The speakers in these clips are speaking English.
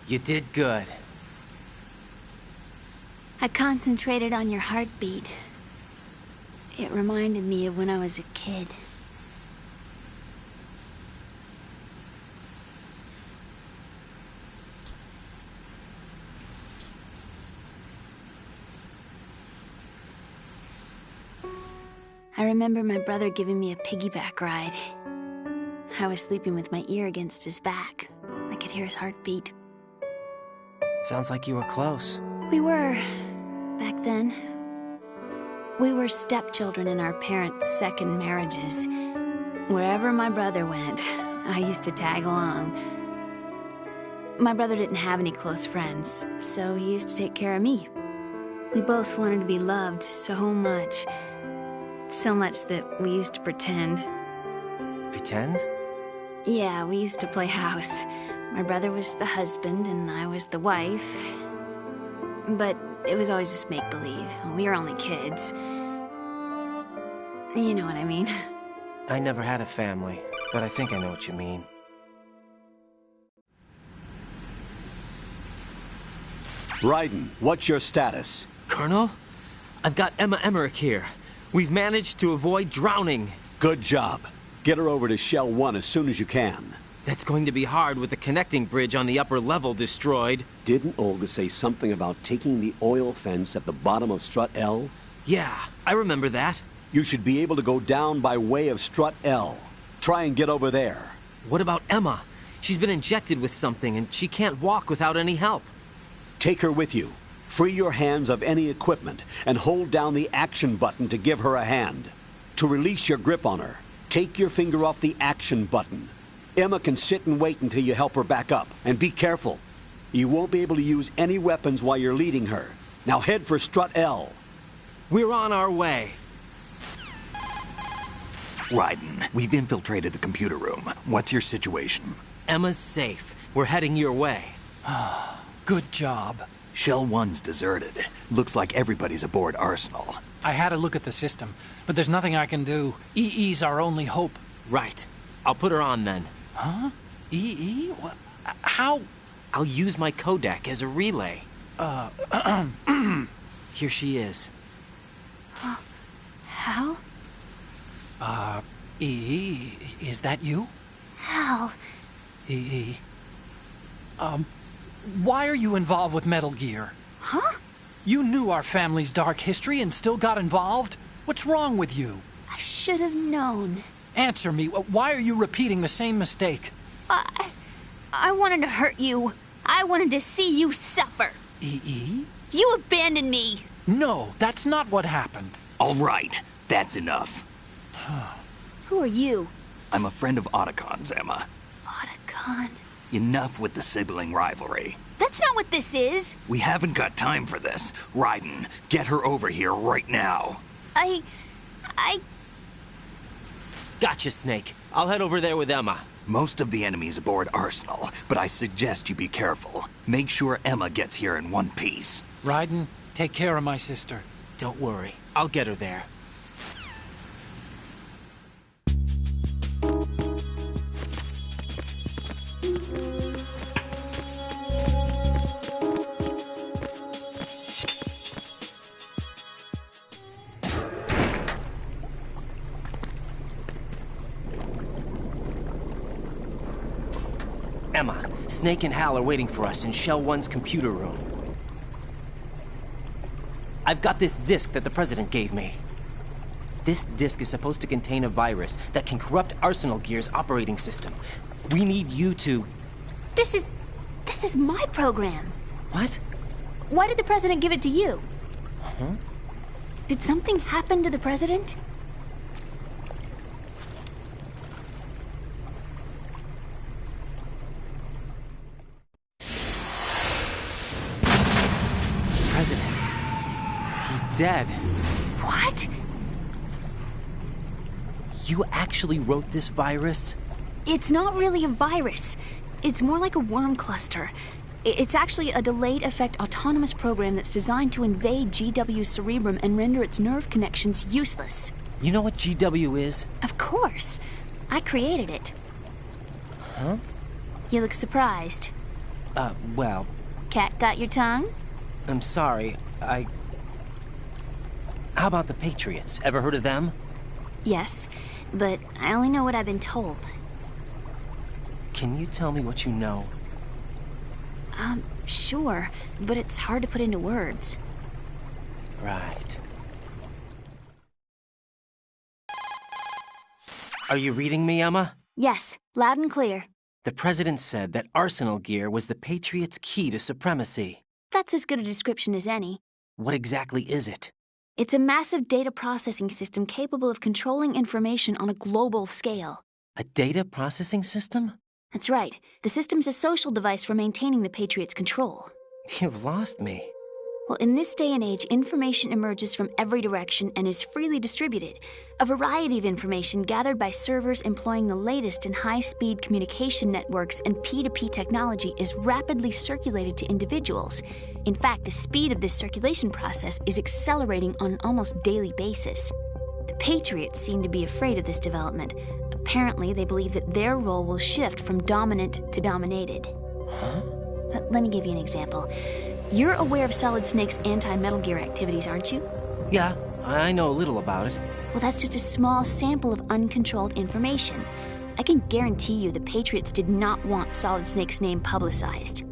You did good. I concentrated on your heartbeat. It reminded me of when I was a kid. I remember my brother giving me a piggyback ride. I was sleeping with my ear against his back. I could hear his heartbeat. Sounds like you were close. We were, back then. We were stepchildren in our parents' second marriages. Wherever my brother went, I used to tag along. My brother didn't have any close friends, so he used to take care of me. We both wanted to be loved so much. So much that we used to pretend. Pretend? Yeah, we used to play house. My brother was the husband, and I was the wife. But it was always just make-believe. We were only kids. You know what I mean. I never had a family, but I think I know what you mean. Raiden, what's your status? Colonel? I've got Emma Emmerich here. We've managed to avoid drowning. Good job. Get her over to Shell 1 as soon as you can. That's going to be hard with the connecting bridge on the upper level destroyed. Didn't Olga say something about taking the oil fence at the bottom of Strut L? Yeah, I remember that. You should be able to go down by way of Strut L. Try and get over there. What about Emma? She's been injected with something and she can't walk without any help. Take her with you. Free your hands of any equipment and hold down the action button to give her a hand. To release your grip on her, take your finger off the action button. Emma can sit and wait until you help her back up. And be careful. You won't be able to use any weapons while you're leading her. Now head for Strut L. We're on our way. Raiden, we've infiltrated the computer room. What's your situation? Emma's safe. We're heading your way. Good job. Shell 1's deserted. Looks like everybody's aboard Arsenal. I had a look at the system, but there's nothing I can do. EE's our only hope. Right. I'll put her on then. Huh? EE? What? How? I'll use my codec as a relay. Here she is. Hal? EE, is that you? Hal? EE. Why are you involved with Metal Gear? Huh? You knew our family's dark history and still got involved? What's wrong with you? I should have known. Answer me. Why are you repeating the same mistake? I wanted to hurt you. I wanted to see you suffer. EE? You abandoned me. No, that's not what happened. All right, that's enough. Who are you? I'm a friend of Otacon's, Emma. Otacon? Enough with the sibling rivalry. That's not what this is. We haven't got time for this. Raiden, get her over here right now. I... Gotcha, Snake. I'll head over there with Emma. Most of the enemy's aboard Arsenal, but I suggest you be careful. Make sure Emma gets here in one piece. Raiden, take care of my sister. Don't worry. I'll get her there. Emma, Snake and Hal are waiting for us in Shell 1's computer room. I've got this disk that the President gave me. This disk is supposed to contain a virus that can corrupt Arsenal Gear's operating system. We need you to... This is my program. What? Why did the President give it to you? Huh? Did something happen to the President? President. He's dead. What? You actually wrote this virus? It's not really a virus. It's more like a worm cluster. It's actually a delayed effect autonomous program that's designed to invade GW's cerebrum and render its nerve connections useless. You know what GW is? Of course. I created it. Huh? You look surprised. Well, Cat got your tongue? I'm sorry. How about the Patriots? Ever heard of them? Yes, but I only know what I've been told. Can you tell me what you know? Sure, but it's hard to put into words. Right. Are you reading me, Emma? Yes, loud and clear. The President said that Arsenal Gear was the Patriots' key to supremacy. That's as good a description as any. What exactly is it? It's a massive data processing system capable of controlling information on a global scale. A data processing system? That's right. The system's a social device for maintaining the Patriots' control. You've lost me. Well, in this day and age, information emerges from every direction and is freely distributed. A variety of information gathered by servers employing the latest in high-speed communication networks and P2P technology is rapidly circulated to individuals. In fact, the speed of this circulation process is accelerating on an almost daily basis. The Patriots seem to be afraid of this development. Apparently, they believe that their role will shift from dominant to dominated. Huh? Let me give you an example. You're aware of Solid Snake's anti-Metal Gear activities, aren't you? Yeah, I know a little about it. Well, that's just a small sample of uncontrolled information. I can guarantee you the Patriots did not want Solid Snake's name publicized.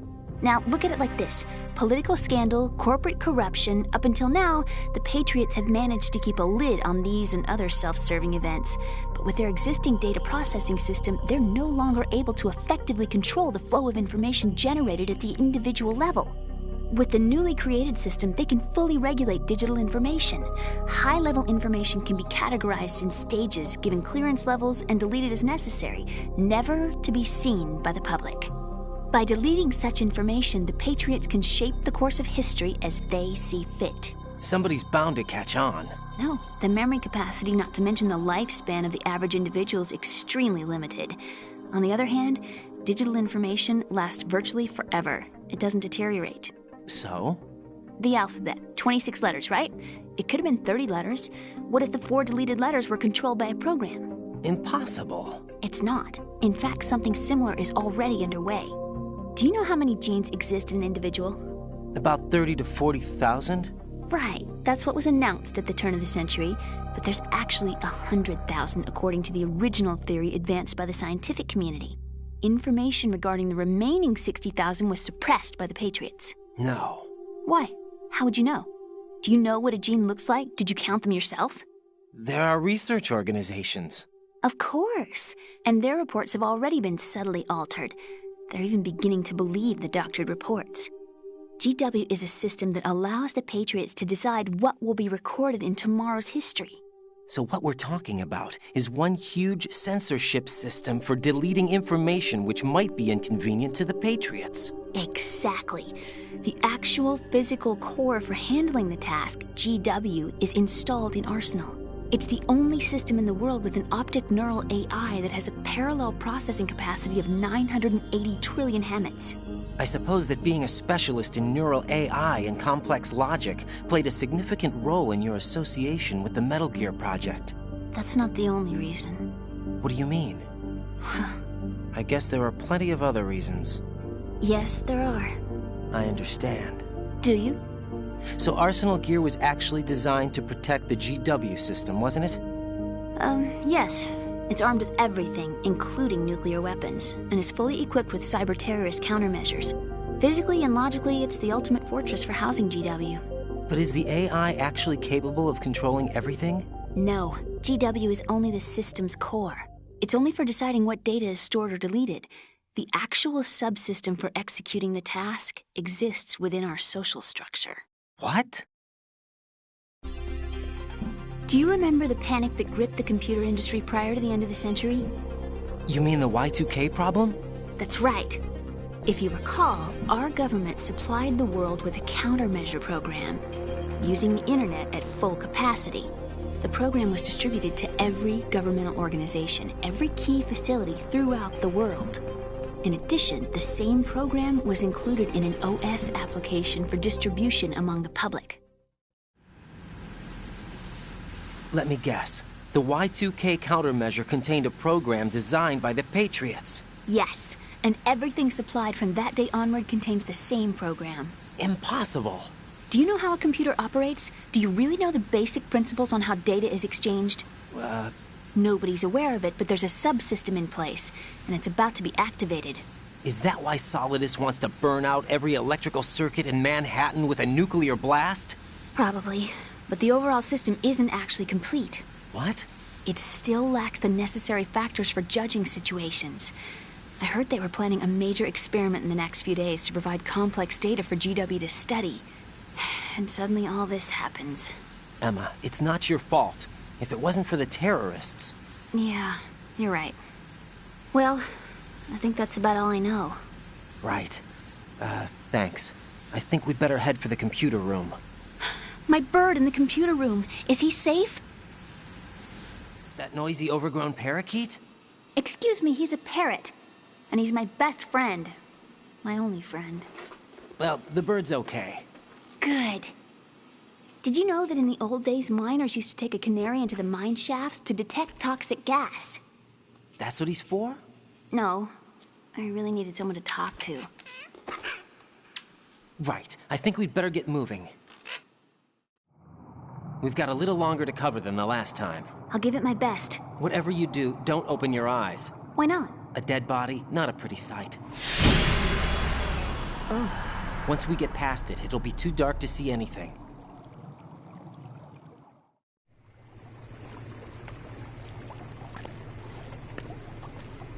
Now, look at it like this. Political scandal, corporate corruption, up until now, the Patriots have managed to keep a lid on these and other self-serving events. But with their existing data processing system, they're no longer able to effectively control the flow of information generated at the individual level. With the newly created system, they can fully regulate digital information. High-level information can be categorized in stages, given clearance levels, and deleted as necessary, never to be seen by the public. By deleting such information, the Patriots can shape the course of history as they see fit. Somebody's bound to catch on. No, the memory capacity, not to mention the lifespan of the average individual, is extremely limited. On the other hand, digital information lasts virtually forever. It doesn't deteriorate. So? The alphabet, 26 letters, right? It could have been 30 letters. What if the 4 deleted letters were controlled by a program? Impossible. It's not. In fact, something similar is already underway. Do you know how many genes exist in an individual? About 30 to 40,000? Right, that's what was announced at the turn of the century, but there's actually 100,000 according to the original theory advanced by the scientific community. Information regarding the remaining 60,000 was suppressed by the Patriots. No. Why? How would you know? Do you know what a gene looks like? Did you count them yourself? There are research organizations. Of course, and their reports have already been subtly altered. They're even beginning to believe the doctored reports. GW is a system that allows the Patriots to decide what will be recorded in tomorrow's history. So what we're talking about is one huge censorship system for deleting information which might be inconvenient to the Patriots. Exactly. The actual physical core for handling the task, GW, is installed in Arsenal. It's the only system in the world with an optic neural AI that has a parallel processing capacity of 980 trillion Hammets. I suppose that being a specialist in neural AI and complex logic played a significant role in your association with the Metal Gear project. That's not the only reason. What do you mean? I guess there are plenty of other reasons. Yes, there are. I understand. Do you? So Arsenal Gear was actually designed to protect the GW system, wasn't it? Yes. It's armed with everything, including nuclear weapons, and is fully equipped with cyber-terrorist countermeasures. Physically and logically, it's the ultimate fortress for housing GW. But is the AI actually capable of controlling everything? No. GW is only the system's core. It's only for deciding what data is stored or deleted. The actual subsystem for executing the task exists within our social structure. What? Do you remember the panic that gripped the computer industry prior to the end of the century? You mean the Y2K problem? That's right. If you recall, our government supplied the world with a countermeasure program, using the internet at full capacity. The program was distributed to every governmental organization, every key facility throughout the world. In addition, the same program was included in an OS application for distribution among the public. Let me guess. The Y2K countermeasure contained a program designed by the Patriots. Yes, and everything supplied from that day onward contains the same program. Impossible. Do you know how a computer operates? Do you really know the basic principles on how data is exchanged? Nobody's aware of it, but there's a subsystem in place, and it's about to be activated. Is that why Solidus wants to burn out every electrical circuit in Manhattan with a nuclear blast? Probably, but the overall system isn't actually complete. What? It still lacks the necessary factors for judging situations. I heard they were planning a major experiment in the next few days to provide complex data for GW to study. And suddenly all this happens. Emma, it's not your fault. If it wasn't for the terrorists... Yeah, you're right. Well, I think that's about all I know. Right. Thanks. I think we'd better head for the computer room. My bird in the computer room. Is he safe? That noisy, overgrown parakeet? Excuse me, he's a parrot. And he's my best friend. My only friend. Well, the bird's okay. Good. Did you know that in the old days, miners used to take a canary into the mine shafts to detect toxic gas? That's what he's for? No. I really needed someone to talk to. Right. I think we'd better get moving. We've got a little longer to cover than the last time. I'll give it my best. Whatever you do, don't open your eyes. Why not? A dead body, not a pretty sight. Oh. Once we get past it, it'll be too dark to see anything.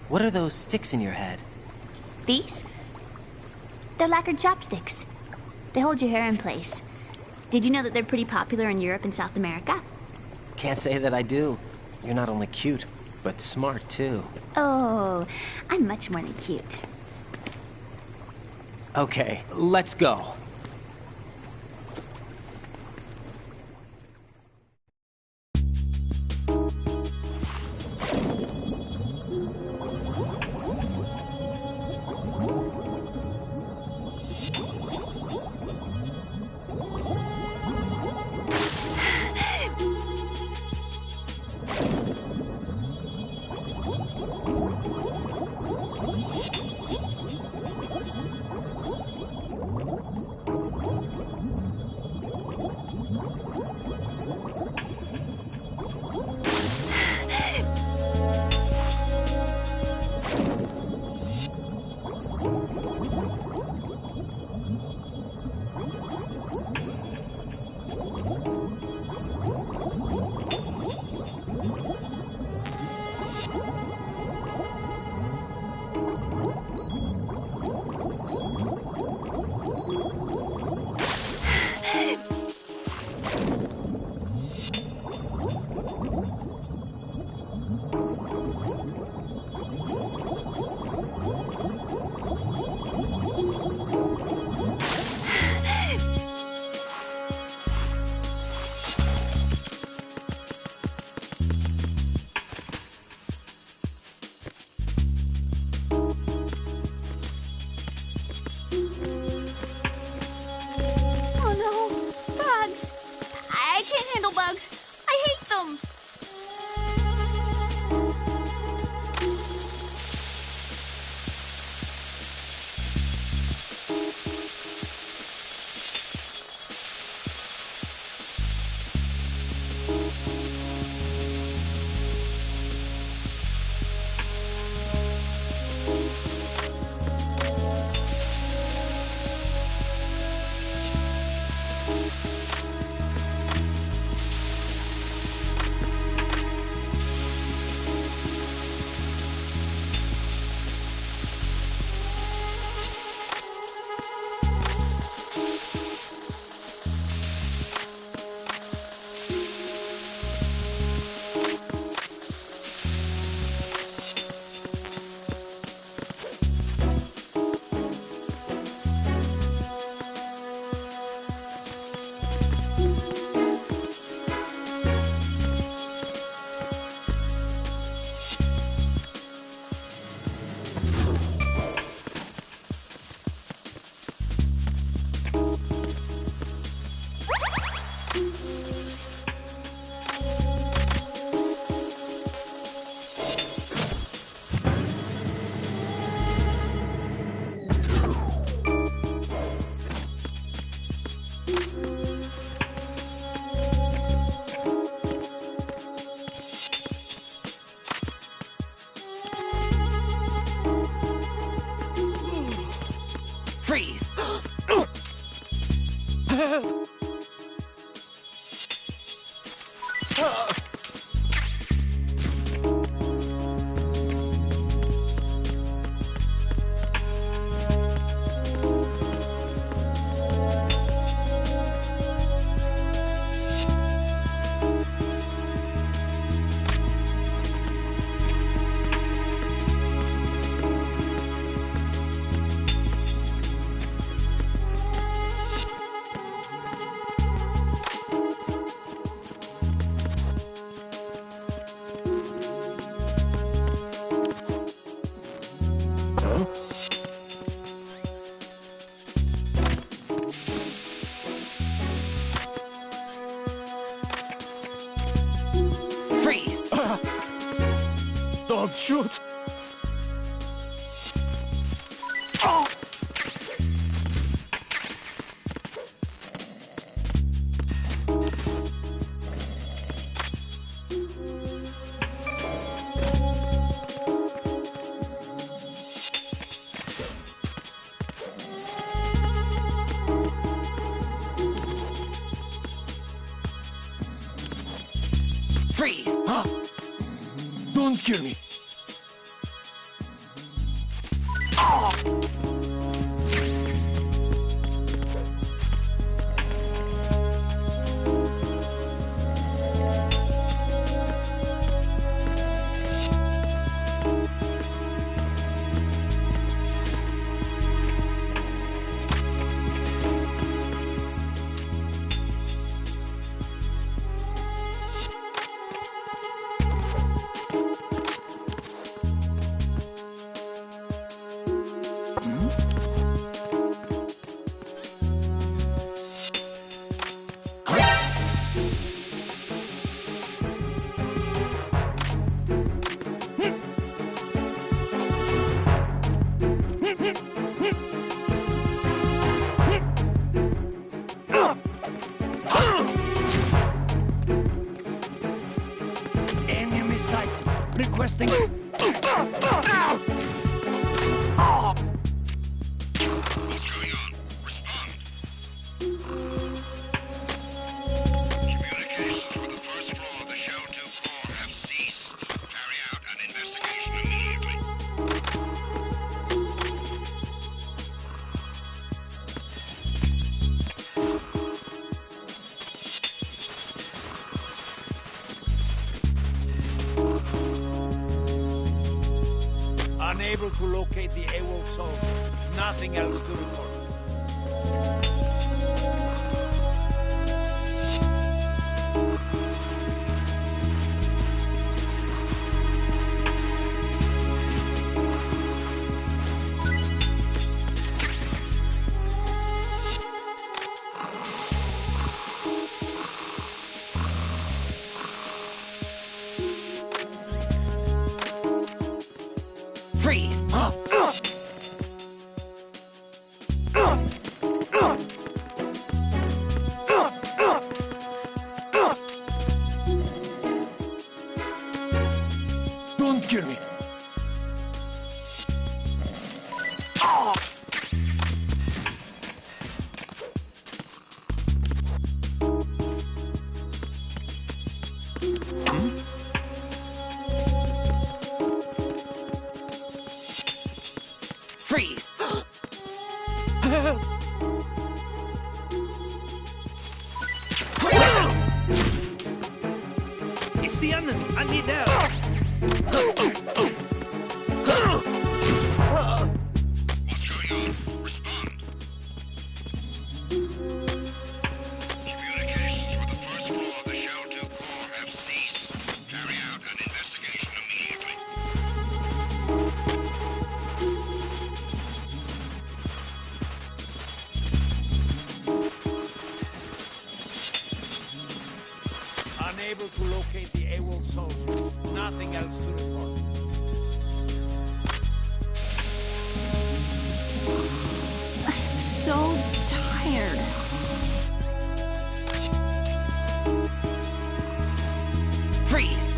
What are those sticks in your head? These? They're lacquered chopsticks. They hold your hair in place. Did you know that they're pretty popular in Europe and South America? Can't say that I do. You're not only cute, but smart too. Oh, I'm much more than cute. Okay, let's go. Freeze! Freeze! Don't shoot! Freeze! Don't kill me! Enemy sight! Requesting... What's going on? Respond. Communications with the first floor of the Shell 2 core have ceased. Carry out an investigation immediately. Unable to locate the AWOL soldier. Nothing else to report. Freeze! Don't kill me! Freeze! It's the enemy! I need help! What's going on? Respond. Communications with the first floor of the Shell 2 core have ceased. Carry out an investigation immediately. Unable to locate the AWOL soldier. Nothing else to report. I'm so tired. Freeze!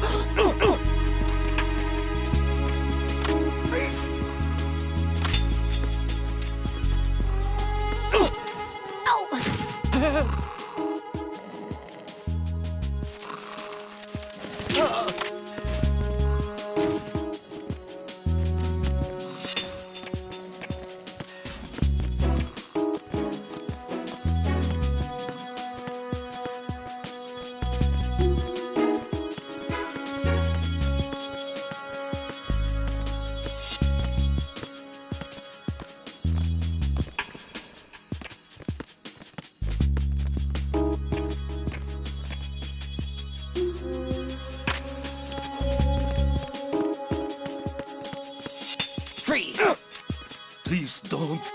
Please don't.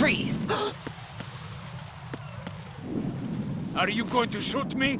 Freeze! Are you going to shoot me?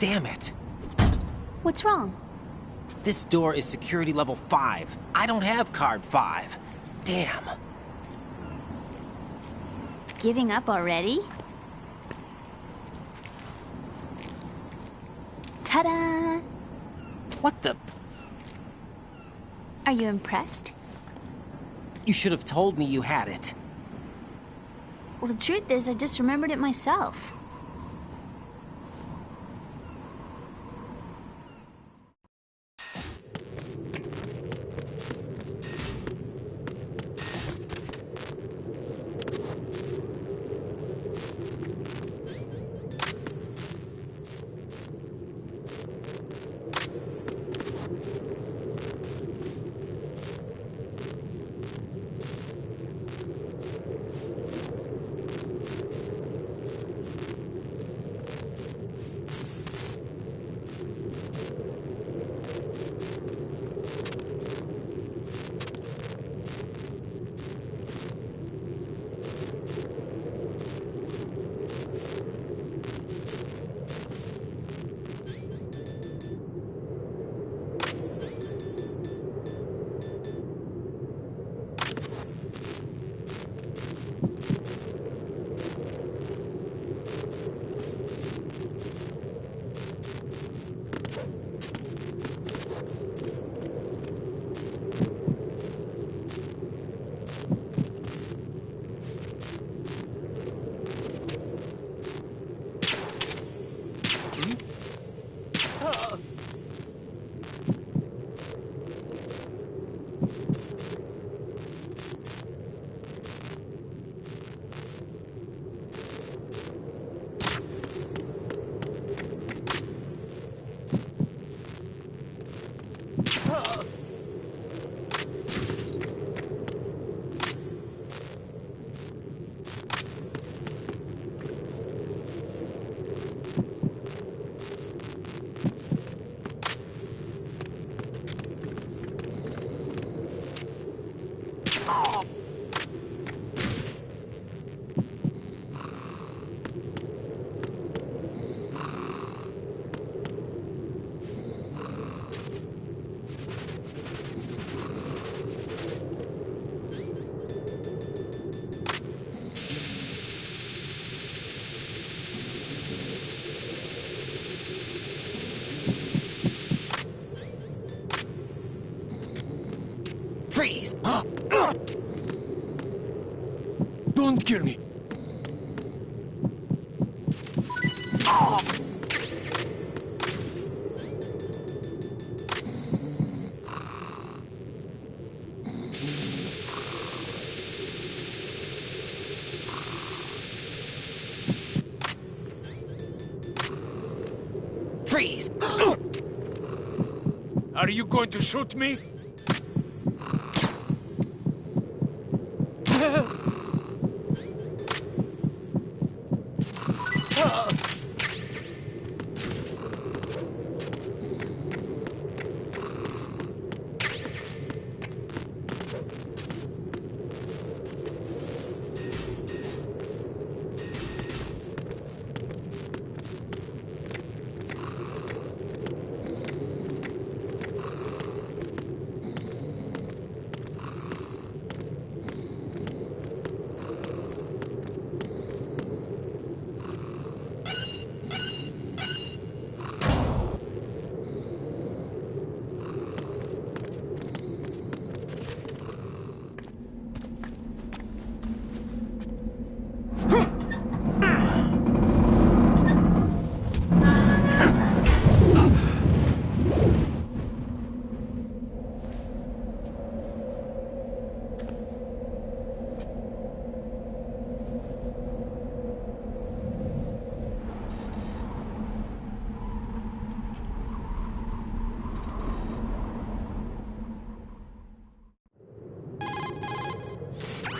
Damn it. What's wrong? This door is security level 5. I don't have card 5. Damn. Giving up already? Ta-da! What the? Are you impressed? You should have told me you had it. Well, the truth is, I just remembered it myself. Freeze! Don't kill me. Freeze! Are you going to shoot me?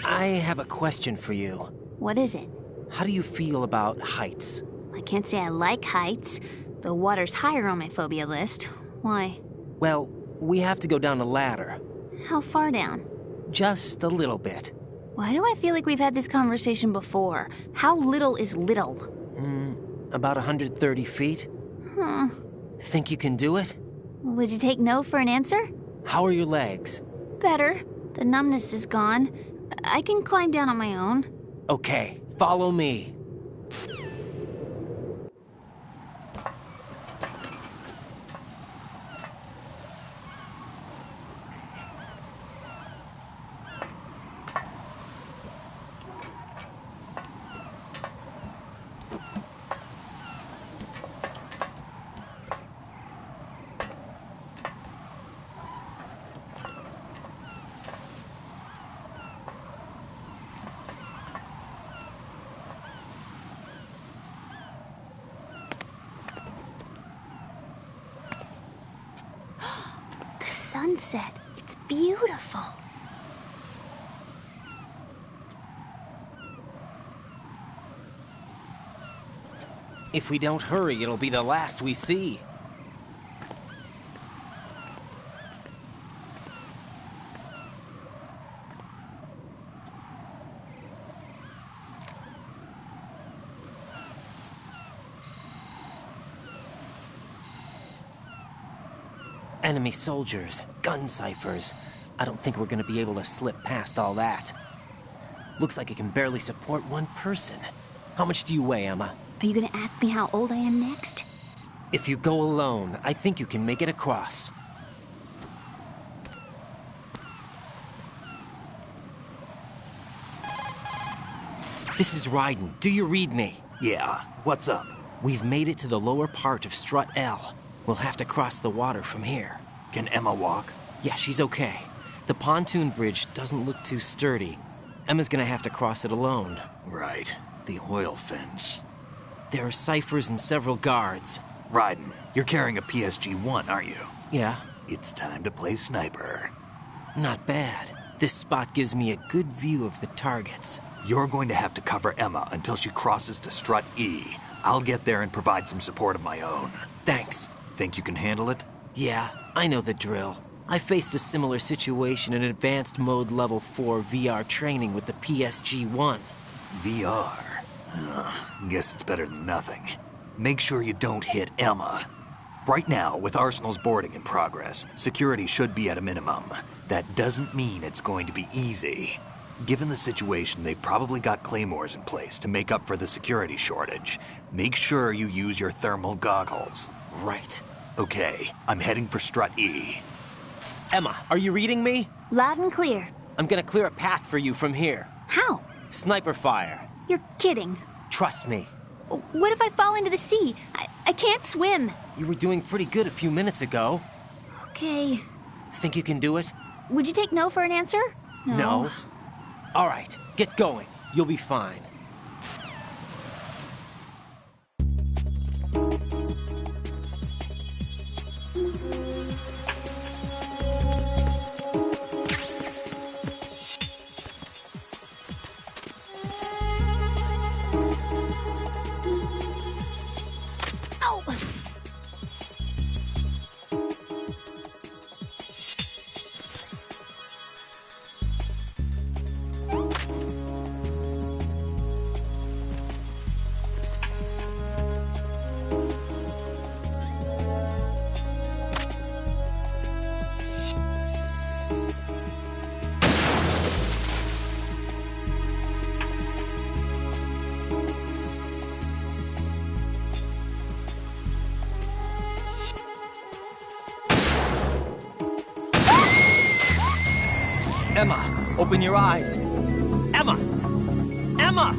I have a question for you. What is it? How do you feel about heights? I can't say I like heights. The water's higher on my phobia list. Why? Well, we have to go down a ladder. How far down? Just a little bit. Why do I feel like we've had this conversation before? How little is little? About 130 feet. Think you can do it? Would you take no for an answer? How are your legs? Better. The numbness is gone. I can climb down on my own. Okay, follow me. Sunset. It's beautiful. If we don't hurry, it'll be the last we see. Enemy soldiers, gun ciphers. I don't think we're gonna be able to slip past all that. Looks like it can barely support one person. How much do you weigh, Emma? Are you gonna ask me how old I am next? If you go alone, I think you can make it across. This is Raiden. Do you read me? Yeah, what's up? We've made it to the lower part of Strut L. We'll have to cross the water from here. Can Emma walk? Yeah, she's okay. The pontoon bridge doesn't look too sturdy. Emma's gonna have to cross it alone. Right. The oil fence. There are ciphers and several guards. Raiden, you're carrying a PSG-1, aren't you? Yeah, It's time to play sniper. not bad. This spot gives me a good view of the targets. You're going to have to cover Emma until she crosses to Strut E. I'll get there and provide some support of my own. Thanks. Think you can handle it? Yeah, I know the drill. I faced a similar situation in Advanced Mode Level 4 VR training with the PSG-1. VR? Guess it's better than nothing. Make sure you don't hit Emma. Right now, with Arsenal's boarding in progress, security should be at a minimum. That doesn't mean it's going to be easy. Given the situation, they've probably got claymores in place to make up for the security shortage. Make sure you use your thermal goggles. Right. Okay, I'm heading for Strut E. Emma, are you reading me? Loud and clear. I'm gonna clear a path for you from here. How? Sniper fire. You're kidding. Trust me. What if I fall into the sea? I can't swim. You were doing pretty good a few minutes ago. Okay. Think you can do it? Would you take no for an answer? No. All right, get going. You'll be fine. Ow! Emma, open your eyes. Emma! Emma!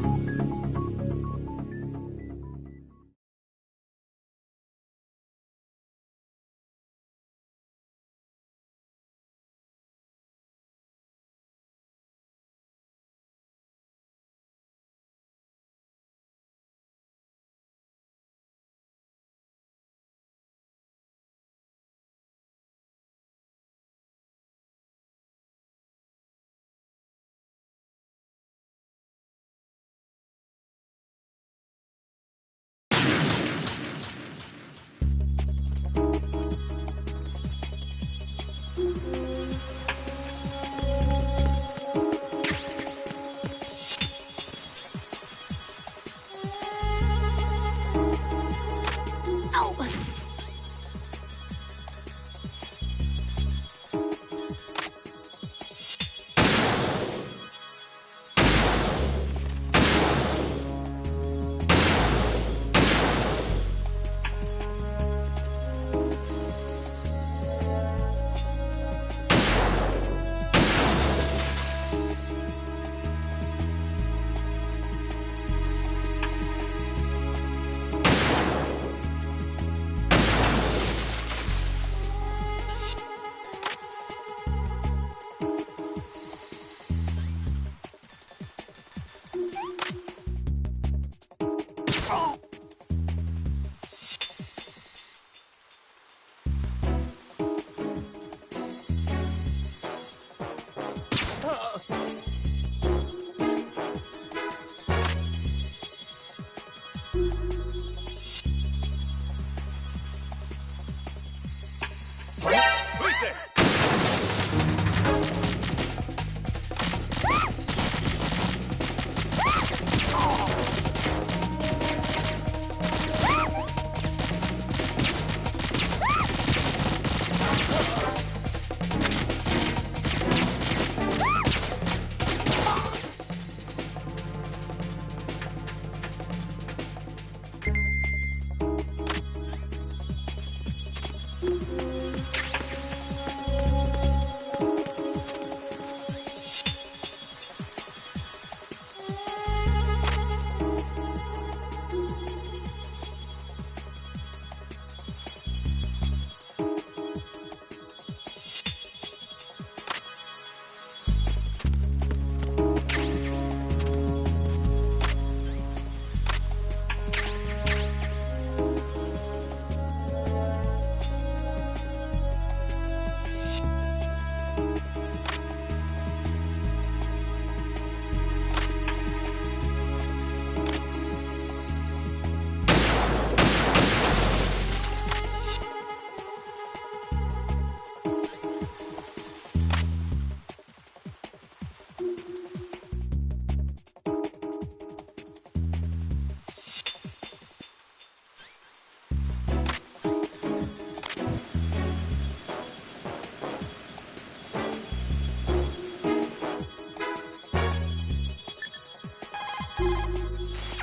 Ow! Who's there?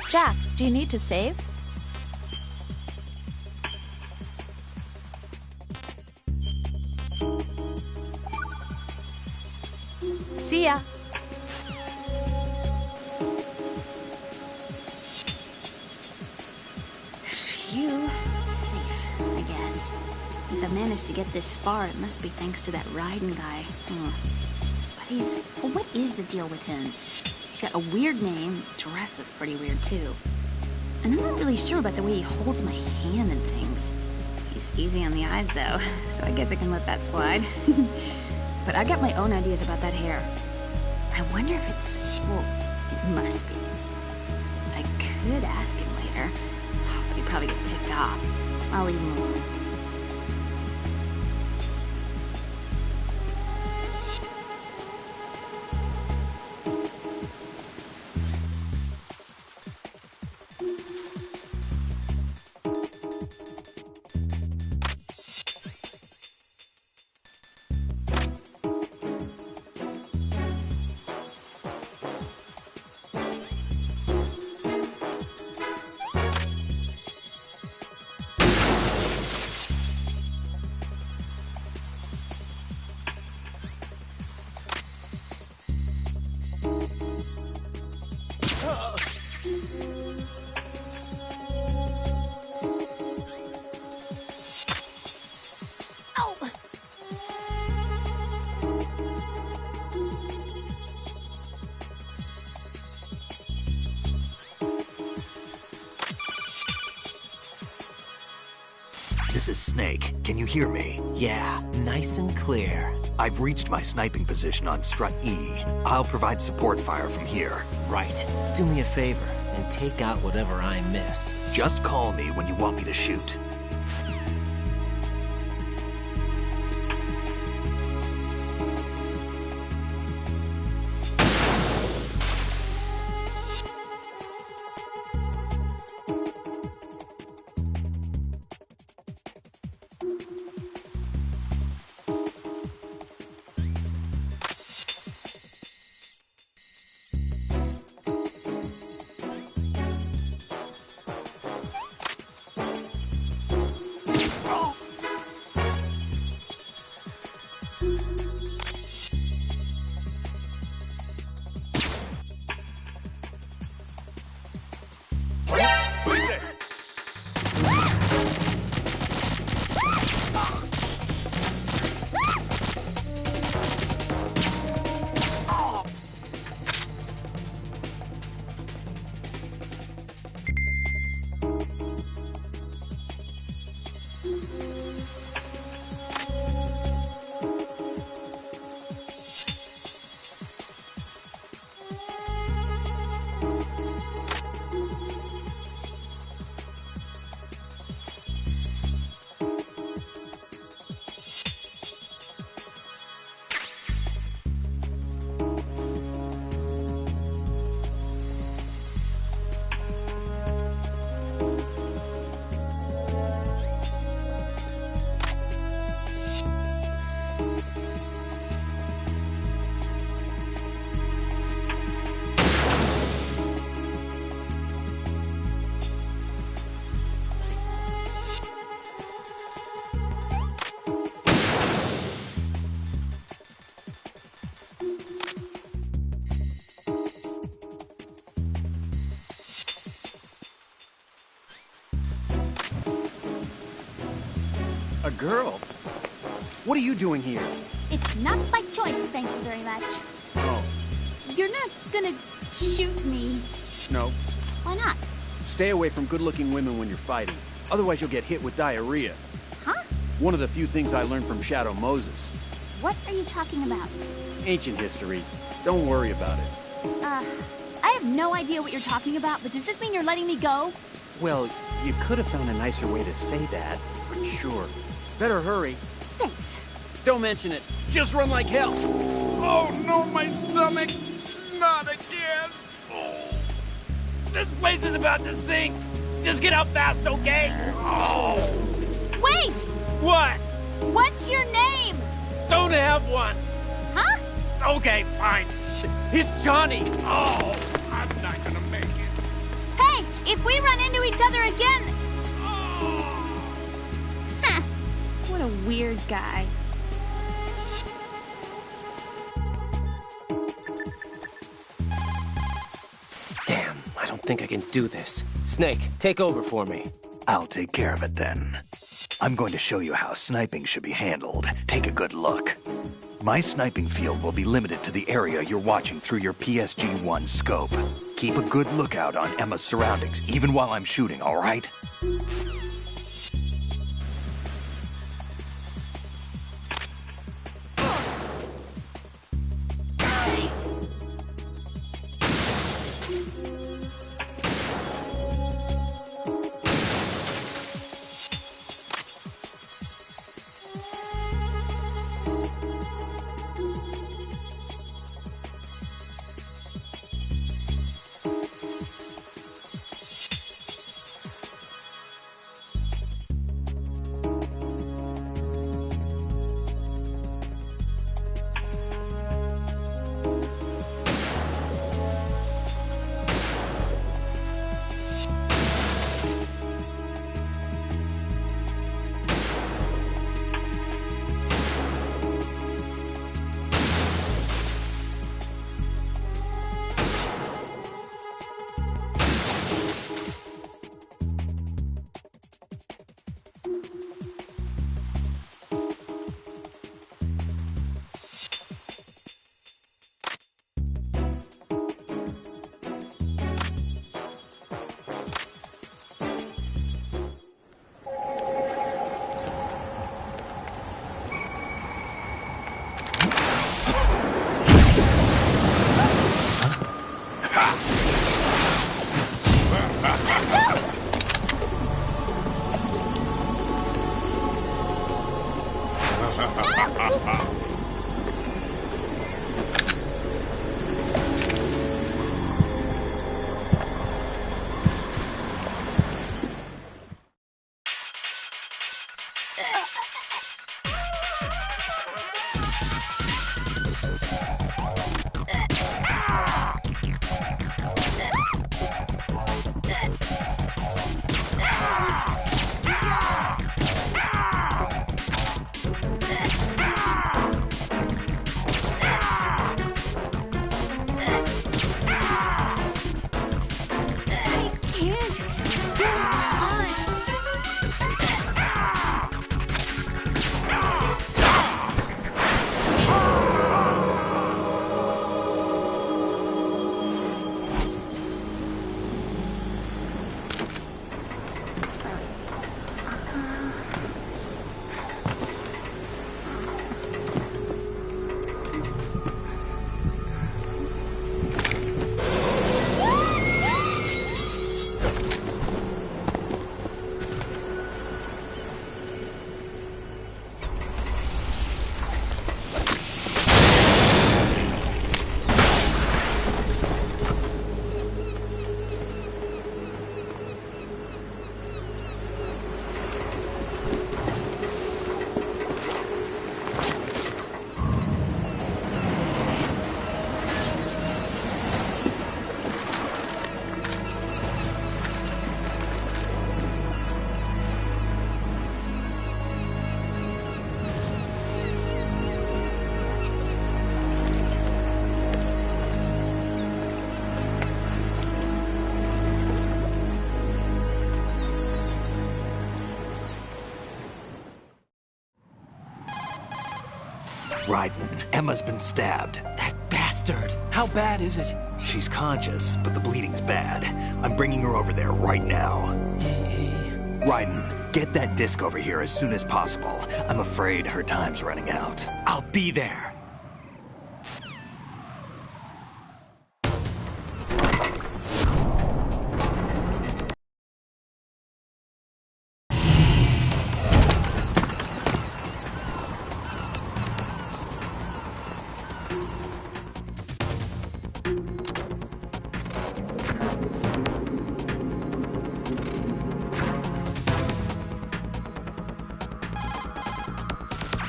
Jack, do you need to save? See ya. Phew. Safe, I guess. If I managed to get this far, it must be thanks to that Raiden guy. But what is the deal with him? He's got a weird name, dresses pretty weird too. And I'm not really sure about the way he holds my hand and things. He's easy on the eyes though, so I guess I can let that slide. But I got my own ideas about that hair. I wonder if it's... well, it must be. I could ask him later, but he'd probably get ticked off. I'll leave him alone. This is Snake. Can you hear me? Yeah, nice and clear. I've reached my sniping position on Strut E. I'll provide support fire from here. Right. Do me a favor and take out whatever I miss. Just call me when you want me to shoot. A girl? What are you doing here? It's not by choice, thank you very much. Oh, You're not gonna shoot me. no. Why not? Stay away from good-looking women when you're fighting. Otherwise you'll get hit with diarrhea. Huh? One of the few things I learned from Shadow Moses. What are you talking about? Ancient history. Don't worry about it. I have no idea what you're talking about, but does this mean you're letting me go? Well, you could have found a nicer way to say that, but sure. Better hurry. Thanks. Don't mention it. Just run like hell. Oh no, my stomach! Not again! Oh. This place is about to sink! Just get out fast, okay? Oh! Wait! What? What's your name? Don't have one! Huh? Okay, fine. It's Johnny! Oh, I'm not gonna make it. Hey, if we run into each other again... Huh. What a weird guy. Damn, I don't think I can do this. Snake, take over for me. I'll take care of it then. I'm going to show you how sniping should be handled. Take a good look. My sniping field will be limited to the area you're watching through your PSG-1 scope. Keep a good lookout on Emma's surroundings, even while I'm shooting, all right? Raiden, Emma's been stabbed. That bastard! How bad is it? She's conscious, but the bleeding's bad. I'm bringing her over there right now. Raiden, get that disc over here as soon as possible. I'm afraid her time's running out. I'll be there.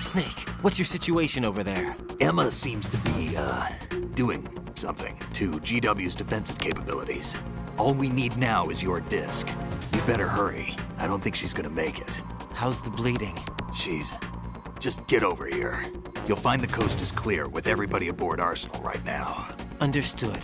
Snake, what's your situation over there? Emma seems to be, doing something to GW's defensive capabilities. All we need now is your disc. You better hurry. I don't think she's gonna make it. How's the bleeding? Just get over here. You'll find the coast is clear with everybody aboard Arsenal right now. Understood.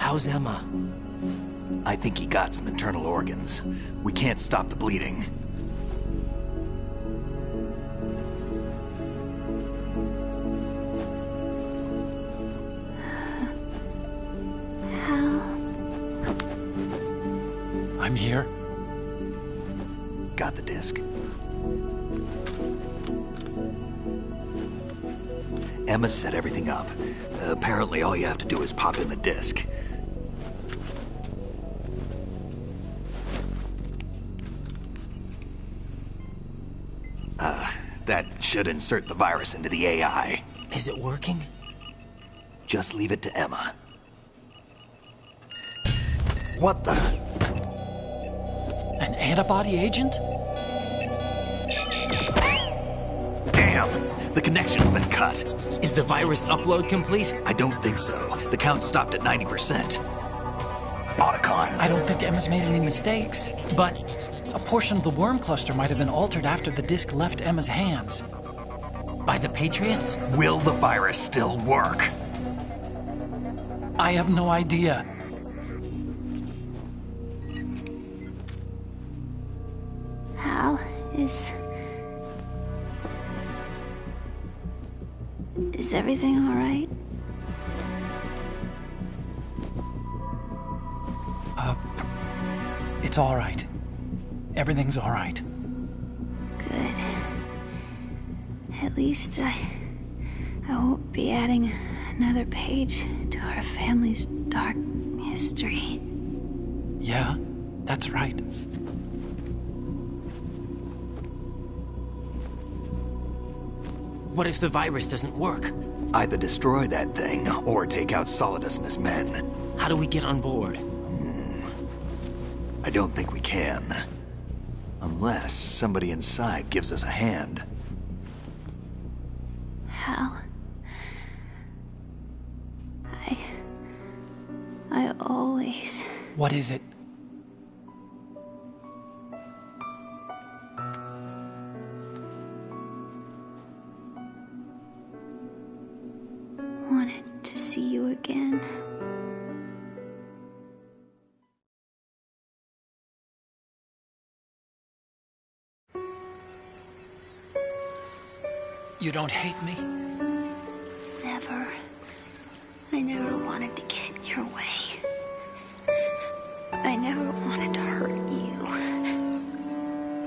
How's Emma? I think he got some internal organs. We can't stop the bleeding. I'm here. Got the disc. Emma set everything up. Apparently all you have to do is pop in the disc. That should insert the virus into the AI. Is it working? Just leave it to Emma. What the? An antibody agent? Damn! The connection's been cut. Is the virus upload complete? I don't think so. The count stopped at 90%. Otacon. I don't think Emma's made any mistakes. But a portion of the worm cluster might have been altered after the disc left Emma's hands. By the Patriots? Will the virus still work? I have no idea. Hal, is everything all right? It's all right. Everything's all right. Good. At least I won't be adding another page to our family's dark history. Yeah, that's right. What if the virus doesn't work? Either destroy that thing, or take out Solidus and his men. How do we get on board? I don't think we can. Unless somebody inside gives us a hand. Hal, I always... What is it? wanted to see you again. You don't hate me? Never. I never wanted to get in your way. I never wanted to hurt you.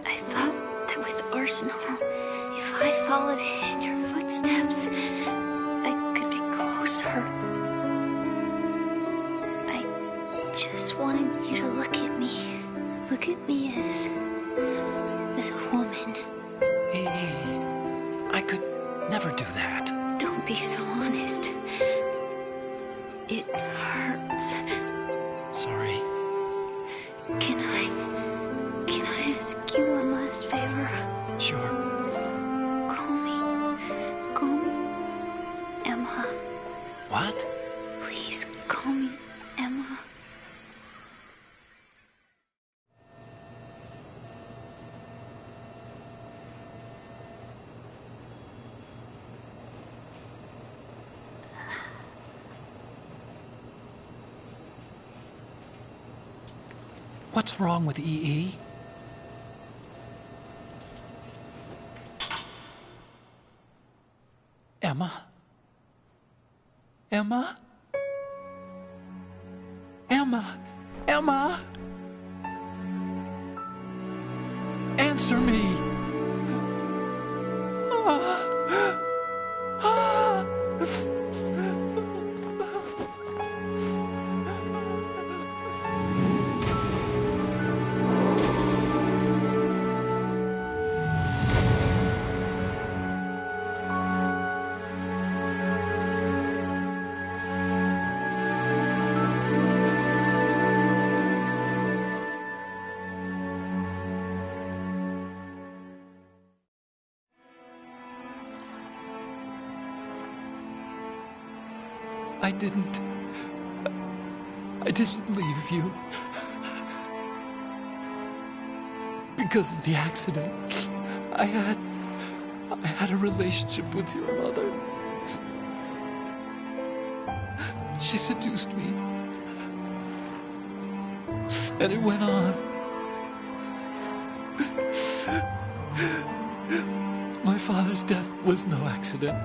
I thought that with Arsenal, if I followed in your footsteps, I could be closer. I just wanted you to look at me. Look at me as a woman. I could never do that. Don't be so honest. It hurts. Sorry. Can I ask you one last favor? Sure. Call me Emma. What? Please call me Emma. What's wrong with EE? Emma? Emma? Emma? Emma? Answer me! I didn't leave you. Because of the accident, I had a relationship with your mother. She seduced me. And it went on. My father's death was no accident.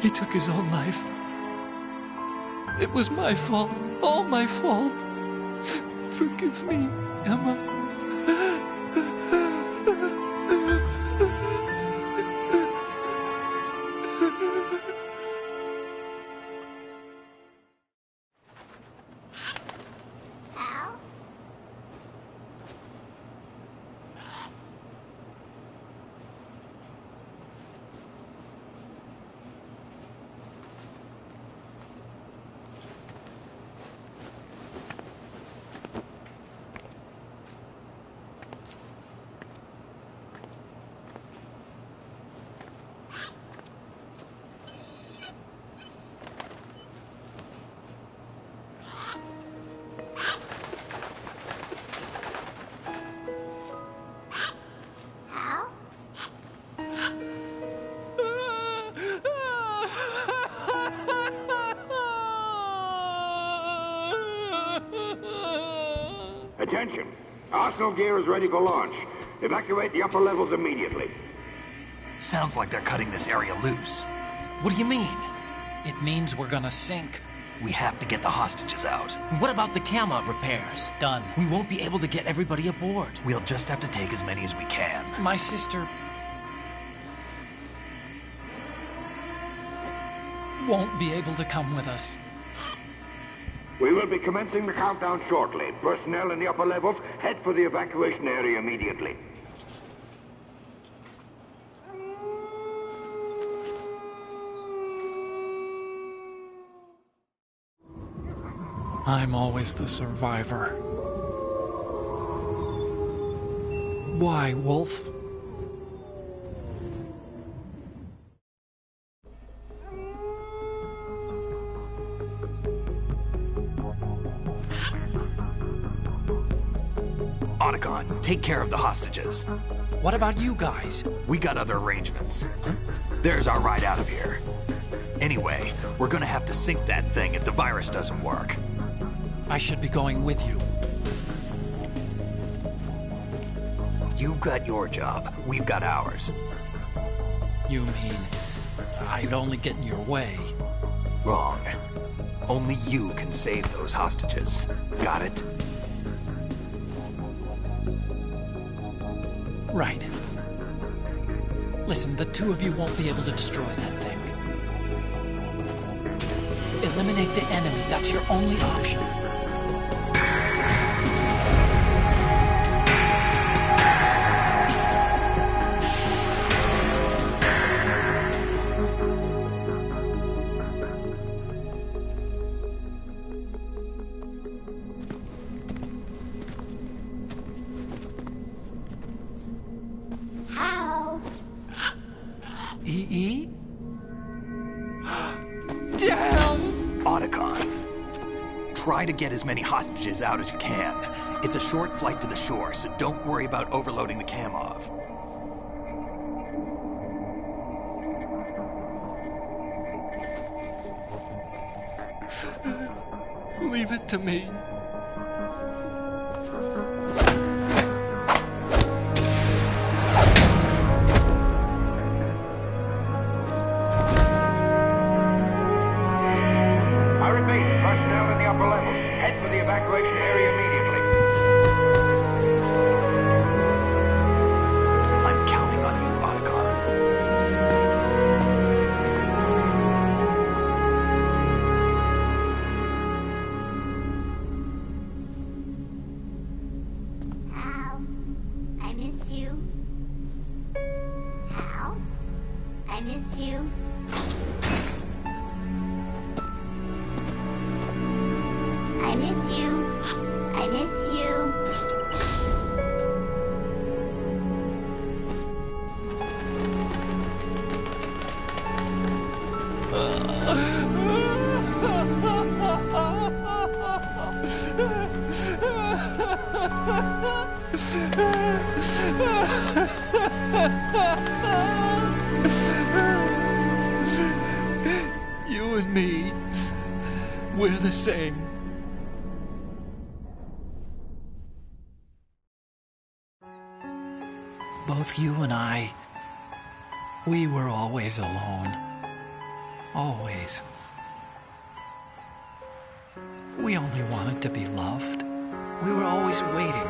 He took his own life. It was my fault, all my fault. Forgive me, Emma. Attention! Arsenal gear is ready for launch. Evacuate the upper levels immediately. Sounds like they're cutting this area loose. What do you mean? It means we're gonna sink. We have to get the hostages out. What about the Kamov repairs? Done. We won't be able to get everybody aboard. We'll just have to take as many as we can. My sister won't be able to come with us. We will be commencing the countdown shortly. Personnel in the upper levels, head for the evacuation area immediately. I'm always the survivor. Why, Wolf? Otacon, take care of the hostages. What about you guys? We got other arrangements. There's our ride out of here. Anyway, we're gonna have to sink that thing if the virus doesn't work. I should be going with you. You've got your job. We've got ours. You mean I'd only get in your way? Wrong. Only you can save those hostages. Got it? Right. Listen, the two of you won't be able to destroy that thing. Eliminate the enemy. That's your only option. E.E.? Damn! Otacon, try to get as many hostages out as you can. It's a short flight to the shore, so don't worry about overloading the Kamov. Leave it to me. I repeat, personnel in the upper levels, head for the evacuation area immediately. I'm counting on you, Otacon. Hal, I miss you. Hal, I miss you. I miss you. I miss you. You and me, we're the same. Both you and I, we were always alone. Always. We only wanted to be loved. We were always waiting.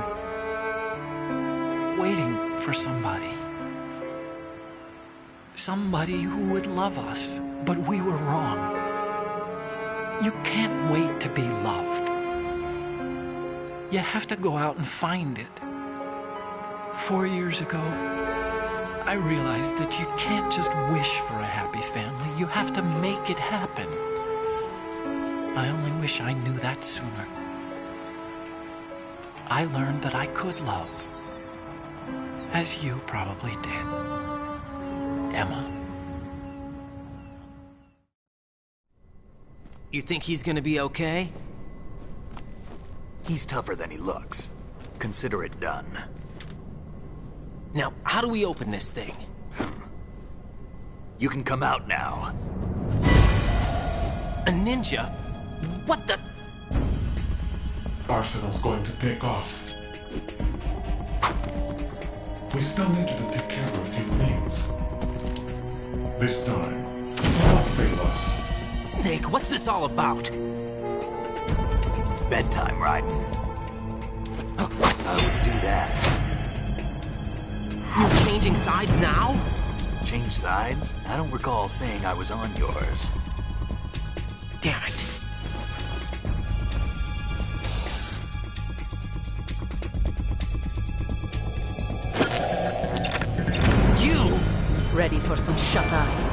Waiting for somebody. Somebody who would love us, but we were wrong. You can't wait to be loved. You have to go out and find it. 4 years ago, I realized that you can't just wish for a happy family. You have to make it happen. I only wish I knew that sooner. I learned that I could love, as you probably did, Emma. You think he's gonna be okay? He's tougher than he looks. Consider it done. Now, how do we open this thing? You can come out now. A ninja? What the? Arsenal's going to take off. We still need you to take care of a few things. This time, don't fail us. Snake, what's this all about? Bedtime, Raiden. I wouldn't do that. You're changing sides now? Change sides? I don't recall saying I was on yours. Damn it. You! Ready for some shut-eye?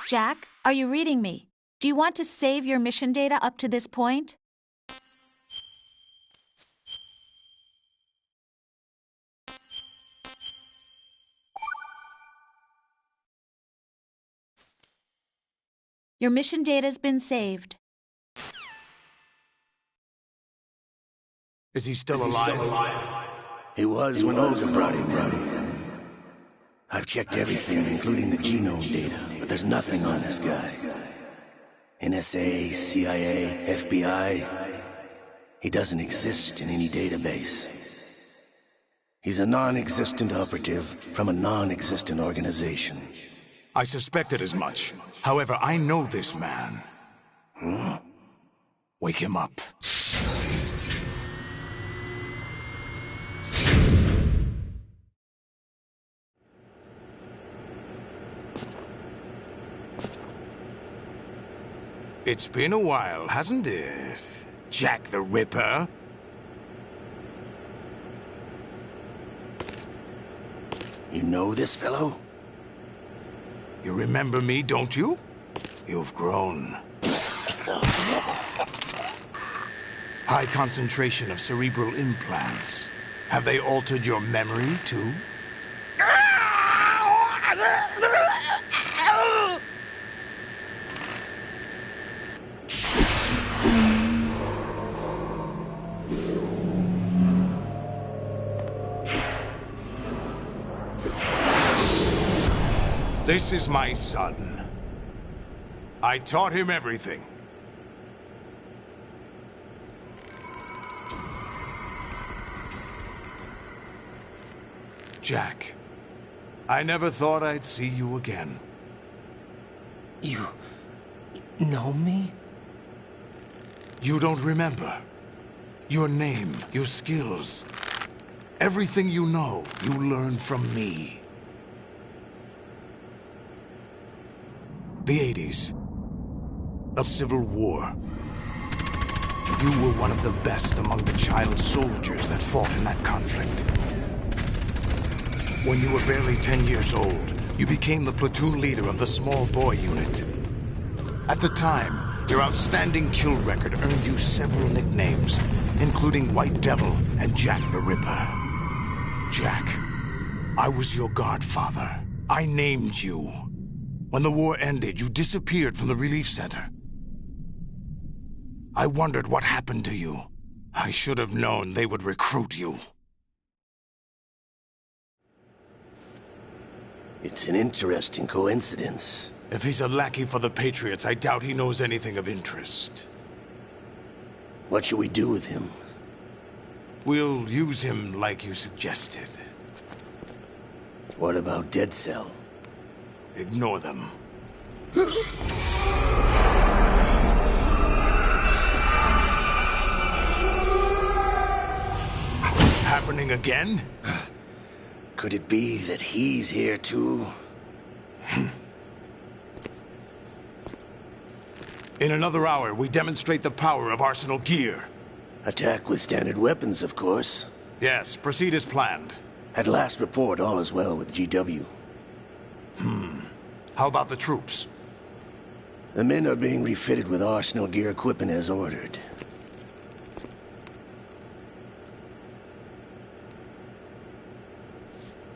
Jack, are you reading me? Do you want to save your mission data up to this point? Your mission data's been saved. Is he still alive? He was when Olga brought him in. I've checked everything, including the genome data, but there's nothing on this guy. NSA, CIA, FBI. He doesn't exist in any database. He's a non-existent operative from a non-existent organization. I suspected as much. However, I know this man. Huh? Wake him up. It's been a while, hasn't it? Jack the Ripper? You know this fellow? You remember me, don't you? You've grown. High concentration of cerebral implants. Have they altered your memory, too? This is my son. I taught him everything. Jack, I never thought I'd see you again. You know me? You don't remember. Your name, your skills. Everything you know, you learned from me. The 80s. The Civil War. You were one of the best among the child soldiers that fought in that conflict. When you were barely 10 years old, you became the platoon leader of the Small Boy Unit. At the time, your outstanding kill record earned you several nicknames, including White Devil and Jack the Ripper. Jack, I was your godfather. I named you. When the war ended, you disappeared from the relief center. I wondered what happened to you. I should have known they would recruit you. It's an interesting coincidence. If he's a lackey for the Patriots, I doubt he knows anything of interest. What should we do with him? We'll use him like you suggested. What about Dead Cell? Ignore them. Happening again? Could it be that he's here too? In another hour, we demonstrate the power of Arsenal gear. Attack with standard weapons, of course. Yes, proceed as planned. At last report, all is well with GW. How about the troops? The men are being refitted with Arsenal gear equipment as ordered.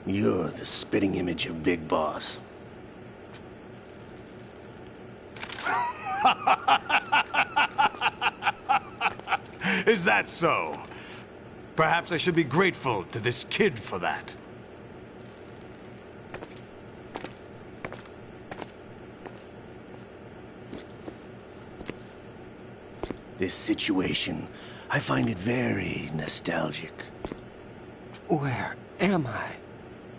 You're the spitting image of Big Boss. Is that so? Perhaps I should be grateful to this kid for that. This situation, I find it very nostalgic. Where am I?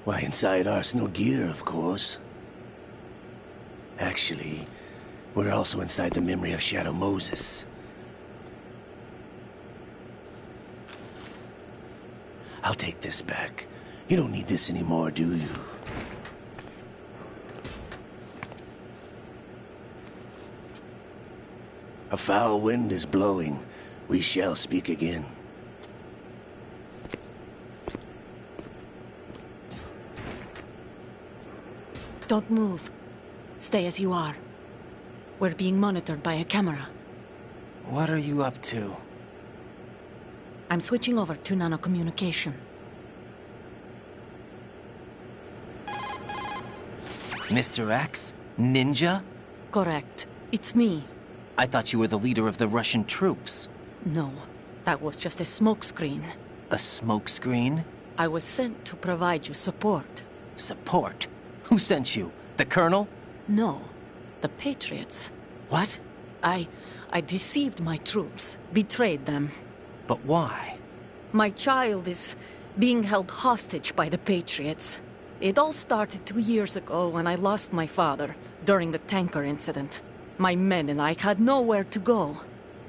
Why, inside Arsenal gear, of course. Actually, we're also inside the memory of Shadow Moses. I'll take this back. You don't need this anymore, do you? A foul wind is blowing. We shall speak again. Don't move. Stay as you are. We're being monitored by a camera. What are you up to? I'm switching over to nanocommunication. Mr. X? Ninja? Correct. It's me. I thought you were the leader of the Russian troops. No, that was just a smokescreen. A smokescreen? I was sent to provide you support. Support? Who sent you? The Colonel? No, the Patriots. What? I deceived my troops, betrayed them. But why? My child is being held hostage by the Patriots. It all started 2 years ago when I lost my father during the tanker incident. My men and I had nowhere to go,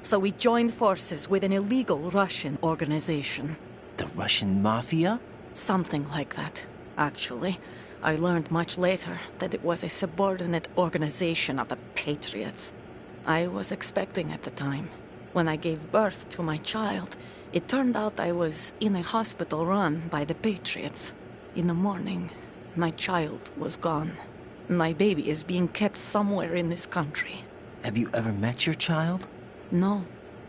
so we joined forces with an illegal Russian organization. The Russian Mafia? Something like that, actually. I learned much later that it was a subordinate organization of the Patriots. I was expecting at the time. When I gave birth to my child, it turned out I was in a hospital run by the Patriots. In the morning, my child was gone. My baby is being kept somewhere in this country. Have you ever met your child? No.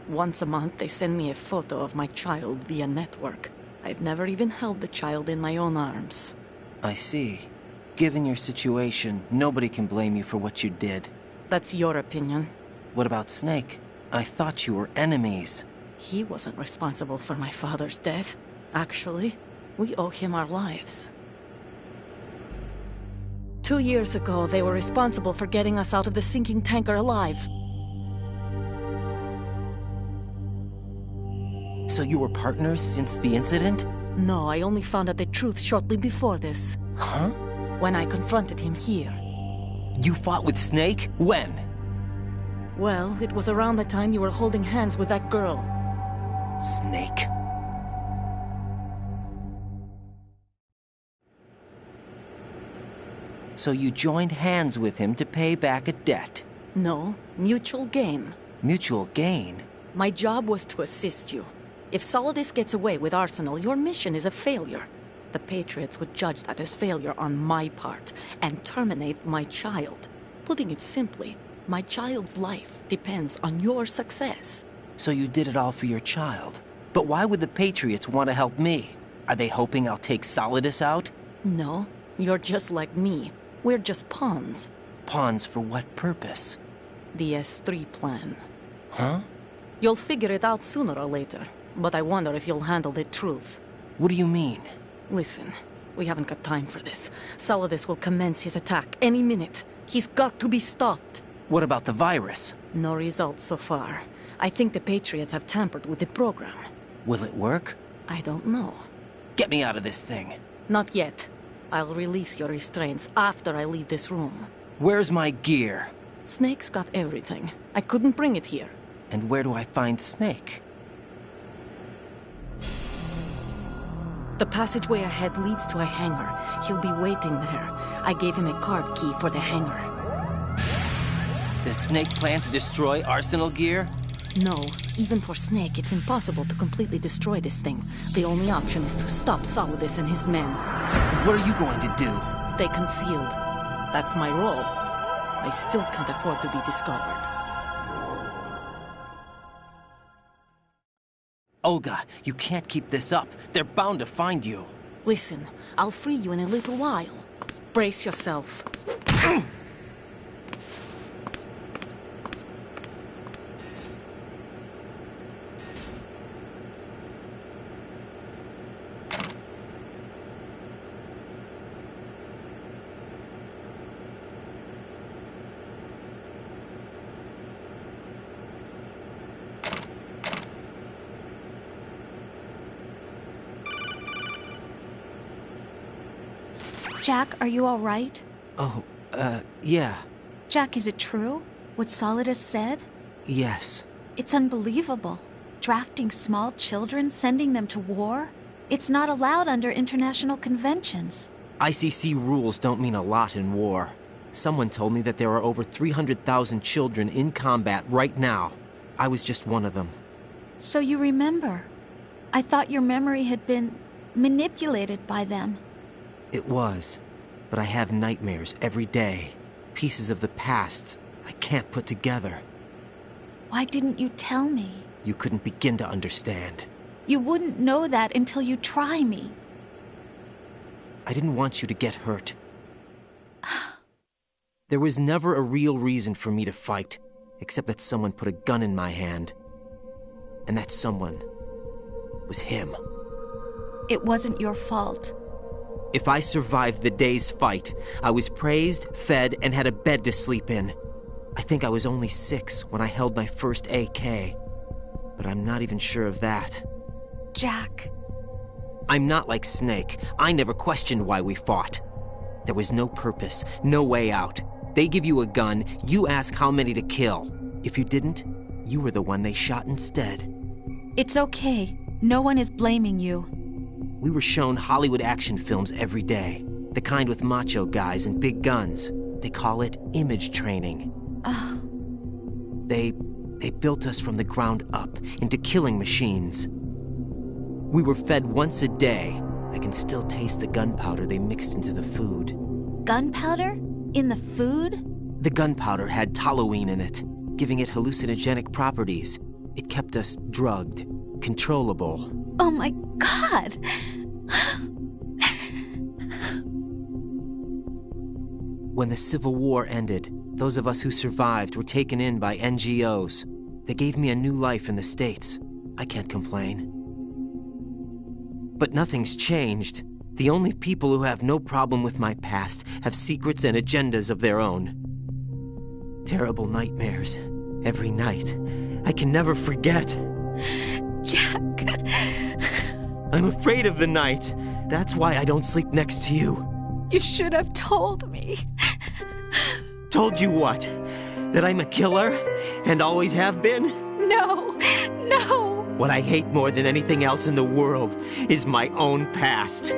Once a month, they send me a photo of my child via network. I've never even held the child in my own arms. I see. Given your situation, nobody can blame you for what you did. That's your opinion. What about Snake? I thought you were enemies. He wasn't responsible for my father's death. Actually, we owe him our lives. 2 years ago, they were responsible for getting us out of the sinking tanker alive. So you were partners since the incident? No, I only found out the truth shortly before this. Huh? When I confronted him here. You fought with Snake? When? Well, it was around the time you were holding hands with that girl. Snake. So you joined hands with him to pay back a debt? No, mutual gain. Mutual gain? My job was to assist you. If Solidus gets away with Arsenal, your mission is a failure. The Patriots would judge that as failure on my part and terminate my child. Putting it simply, my child's life depends on your success. So you did it all for your child. But why would the Patriots want to help me? Are they hoping I'll take Solidus out? No, you're just like me. We're just pawns. Pawns for what purpose? The S3 plan. Huh? You'll figure it out sooner or later, but I wonder if you'll handle the truth. What do you mean? Listen, we haven't got time for this. Solidus will commence his attack any minute. He's got to be stopped. What about the virus? No results so far. I think the Patriots have tampered with the program. Will it work? I don't know. Get me out of this thing. Not yet. I'll release your restraints after I leave this room. Where's my gear? Snake's got everything. I couldn't bring it here. And where do I find Snake? The passageway ahead leads to a hangar. He'll be waiting there. I gave him a card key for the hangar. Does Snake plan to destroy Arsenal gear? No. Even for Snake, it's impossible to completely destroy this thing. The only option is to stop Solidus and his men. What are you going to do? Stay concealed. That's my role. I still can't afford to be discovered. Olga, you can't keep this up. They're bound to find you. Listen, I'll free you in a little while. Brace yourself. Jack, are you all right? Oh, yeah. Jack, is it true? What Solidus said? Yes. It's unbelievable. Drafting small children, sending them to war? It's not allowed under international conventions. ICC rules don't mean a lot in war. Someone told me that there are over 300,000 children in combat right now. I was just one of them. So you remember. I thought your memory had been manipulated by them. It was, but I have nightmares every day. pieces of the past I can't put together. Why didn't you tell me? You couldn't begin to understand. You wouldn't know that until you try me. I didn't want you to get hurt. There was never a real reason for me to fight, except that someone put a gun in my hand. And that someone was him. It wasn't your fault. If I survived the day's fight, I was praised, fed, and had a bed to sleep in. I think I was only 6 when I held my first AK. But I'm not even sure of that. Jack. I'm not like Snake. I never questioned why we fought. There was no purpose, no way out. They give you a gun, you ask how many to kill. If you didn't, you were the one they shot instead. It's okay. No one is blaming you. We were shown Hollywood action films every day. The kind with macho guys and big guns. They call it image training. They built us from the ground up into killing machines. We were fed once a day. I can still taste the gunpowder they mixed into the food. Gunpowder? In the food? The gunpowder had toluene in it, giving it hallucinogenic properties. It kept us drugged, controllable. Oh my God! When the Civil War ended, those of us who survived were taken in by NGOs. They gave me a new life in the States. I can't complain. But nothing's changed. The only people who have no problem with my past have secrets and agendas of their own. Terrible nightmares. Every night. I can never forget. Jack. I'm afraid of the night. That's why I don't sleep next to you. You should have told me. Told you what? That I'm a killer? And always have been? No. No. What I hate more than anything else in the world is my own past.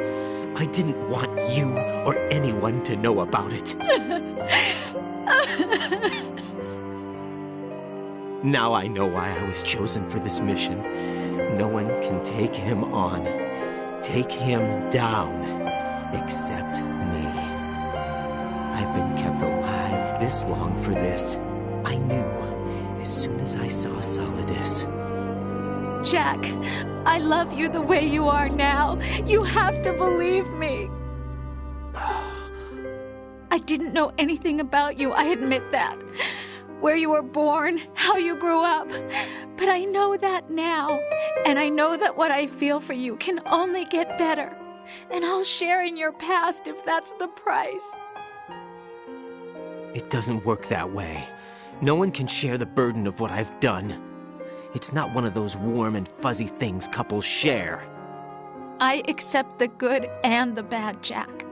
I didn't want you or anyone to know about it. Now I know why I was chosen for this mission. No one can take him on, take him down, except me. I've been kept alive this long for this. I knew as soon as I saw Solidus. Jack, I love you the way you are now. You have to believe me. I didn't know anything about you, I admit that. Where you were born, how you grew up. But I know that now. And I know that what I feel for you can only get better. And I'll share in your past if that's the price. It doesn't work that way. No one can share the burden of what I've done. It's not one of those warm and fuzzy things couples share. I accept the good and the bad, Jack.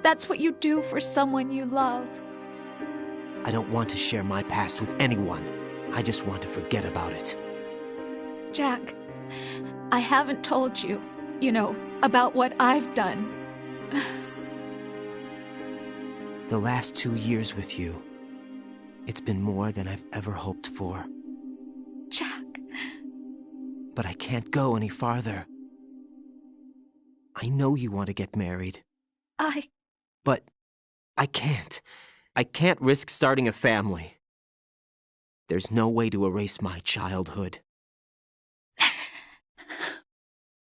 That's what you do for someone you love. I don't want to share my past with anyone. I just want to forget about it. Jack, I haven't told you, about what I've done. The last 2 years with you, it's been more than I've ever hoped for. Jack. But I can't go any farther. I know you want to get married. But I can't. I can't risk starting a family. There's no way to erase my childhood.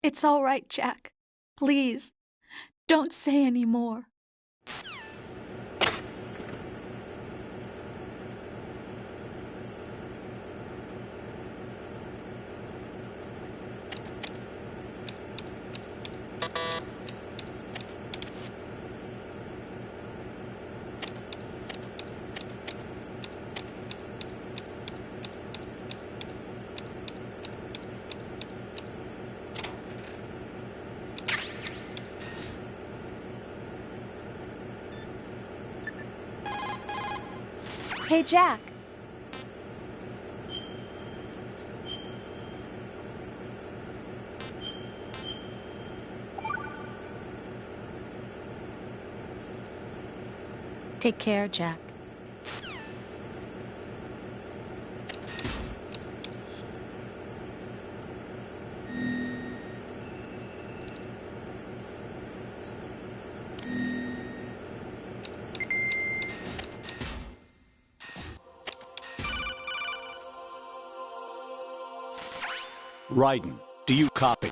It's all right, Jack. Please, don't say any more. Hey, Jack. Take care, Jack. Raiden, do you copy?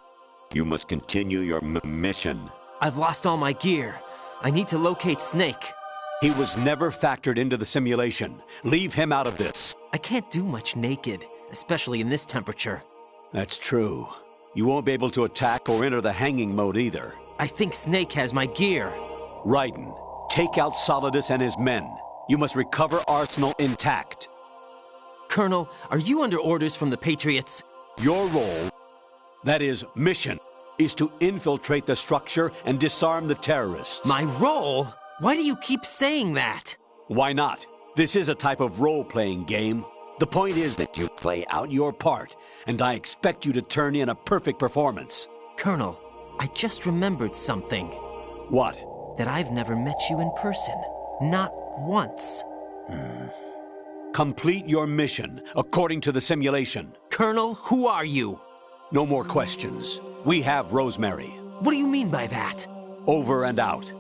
You must continue your mission. I've lost all my gear. I need to locate Snake. He was never factored into the simulation. Leave him out of this. I can't do much naked, especially in this temperature. That's true. You won't be able to attack or enter the hanging mode either. I think Snake has my gear. Raiden, take out Solidus and his men. You must recover Arsenal intact. Colonel, are you under orders from the Patriots? Your role, that is, mission, is to infiltrate the structure and disarm the terrorists. My role? Why do you keep saying that? Why not? This is a type of role-playing game. The point is that you play out your part, and I expect you to turn in a perfect performance. Colonel, I just remembered something. What? That I've never met you in person. Not once. Complete your mission, according to the simulation. Colonel, who are you? No more questions. We have Rosemary. What do you mean by that? Over and out.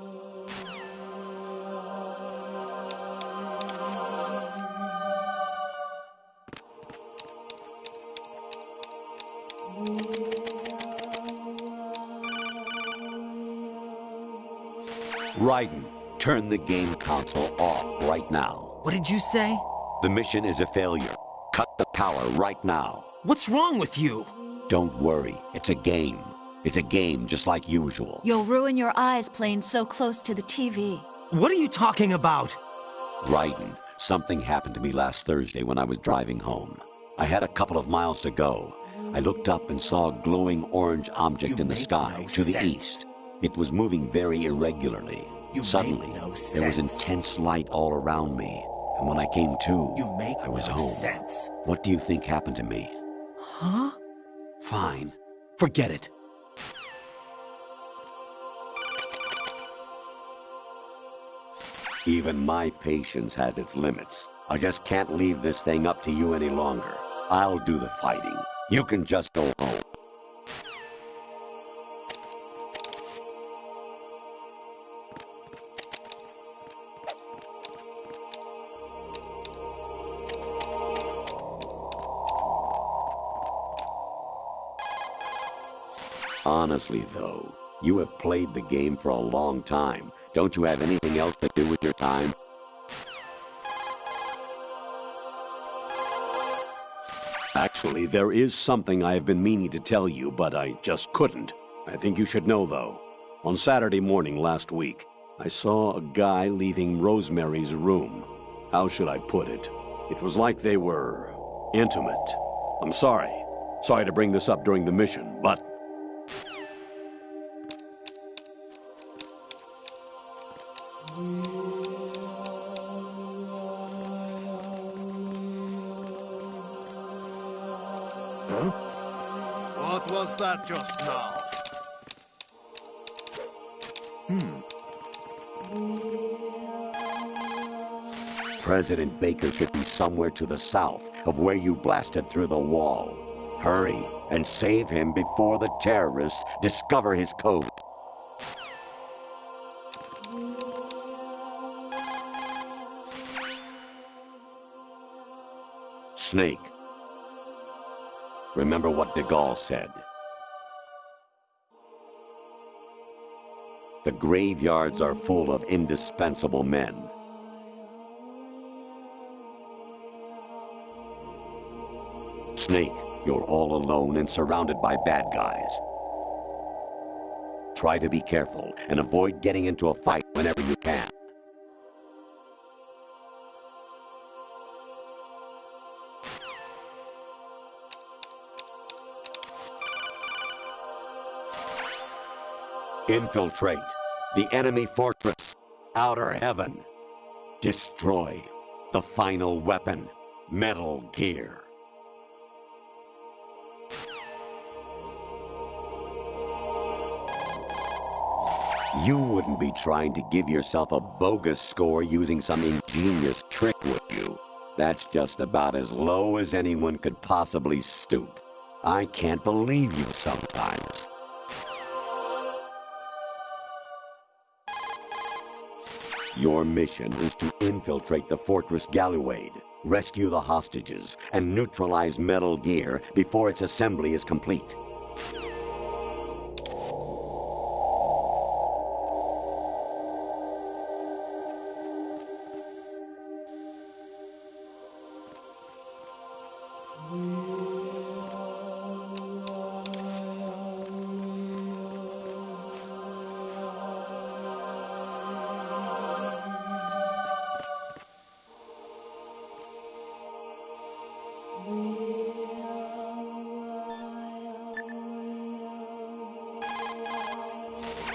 Raiden, turn the game console off right now. What did you say? The mission is a failure. Cut the power right now. What's wrong with you? Don't worry, it's a game. It's a game just like usual. You'll ruin your eyes playing so close to the TV. What are you talking about? Raiden, something happened to me last Thursday when I was driving home. I had a couple of miles to go. I looked up and saw a glowing orange object in the sky to the east. It was moving very irregularly. Suddenly, there was intense light all around me. And when I came to, I was home. What do you think happened to me? Huh? Fine. Forget it. Even my patience has its limits. I just can't leave this thing up to you any longer. I'll do the fighting. You can just go home. Honestly, though, you have played the game for a long time. Don't you have anything else to do with your time? Actually, there is something I have been meaning to tell you, but I just couldn't. I think you should know, though. On Saturday morning last week, I saw a guy leaving Rosemary's room. How should I put it? It was like they were intimate. I'm sorry. Sorry to bring this up during the mission, but... Huh? What was that just now? President Baker should be somewhere to the south of where you blasted through the wall. Hurry and save him before the terrorists discover his code. Snake. Remember what de Gaulle said. The graveyards are full of indispensable men. Snake, you're all alone and surrounded by bad guys. Try to be careful and avoid getting into a fight whenever you can. Infiltrate the enemy fortress, Outer Heaven. Destroy the final weapon, Metal Gear. You wouldn't be trying to give yourself a bogus score using some ingenious trick, would you? That's just about as low as anyone could possibly stoop. I can't believe you sometimes. Your mission is to infiltrate the Fortress Galuade. Rescue the hostages and neutralize Metal Gear before its assembly is complete.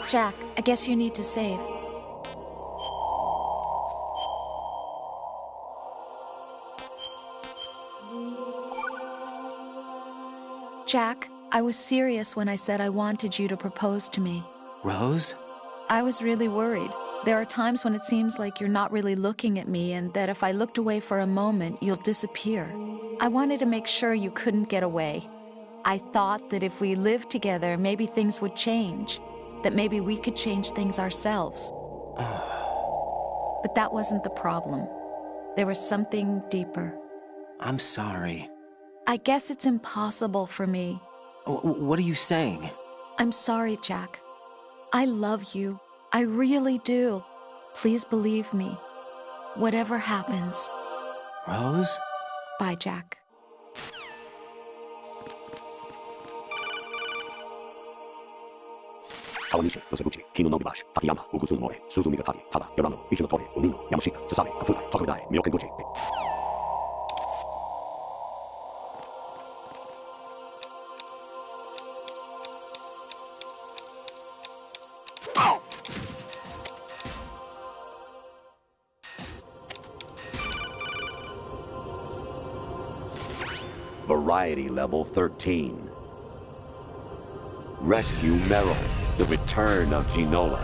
Jack, I guess you need to save. Jack, I was serious when I said I wanted you to propose to me. Rose? I was really worried. There are times when it seems like you're not really looking at me and that if I looked away for a moment, you'll disappear. I wanted to make sure you couldn't get away. I thought that if we lived together, maybe things would change. That maybe we could change things ourselves. But that wasn't the problem. There was something deeper. I'm sorry. I guess it's impossible for me. What are you saying? I'm sorry, Jack. I love you. I really do. Please believe me. Whatever happens. Rose? Bye, Jack. Kawanishi, Noseguchi, Kino Nobubashi, Takayama, Ugusun More, Suzu Migatari, Tada, Yorano, Ichinotori, Umino, Yamashita, Sasami, Kafudai, Tokudai, Myokenguchi. Variety level 13. Rescue Meryl. The return of Ginola.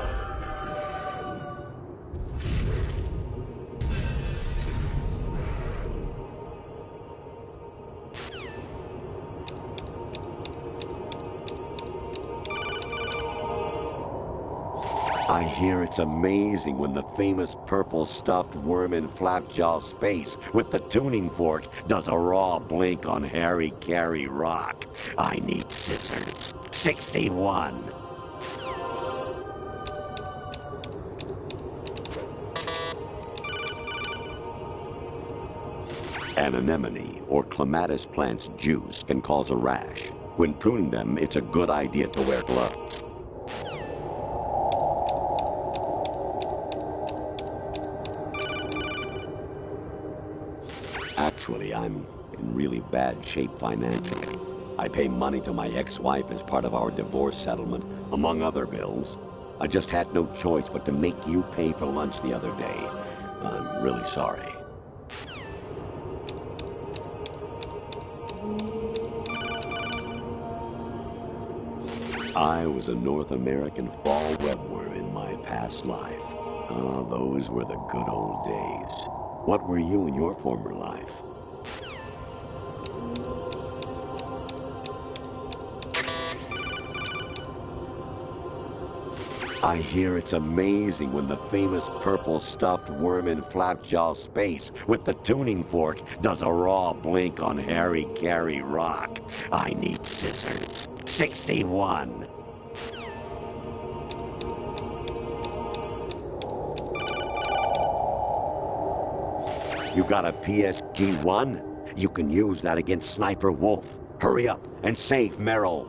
I hear it's amazing when the famous purple stuffed worm in Flapjaw space with the tuning fork does a raw blink on Harry Carey Rock. I need scissors. 61. An anemone or clematis plant's juice can cause a rash. When pruning them, it's a good idea to wear gloves. Actually, I'm in really bad shape financially. I pay money to my ex-wife as part of our divorce settlement, among other bills. I just had no choice but to make you pay for lunch the other day. I'm really sorry. I was a North American fall webworm in my past life. Ah, those were the good old days. What were you in your former life? I hear it's amazing when the famous purple stuffed worm in Flapjaw space with the tuning fork does a raw blink on Harry Carey Rock. I need scissors. 61. You got a PSG-1? You can use that against Sniper Wolf. Hurry up and save Meryl.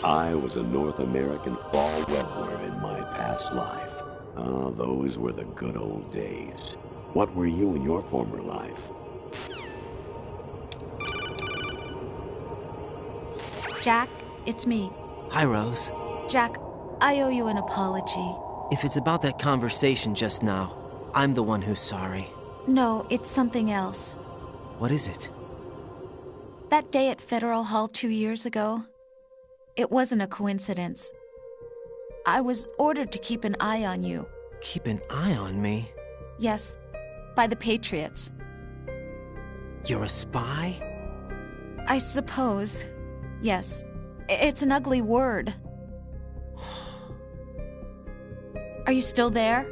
I was a North American fall webworm in my past life. Ah, those were the good old days. What were you in your former life? Jack, it's me. Hi, Rose. Jack, I owe you an apology. If it's about that conversation just now, I'm the one who's sorry. No, it's something else. What is it? That day at Federal Hall 2 years ago, it wasn't a coincidence. I was ordered to keep an eye on you. Keep an eye on me? Yes, by the Patriots. You're a spy? I suppose. Yes. It's an ugly word. Are you still there?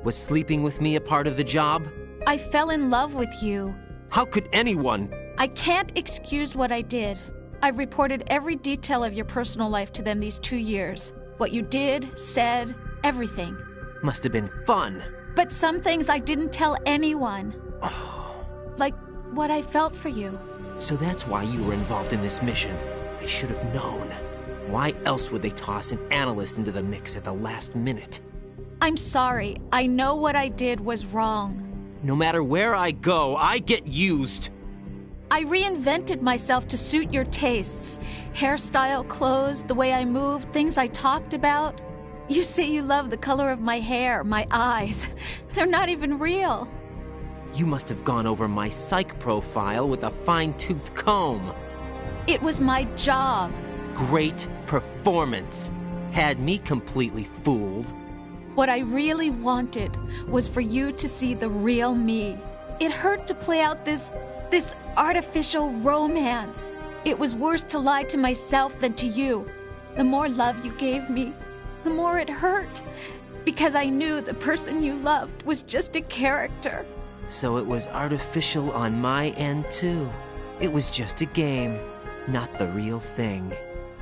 Was sleeping with me a part of the job? I fell in love with you. How could anyone? I can't excuse what I did. I've reported every detail of your personal life to them these 2 years. What you did, said, everything. Must have been fun. But some things I didn't tell anyone. Like what I felt for you. So that's why you were involved in this mission. I should have known. Why else would they toss an analyst into the mix at the last minute? I'm sorry. I know what I did was wrong. No matter where I go, I get used. I reinvented myself to suit your tastes. Hairstyle, clothes, the way I moved, things I talked about. You say you love the color of my hair, my eyes. They're not even real. You must have gone over my psych profile with a fine-tooth comb. It was my job. Great performance. Had me completely fooled. What I really wanted was for you to see the real me. It hurt to play out this artificial romance. It was worse to lie to myself than to you. The more love you gave me, the more it hurt. Because I knew the person you loved was just a character. So it was artificial on my end, too. It was just a game, not the real thing.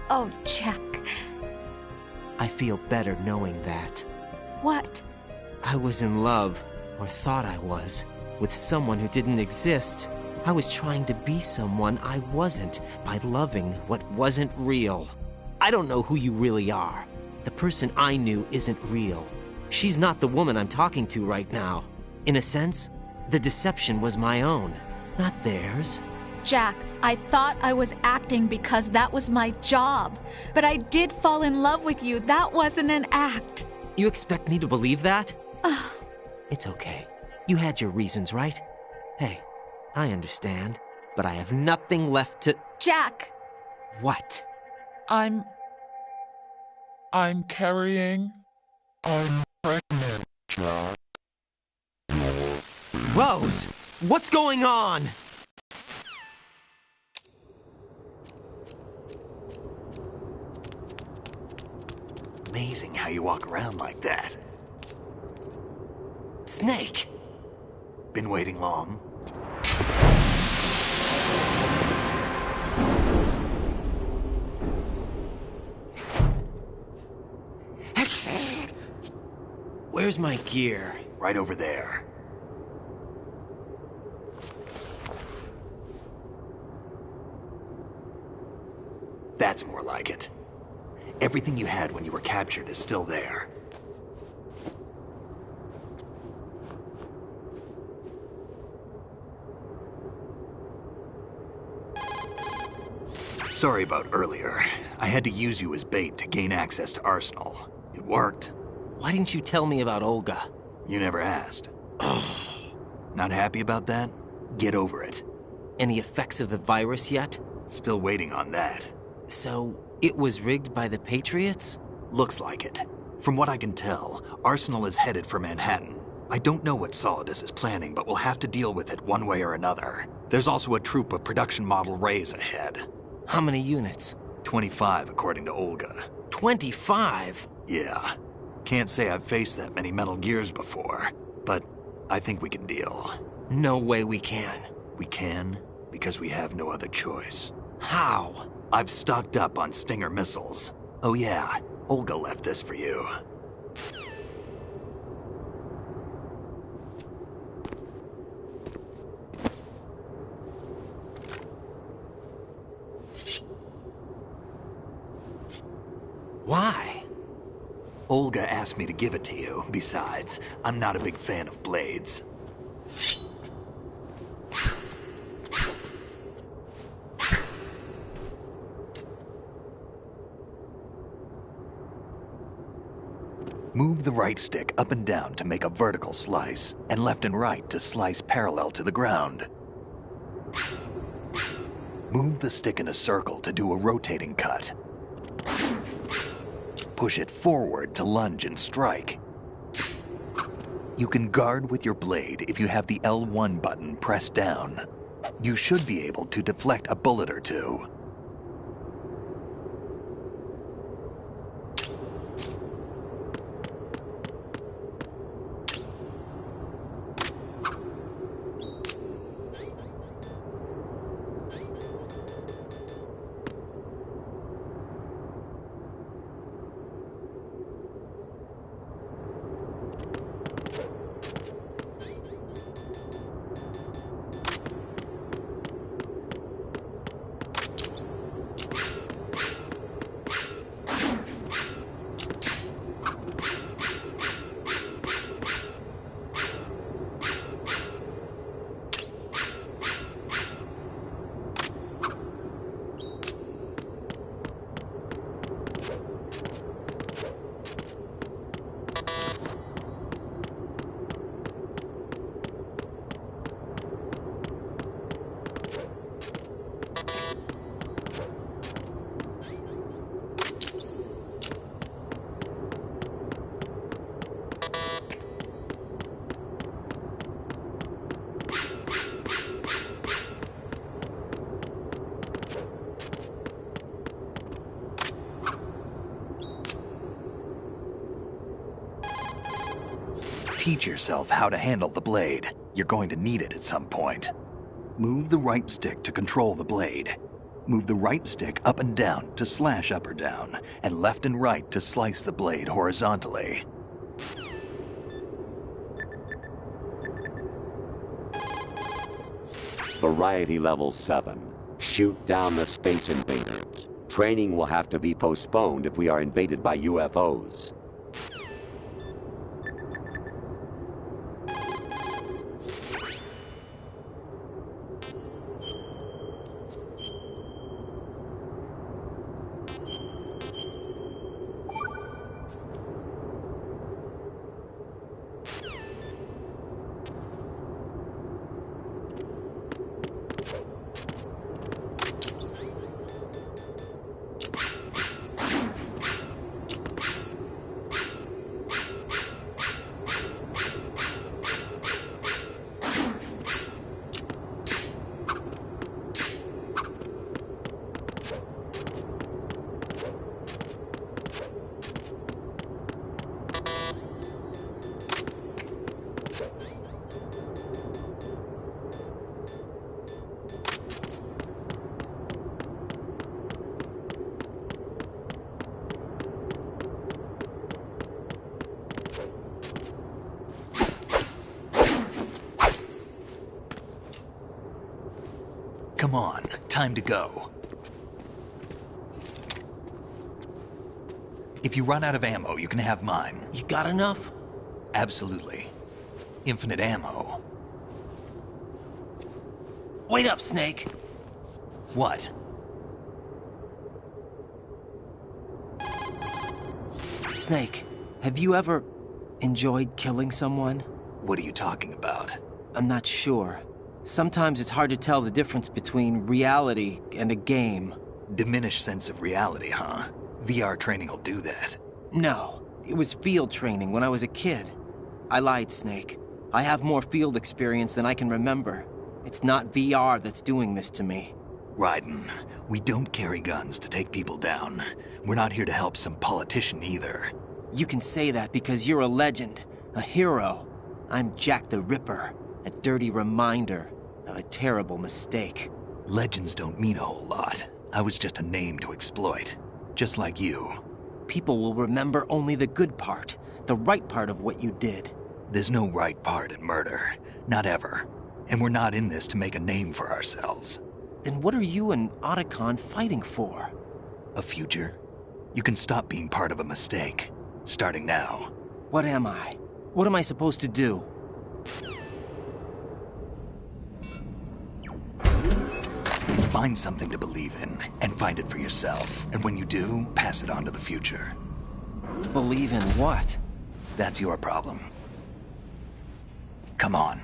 Oh, Jack. I feel better knowing that. What? I was in love, or thought I was, with someone who didn't exist. I was trying to be someone I wasn't by loving what wasn't real. I don't know who you really are. The person I knew isn't real. She's not the woman I'm talking to right now. In a sense, the deception was my own, not theirs. Jack, I thought I was acting because that was my job. But I did fall in love with you. That wasn't an act. You expect me to believe that? It's okay. You had your reasons, right? Hey, I understand, but I have nothing left to... Jack! What? I'm carrying... I'm pregnant, Jack. Rose! What's going on? Amazing how you walk around like that. Snake! Been waiting long? Where's my gear? Right over there. That's more like it. Everything you had when you were captured is still there. Sorry about earlier. I had to use you as bait to gain access to Arsenal. It worked. Why didn't you tell me about Olga? You never asked. Not happy about that? Get over it. Any effects of the virus yet? Still waiting on that. So, it was rigged by the Patriots? Looks like it. From what I can tell, Arsenal is headed for Manhattan. I don't know what Solidus is planning, but we'll have to deal with it one way or another. There's also a troop of production model Rays ahead. How many units? 25, according to Olga. 25? Yeah. Can't say I've faced that many Metal Gears before, but I think we can deal. No way we can. We can, because we have no other choice. How? I've stocked up on Stinger missiles. Oh yeah, Olga left this for you. Why? Olga asked me to give it to you. Besides, I'm not a big fan of blades. Move the right stick up and down to make a vertical slice, and left and right to slice parallel to the ground. Move the stick in a circle to do a rotating cut. Push it forward to lunge and strike. You can guard with your blade if you have the L1 button pressed down. You should be able to deflect a bullet or two. teach yourself how to handle the blade. You're going to need it at some point. Move the right stick to control the blade. Move the right stick up and down to slash up or down, and left and right to slice the blade horizontally. Variety level 7. Shoot down the space invaders. Training will have to be postponed if we are invaded by UFOs. Come on, time to go. If you run out of ammo, you can have mine. You got enough? Absolutely. Infinite ammo. Wait up, Snake. What? Snake, have you ever enjoyed killing someone? What are you talking about? I'm not sure. Sometimes it's hard to tell the difference between reality and a game. Diminished sense of reality, huh? VR training will do that. No, it was field training when I was a kid. I lied, Snake. I have more field experience than I can remember. It's not VR that's doing this to me. Raiden, we don't carry guns to take people down. We're not here to help some politician either. You can say that because you're a legend, a hero. I'm Jack the Ripper, a dirty reminder of a terrible mistake. Legends don't mean a whole lot. I was just a name to exploit. Just like you. People will remember only the good part, the right part of what you did. There's no right part in murder. Not ever. And we're not in this to make a name for ourselves. Then what are you and Otacon fighting for? A future? You can stop being part of a mistake. Starting now. What am I? What am I supposed to do? Find something to believe in, and find it for yourself. And when you do, pass it on to the future. Believe in what? That's your problem. Come on.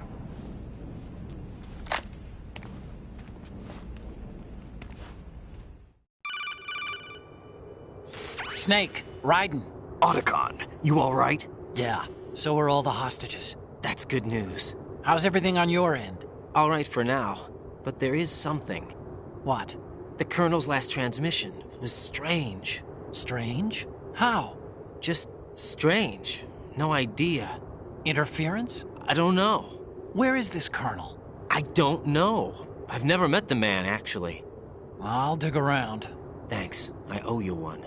Snake, Raiden. Otacon, you all right? Yeah, so are all the hostages. That's good news. How's everything on your end? All right for now, but there is something. What? The Colonel's last transmission was strange. Strange? How? Just strange. No idea. Interference? I don't know. Where is this Colonel? I don't know. I've never met the man, actually. I'll dig around. Thanks. I owe you one.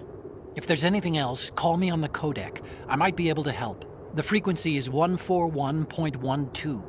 If there's anything else, call me on the codec. I might be able to help. The frequency is 141.12.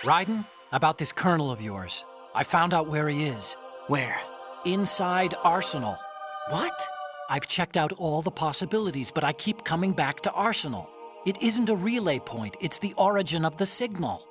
Raiden, about this colonel of yours. I found out where he is. Where? Inside Arsenal. What? I've checked out all the possibilities, but I keep coming back to Arsenal. It isn't a relay point, it's the origin of the signal.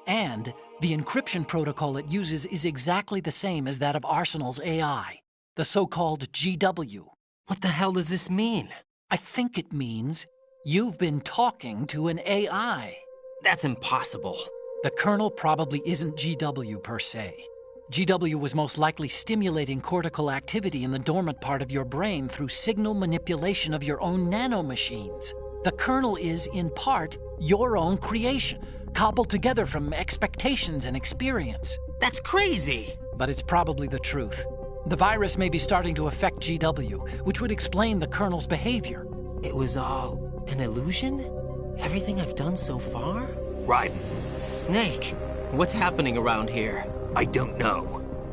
And the encryption protocol it uses is exactly the same as that of Arsenal's AI, the so-called GW. What the hell does this mean? I think it means you've been talking to an AI. That's impossible. The Colonel probably isn't GW per se. GW was most likely stimulating cortical activity in the dormant part of your brain through signal manipulation of your own nanomachines. The Colonel is, in part, your own creation, cobbled together from expectations and experience. That's crazy! But it's probably the truth. The virus may be starting to affect GW, which would explain the Colonel's behavior. It was all an illusion? Everything I've done so far? Raiden. Snake, what's happening around here? I don't know.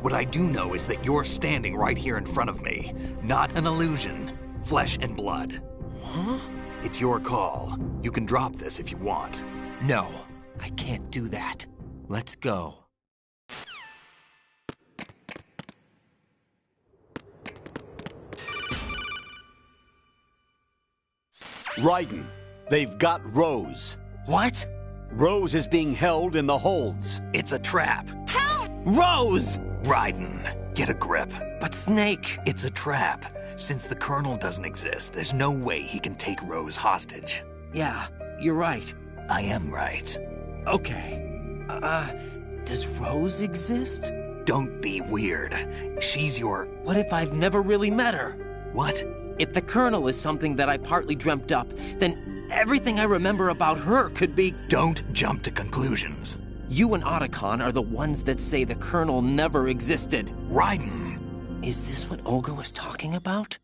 What I do know is that you're standing right here in front of me. Not an illusion. Flesh and blood. Huh? It's your call. You can drop this if you want. No, I can't do that. Let's go. Raiden, they've got Rose. What? Rose is being held in the holds. It's a trap. Help! Rose! Raiden, get a grip. But Snake... It's a trap. Since the Colonel doesn't exist, there's no way he can take Rose hostage. Yeah, you're right. I am right. Okay. Does Rose exist? Don't be weird. She's your... What if I've never really met her? What? If the Colonel is something that I partly dreamt up, then everything I remember about her could be... Don't jump to conclusions. You and Otacon are the ones that say the Colonel never existed. Raiden! Is this what Olga was talking about?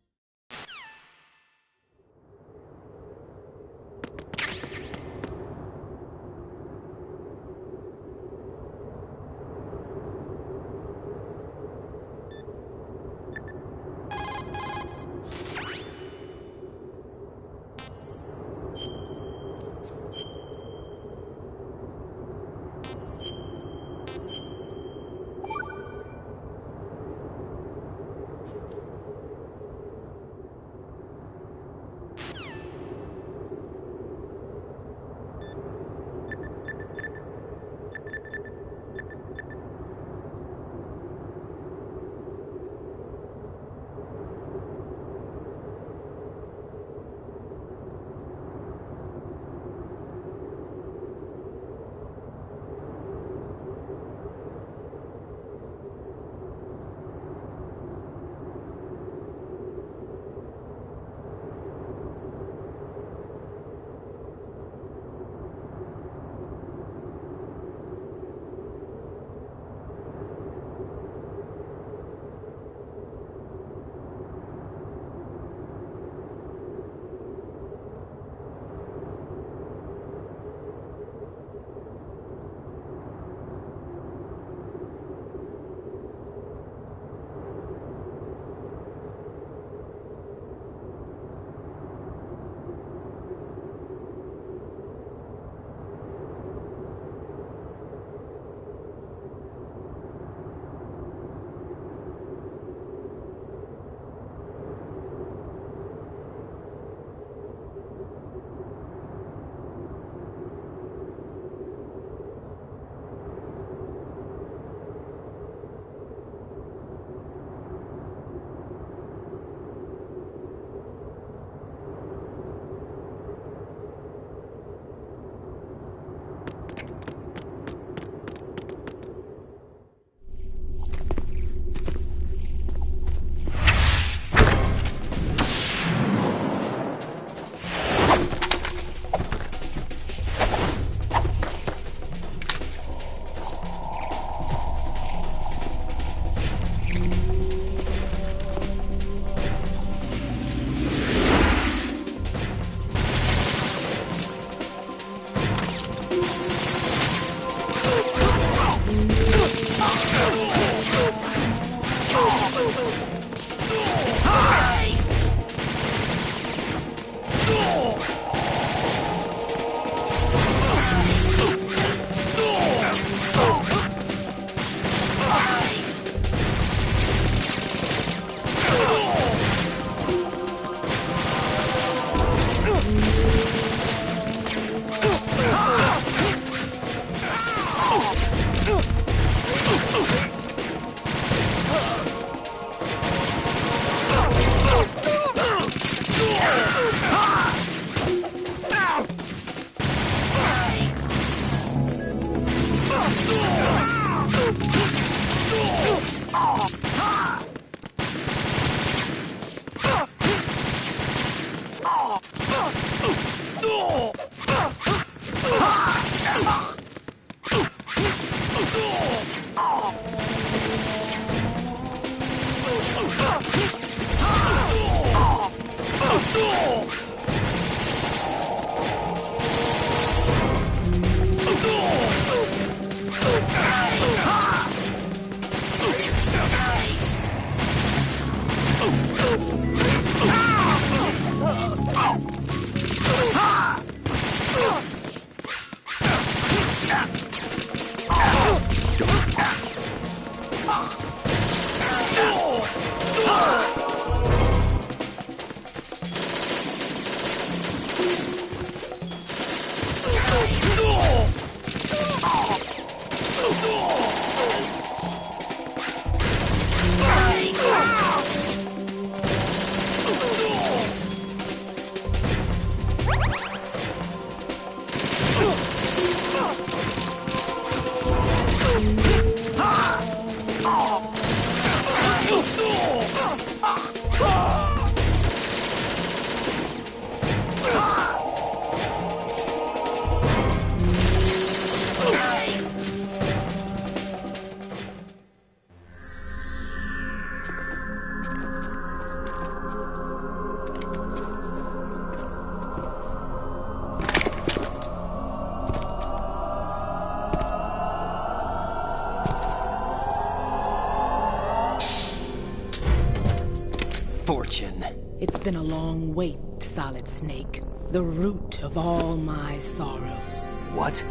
Fortune. It's been a long wait, Solid Snake. The root of all my sorrows. What?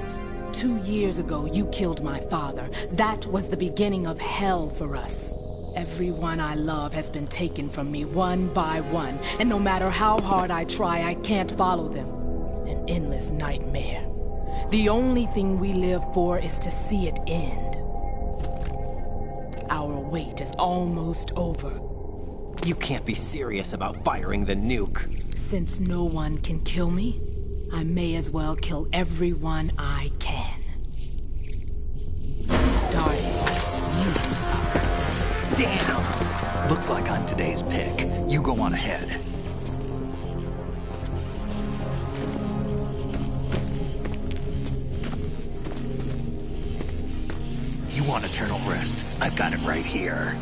2 years ago, you killed my father. That was the beginning of hell for us. Everyone I love has been taken from me one by one, and no matter how hard I try, I can't follow them. An endless nightmare. The only thing we live for is to see it end. Our wait is almost over. You can't be serious about firing the nuke. Since no one can kill me, I may as well kill everyone I can. Starting with you, Solid Snake. Damn! Looks like I'm today's pick. You go on ahead. You want eternal rest? I've got it right here.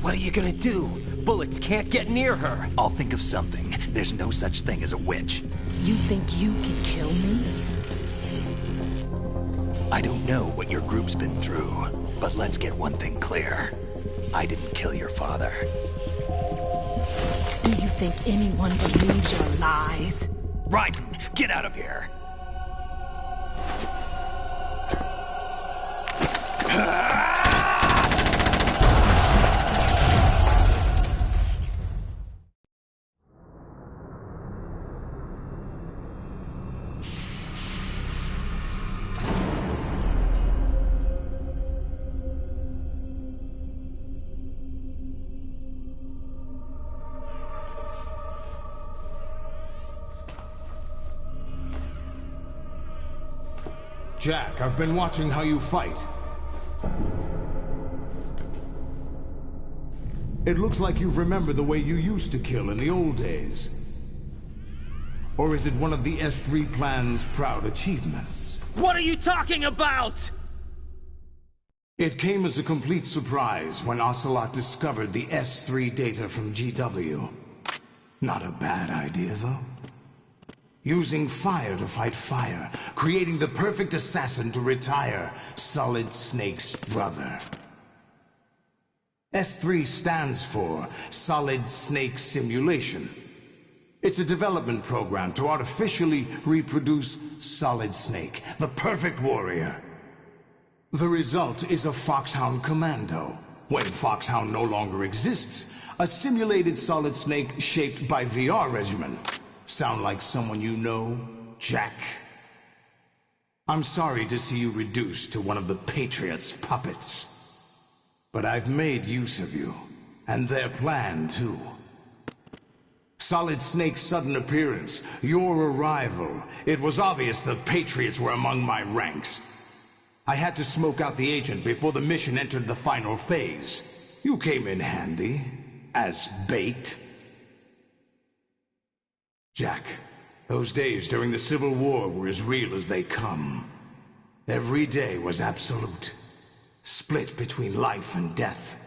What are you gonna do? Bullets can't get near her. I'll think of something. There's no such thing as a witch. You think you can kill me? I don't know what your group's been through, but let's get one thing clear. I didn't kill your father. Do you think anyone believes your lies? Raiden, get out of here! Jack, I've been watching how you fight. It looks like you've remembered the way you used to kill in the old days. Or is it one of the S3 plan's proud achievements? What are you talking about? It came as a complete surprise when Ocelot discovered the S3 data from GW. Not a bad idea, though. Using fire to fight fire, creating the perfect assassin to retire Solid Snake's brother. S3 stands for Solid Snake Simulation. It's a development program to artificially reproduce Solid Snake, the perfect warrior. The result is a Foxhound Commando. When Foxhound no longer exists, a simulated Solid Snake shaped by VR regimen. Sound like someone you know, Jack? I'm sorry to see you reduced to one of the Patriots' puppets. But I've made use of you, and their plan too. Solid Snake's sudden appearance, your arrival, it was obvious the Patriots were among my ranks. I had to smoke out the agent before the mission entered the final phase. You came in handy, as bait. Jack, those days during the Civil War were as real as they come. Every day was absolute. split between life and death.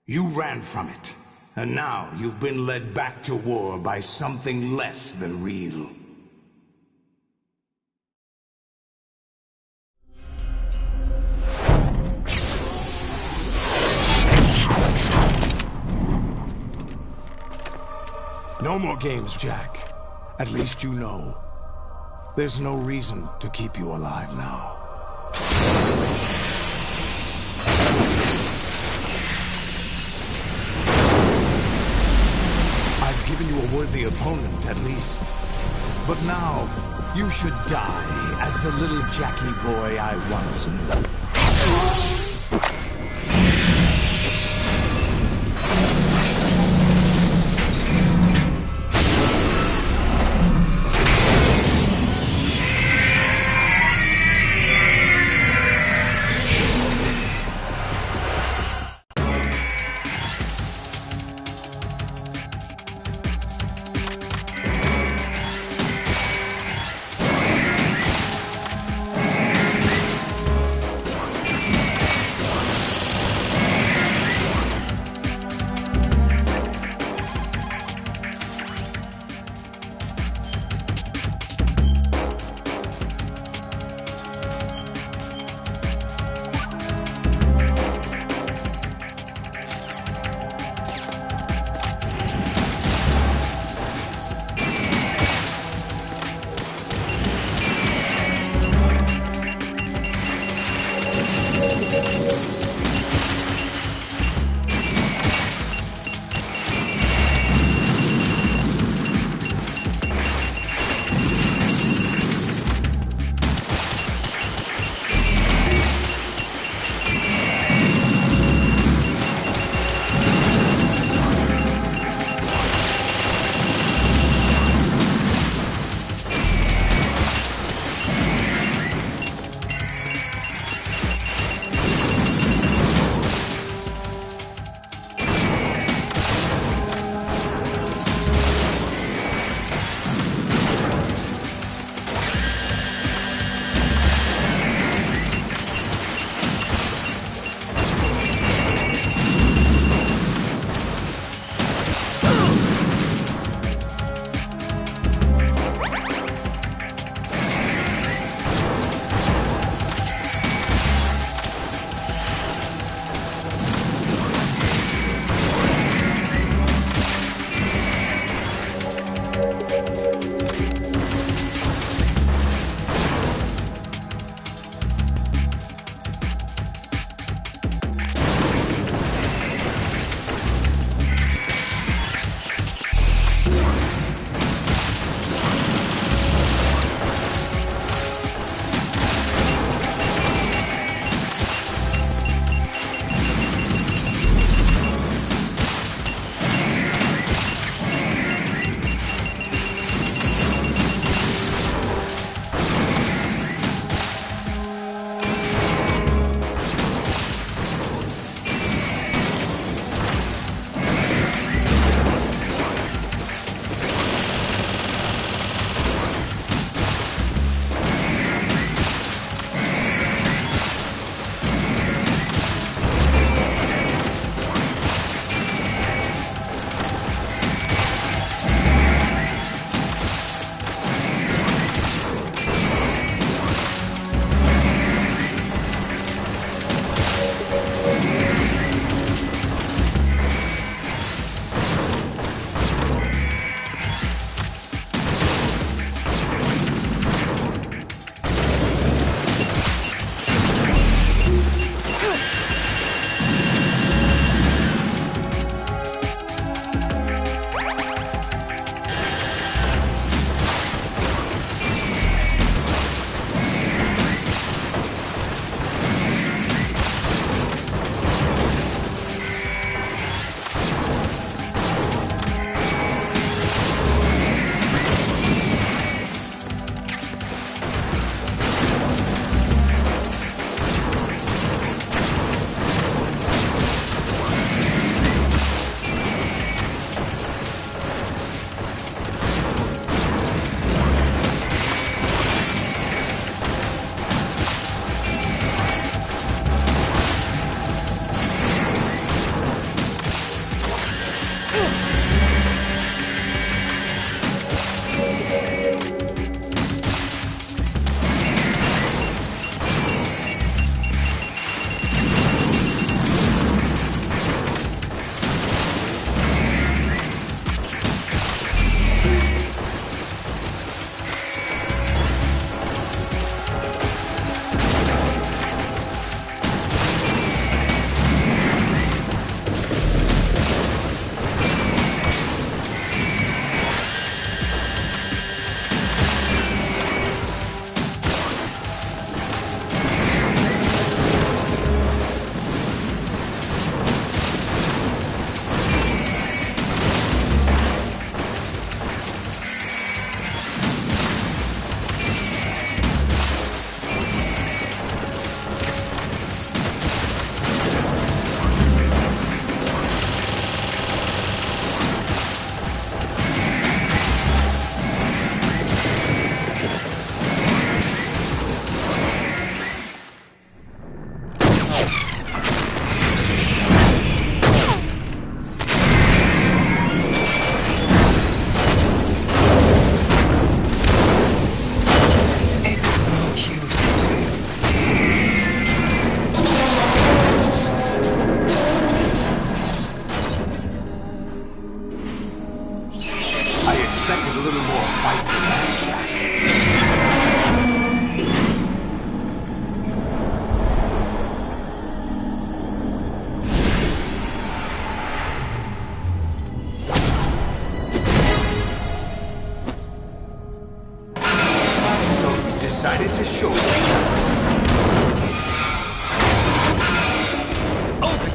You ran from it, and now you've been led back to war by something less than real. No more games, Jack. At least you know. There's no reason to keep you alive now. I've given you a worthy opponent, at least. But now, you should die as the little Jackie boy I once knew.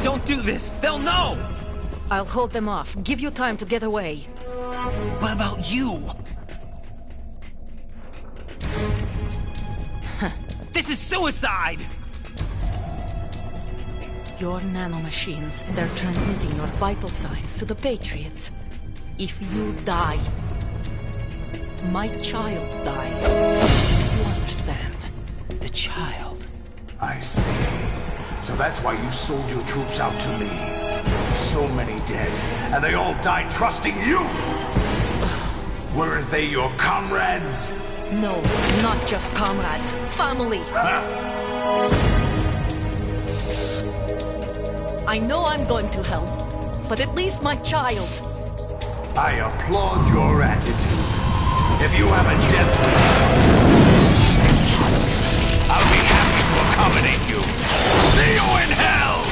Don't do this! They'll know! I'll hold them off. Give you time to get away. What about you? This is suicide! Your nanomachines, they're transmitting your vital signs to the Patriots. If you die, my child dies. You understand? The child. I see. So that's why you sold your troops out to me. So many dead, and they all died trusting you! Weren't they your comrades? No, not just comrades. Family! I know I'm going to hell, but at least my child. I applaud your attitude. If you have a death wish, I'll be happy to accommodate you. See you in hell!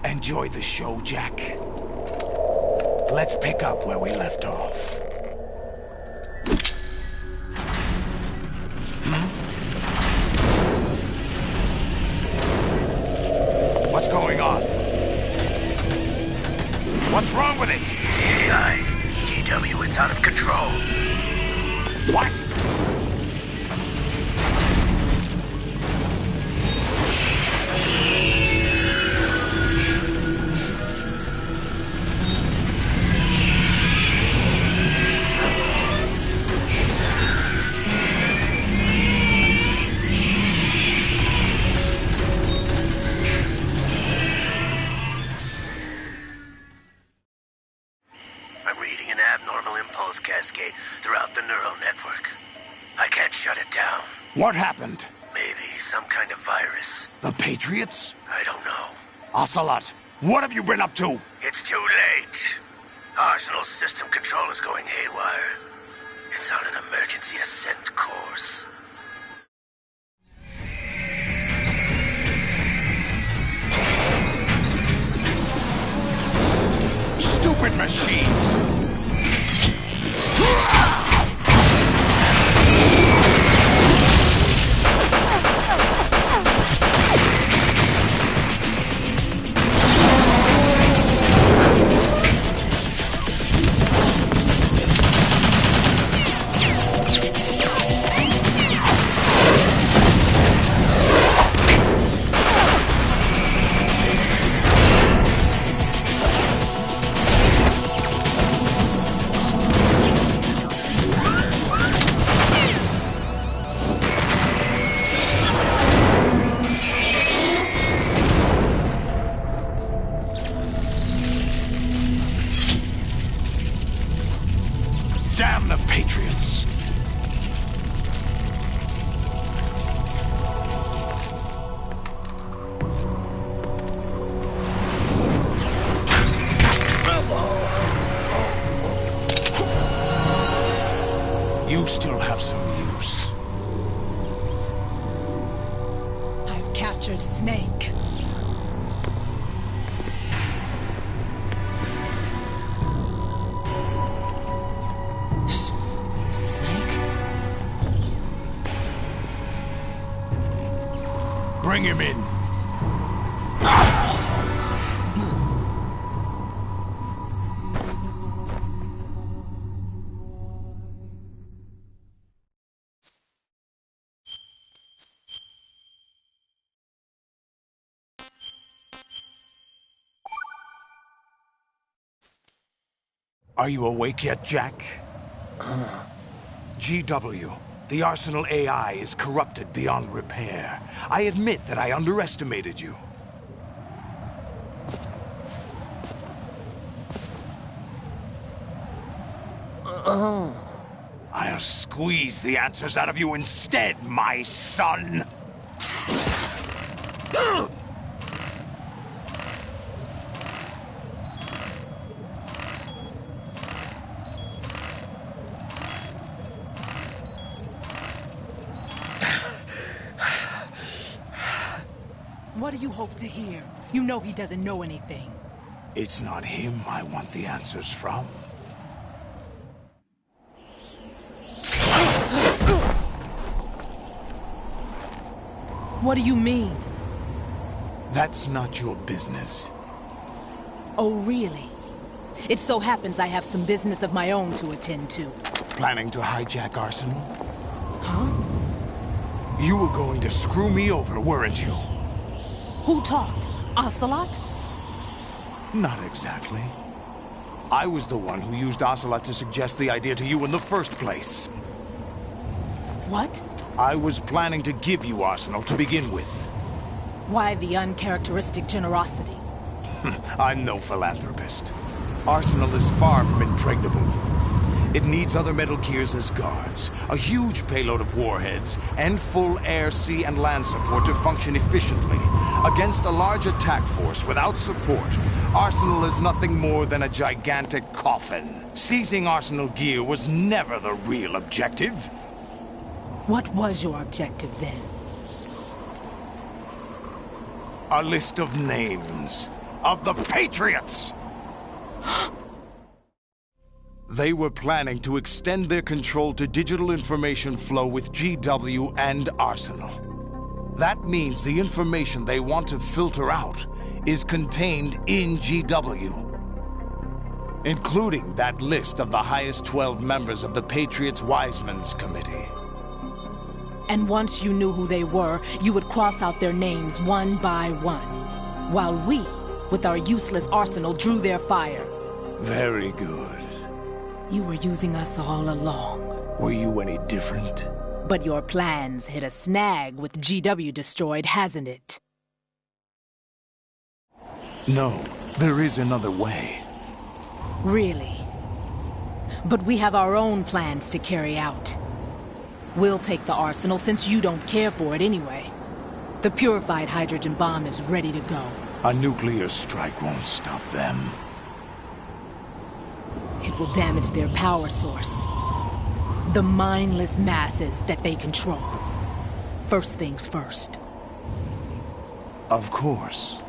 Enjoy the show, Jack. Let's pick up where we left off. What's going on? What's wrong with it? GW, it's out of control. What? Cascade throughout the neural network. I can't shut it down. What happened? Maybe some kind of virus. The Patriots? I don't know. Ocelot, what have you been up to? It's too late. Arsenal's system control is going haywire. It's on an emergency ascent course. Stupid machines! Damn the Patriots! You still have some use. I've captured Snake. Bring him in. Are you awake yet, Jack? GW, the Arsenal AI is corrupted beyond repair. I admit that I underestimated you. I'll squeeze the answers out of you instead, my son! What do you hope to hear? You know he doesn't know anything. It's not him I want the answers from. What do you mean? That's not your business. Oh, really? It so happens I have some business of my own to attend to. Planning to hijack Arsenal? Huh? You were going to screw me over, weren't you? Who talked? Ocelot? Not exactly. I was the one who used Ocelot to suggest the idea to you in the first place. What? I was planning to give you Arsenal to begin with. Why the uncharacteristic generosity? I'm no philanthropist. Arsenal is far from impregnable. It needs other Metal Gears as guards, a huge payload of warheads, and full air, sea, and land support to function efficiently. Against a large attack force without support, Arsenal is nothing more than a gigantic coffin. Seizing Arsenal gear was never the real objective. What was your objective then? A list of names of the Patriots! They were planning to extend their control to digital information flow with GW and Arsenal. That means the information they want to filter out is contained in GW, including that list of the highest 12 members of the Patriots Wiseman's Committee. And once you knew who they were, you would cross out their names one by one, while we, with our useless arsenal, drew their fire. Very good. You were using us all along. Were you any different? But your plans hit a snag with GW destroyed, hasn't it? No, there is another way. Really? But we have our own plans to carry out. We'll take the arsenal since you don't care for it anyway. The purified hydrogen bomb is ready to go. A nuclear strike won't stop them. It will damage their power source. The mindless masses that they control. First things first. Of course.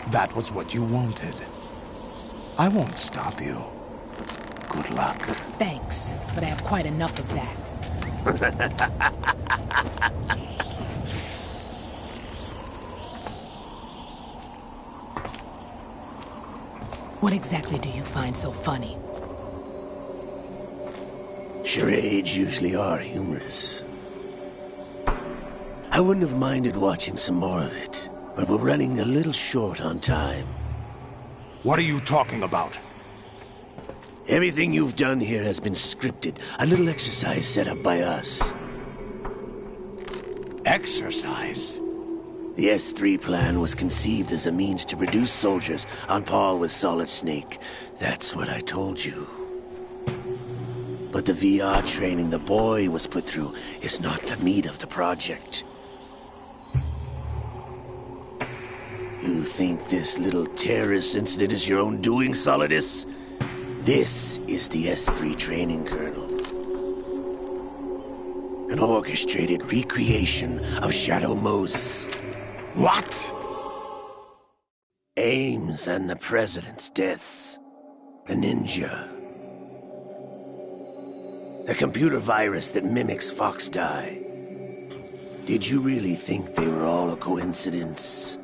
That was what you wanted. I won't stop you. Good luck. Thanks, but I have quite enough of that. What exactly do you find so funny? Charades usually are humorous. I wouldn't have minded watching some more of it, but we're running a little short on time. What are you talking about? Everything you've done here has been scripted. A little exercise set up by us. Exercise? The S3 plan was conceived as a means to produce soldiers on par with Solid Snake. That's what I told you. But the VR training the boy was put through is not the meat of the project. You think this little terrorist incident is your own doing, Solidus? This is the S3 training kernel. An orchestrated recreation of Shadow Moses. What? Ames and the President's deaths. The ninja. The computer virus that mimics Foxdie. Did you really think they were all a coincidence?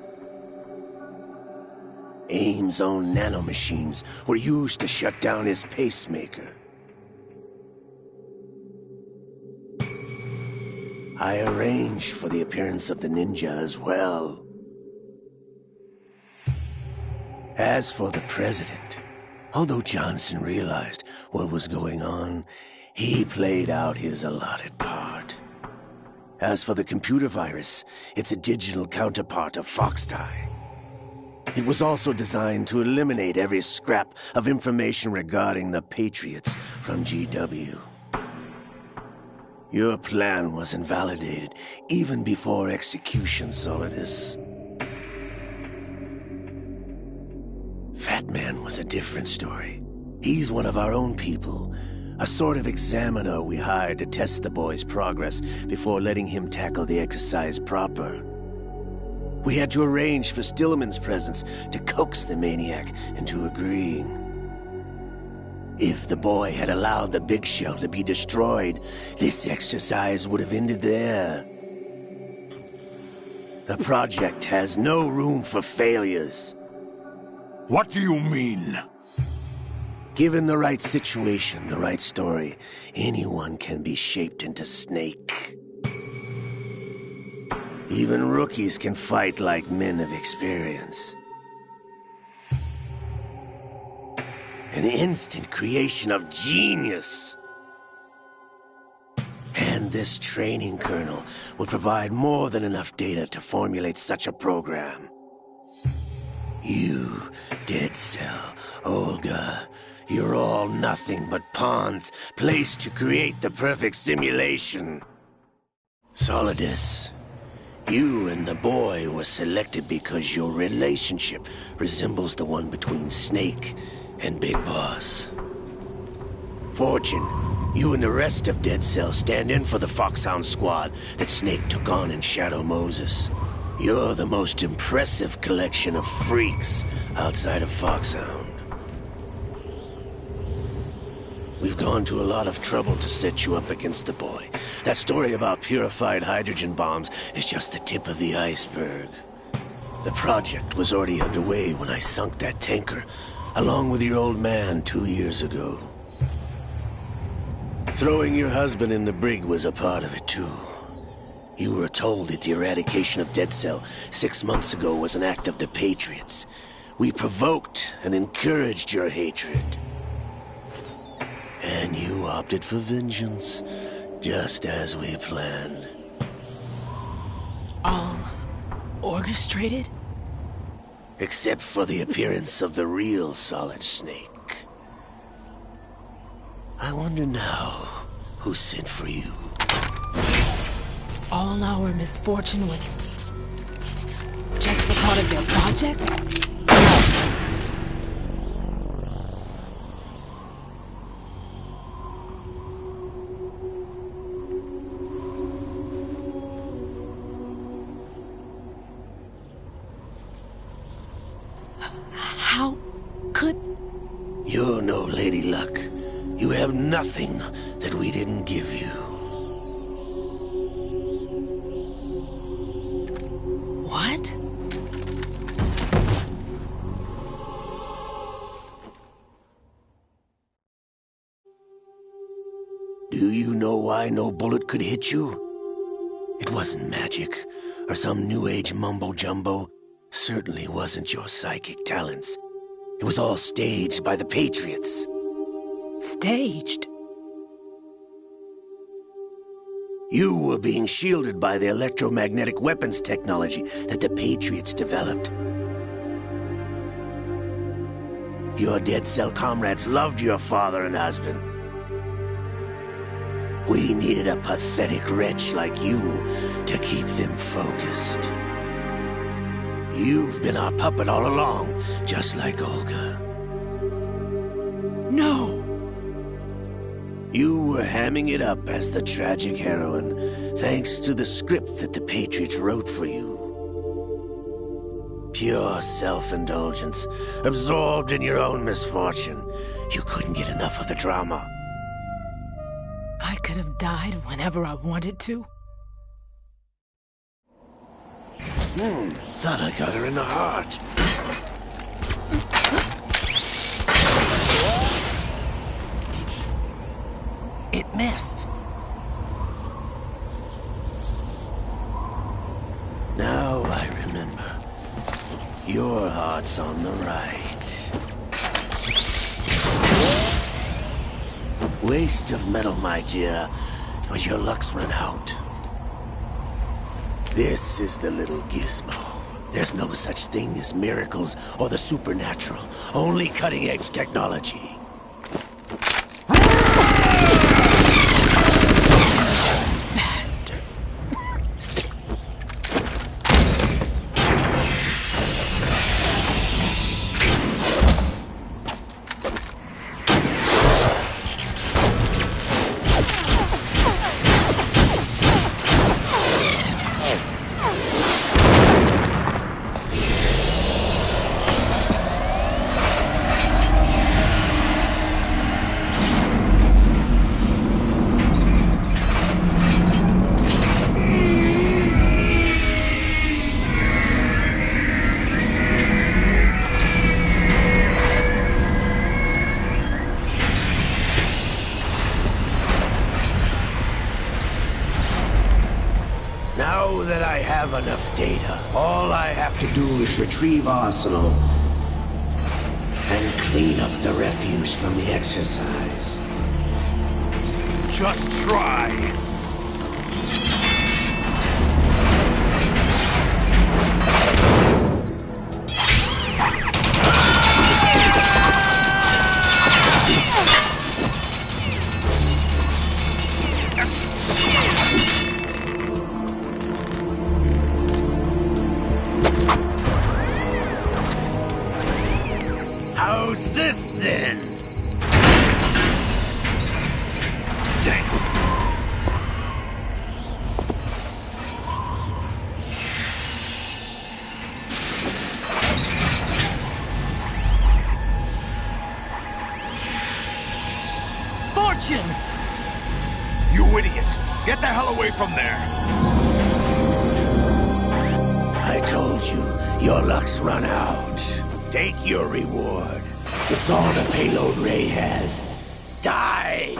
Ames' own nanomachines were used to shut down his pacemaker. I arranged for the appearance of the ninja as well. As for the President, although Johnson realized what was going on, he played out his allotted part. As for the computer virus, it's a digital counterpart of Foxtie. It was also designed to eliminate every scrap of information regarding the Patriots from GW. Your plan was invalidated even before execution, Solidus. Fat Man was a different story. He's one of our own people, a sort of examiner we hired to test the boy's progress before letting him tackle the exercise proper. We had to arrange for Stillman's presence to coax the maniac into agreeing. If the boy had allowed the big shell to be destroyed, this exercise would have ended there. The project has no room for failures. What do you mean? Given the right situation, the right story, anyone can be shaped into Snake. Even rookies can fight like men of experience. An instant creation of genius. And this training kernel will provide more than enough data to formulate such a program. You, Dead Cell, Olga, you're all nothing but pawns placed to create the perfect simulation. Solidus, you and the boy were selected because your relationship resembles the one between Snake and Big Boss. Fortune, you and the rest of Dead Cell stand in for the Foxhound squad that Snake took on in Shadow Moses. You're the most impressive collection of freaks outside of Foxhound. We've gone to a lot of trouble to set you up against the boy. That story about purified hydrogen bombs is just the tip of the iceberg. The project was already underway when I sunk that tanker, along with your old man 2 years ago. Throwing your husband in the brig was a part of it too. You were told that the eradication of Dead Cell 6 months ago was an act of the Patriots. We provoked and encouraged your hatred. And you opted for vengeance, just as we planned. All orchestrated? Except for the appearance of the real Solid Snake. I wonder now who sent for you. All our misfortune was just a part of their project? How could... You're no Lady Luck. You have nothing that we didn't give you. What? Do you know why no bullet could hit you? It wasn't magic, or some new age mumbo-jumbo. Certainly wasn't your psychic talents. It was all staged by the Patriots. Staged? You were being shielded by the electromagnetic weapons technology that the Patriots developed. Your Dead Cell comrades loved your father and husband. We needed a pathetic wretch like you to keep them focused. You've been our puppet all along, just like Olga. No! You were hamming it up as the tragic heroine, thanks to the script that the Patriots wrote for you. Pure self-indulgence, absorbed in your own misfortune. You couldn't get enough of the drama. I could have died whenever I wanted to. Thought I got her in the heart. It missed. Now I remember. Your heart's on the right. Waste of metal, my dear. But your luck's run out. This is the little gizmo. There's no such thing as miracles or the supernatural. Only cutting-edge technology. Now that I have enough data, all I have to do is retrieve Arsenal and clean up the refuse from the exercise. Just try. How's this then? Damn. Fortune! You idiot! Get the hell away from there! I told you, your luck's run out. Take your reward. It's all the payload Ray has. Die!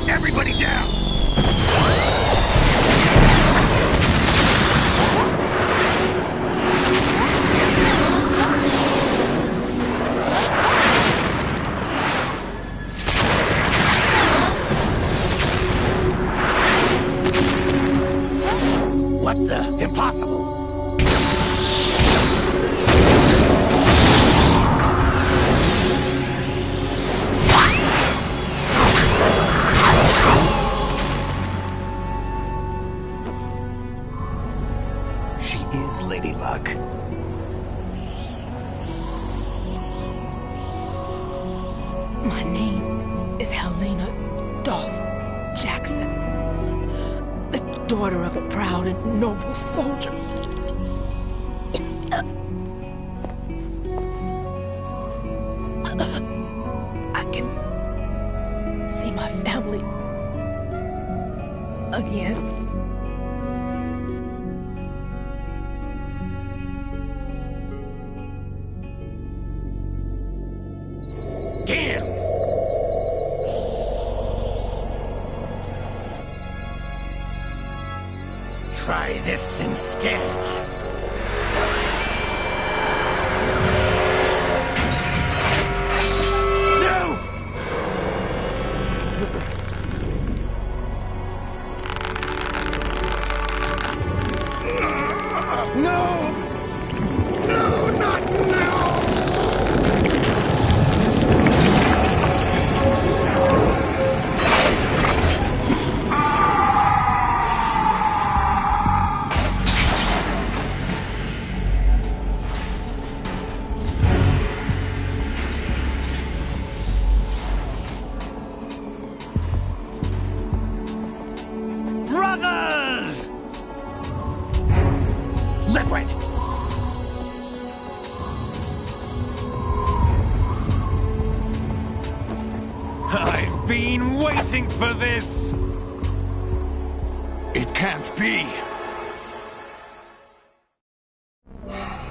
Everybody down! What the? Impossible! She is Lady Luck. My name is Helena Dolph Jackson, the daughter of a proud and noble soldier. I can see my family again. Damn! Try this instead. No! No, not now! Brothers! Liquid! I've been waiting for this! It can't be.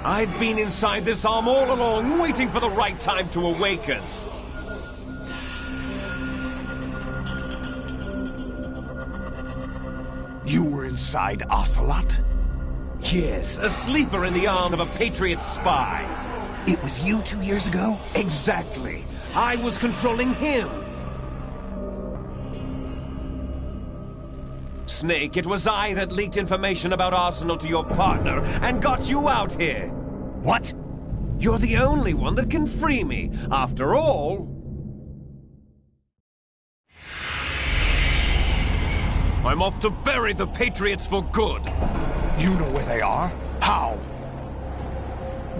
I've been inside this arm all along, waiting for the right time to awaken. You were inside Ocelot? Yes, a sleeper in the arm of a Patriot spy. It was you 2 years ago? Exactly. I was controlling him. Snake, it was I that leaked information about Arsenal to your partner and got you out here. What? You're the only one that can free me. After all... I'm off to bury the Patriots for good. You know where they are? How?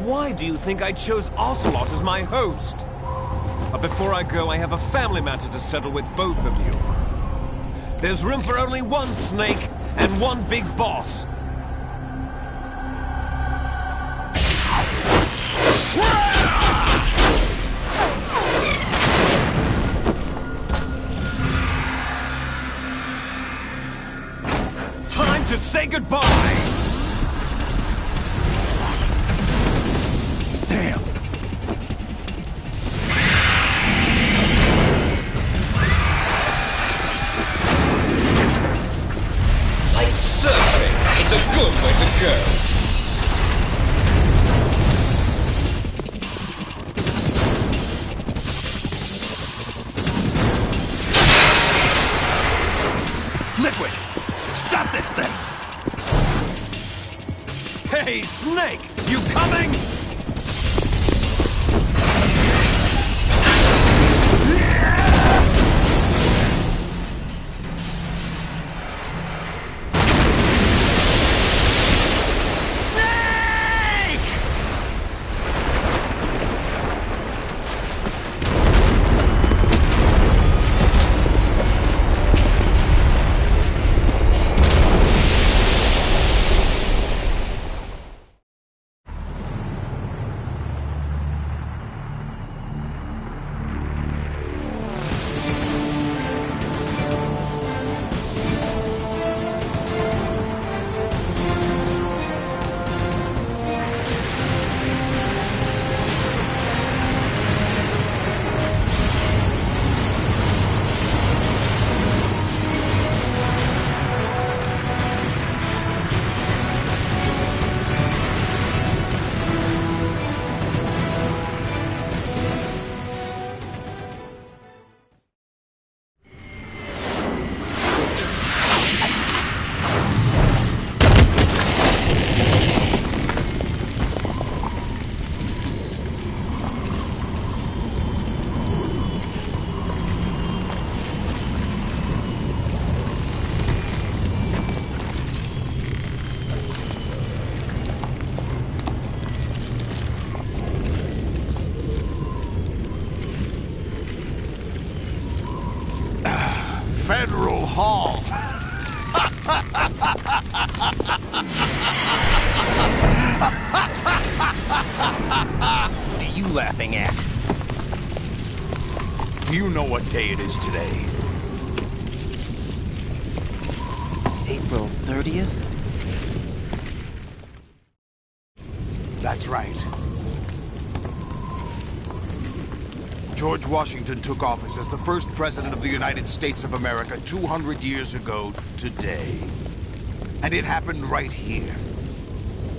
Why do you think I chose Ocelot as my host? But before I go, I have a family matter to settle with both of you. There's room for only one Snake and one big boss. Time to say goodbye! Damn! Like surfing, it's a good way to go. Liquid! Stop this thing! Hey, Snake! You coming? Federal Hall. What are you laughing at? Do you know what day it is today? April 30th? That's right. George Washington took office as the first president of the United States of America 200 years ago today. And it happened right here.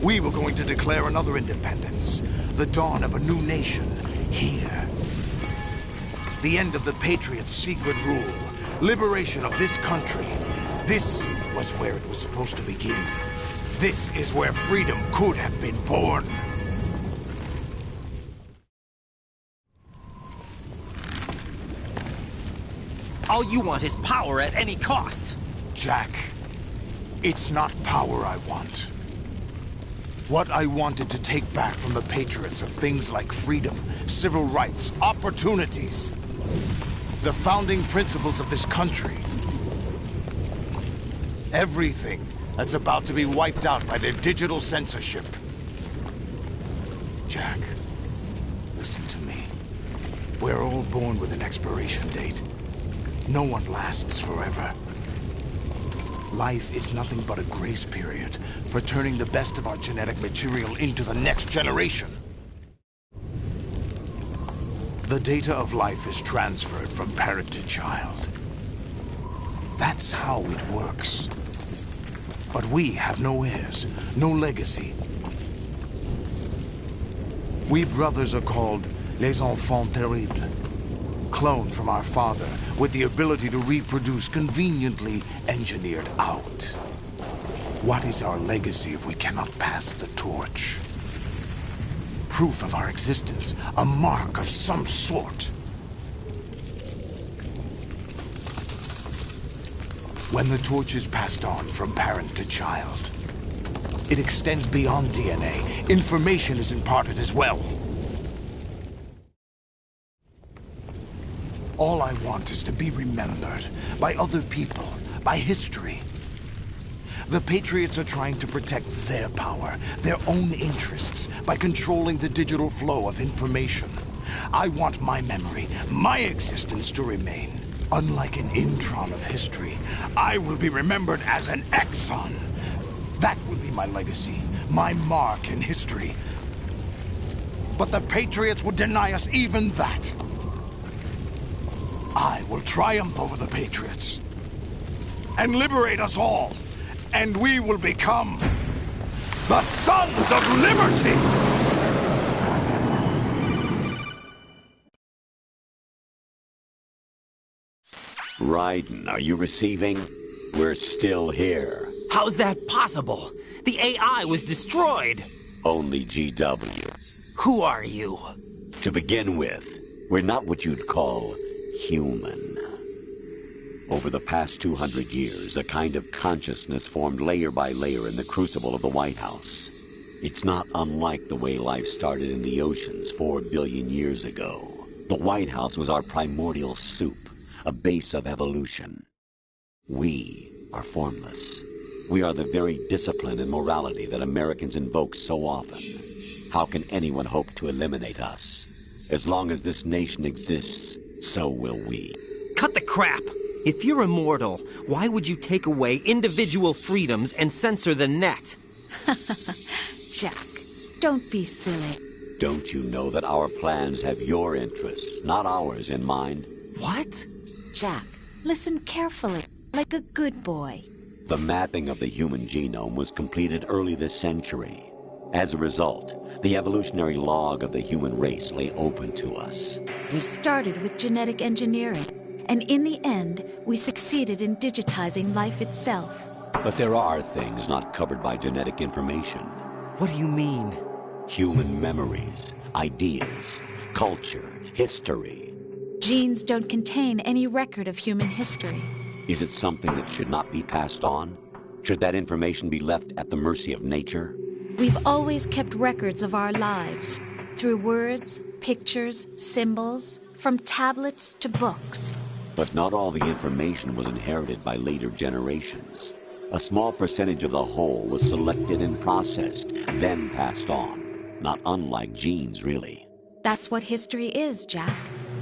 We were going to declare another independence, the dawn of a new nation, here. The end of the Patriots' secret rule, liberation of this country. This was where it was supposed to begin. This is where freedom could have been born. All you want is power at any cost. Jack, it's not power I want. What I wanted to take back from the Patriots are things like freedom, civil rights, opportunities. The founding principles of this country. Everything that's about to be wiped out by their digital censorship. Jack, listen to me. We're all born with an expiration date. No one lasts forever. Life is nothing but a grace period for turning the best of our genetic material into the next generation. The data of life is transferred from parent to child. That's how it works. But we have no heirs, no legacy. We brothers are called Les Enfants Terribles, cloned from our father, with the ability to reproduce conveniently engineered out. What is our legacy if we cannot pass the torch? Proof of our existence, a mark of some sort. When the torch is passed on from parent to child, it extends beyond DNA. Information is imparted as well. All I want is to be remembered by other people, by history. The Patriots are trying to protect their power, their own interests, by controlling the digital flow of information. I want my memory, my existence to remain. Unlike an intron of history, I will be remembered as an exon. That will be my legacy, my mark in history. But the Patriots would deny us even that. I will triumph over the Patriots and liberate us all, and we will become the Sons of Liberty! Raiden, are you receiving? We're still here. How's that possible? The AI was destroyed. Only GW. Who are you? To begin with, we're not what you'd call human. Over the past 200 years, a kind of consciousness formed layer by layer in the crucible of the White House. It's not unlike the way life started in the oceans 4 billion years ago. The White House was our primordial soup, a base of evolution. We are formless. We are the very discipline and morality that Americans invoke so often. How can anyone hope to eliminate us? As long as this nation exists, so will we. Cut the crap! If you're immortal, why would you take away individual freedoms and censor the net? Jack, don't be silly. Don't you know that our plans have your interests, not ours, in mind? What? Jack, listen carefully, like a good boy. The mapping of the human genome was completed early this century. As a result, the evolutionary log of the human race lay open to us. We started with genetic engineering, and in the end, we succeeded in digitizing life itself. But there are things not covered by genetic information. What do you mean? Human memories, ideas, culture, history. Genes don't contain any record of human history. Is it something that should not be passed on? Should that information be left at the mercy of nature? We've always kept records of our lives, through words, pictures, symbols, from tablets to books. But not all the information was inherited by later generations. A small percentage of the whole was selected and processed, then passed on. Not unlike genes, really. That's what history is, Jack.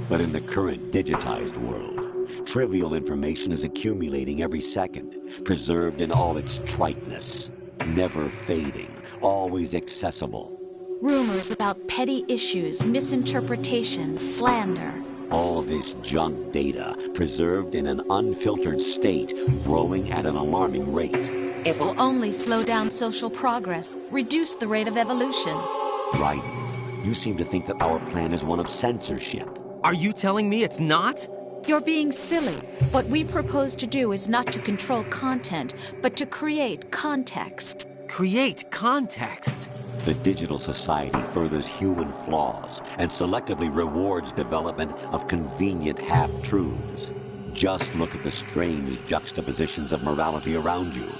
But in the current digitized world, trivial information is accumulating every second, preserved in all its triteness, never fading, always accessible. Rumors about petty issues, misinterpretations, slander. All this junk data, preserved in an unfiltered state, growing at an alarming rate. It will only slow down social progress, reduce the rate of evolution. Raiden, you seem to think that our plan is one of censorship. Are you telling me it's not? You're being silly. What we propose to do is not to control content, but to create context. Create context? The digital society furthers human flaws and selectively rewards development of convenient half-truths. Just look at the strange juxtapositions of morality around you.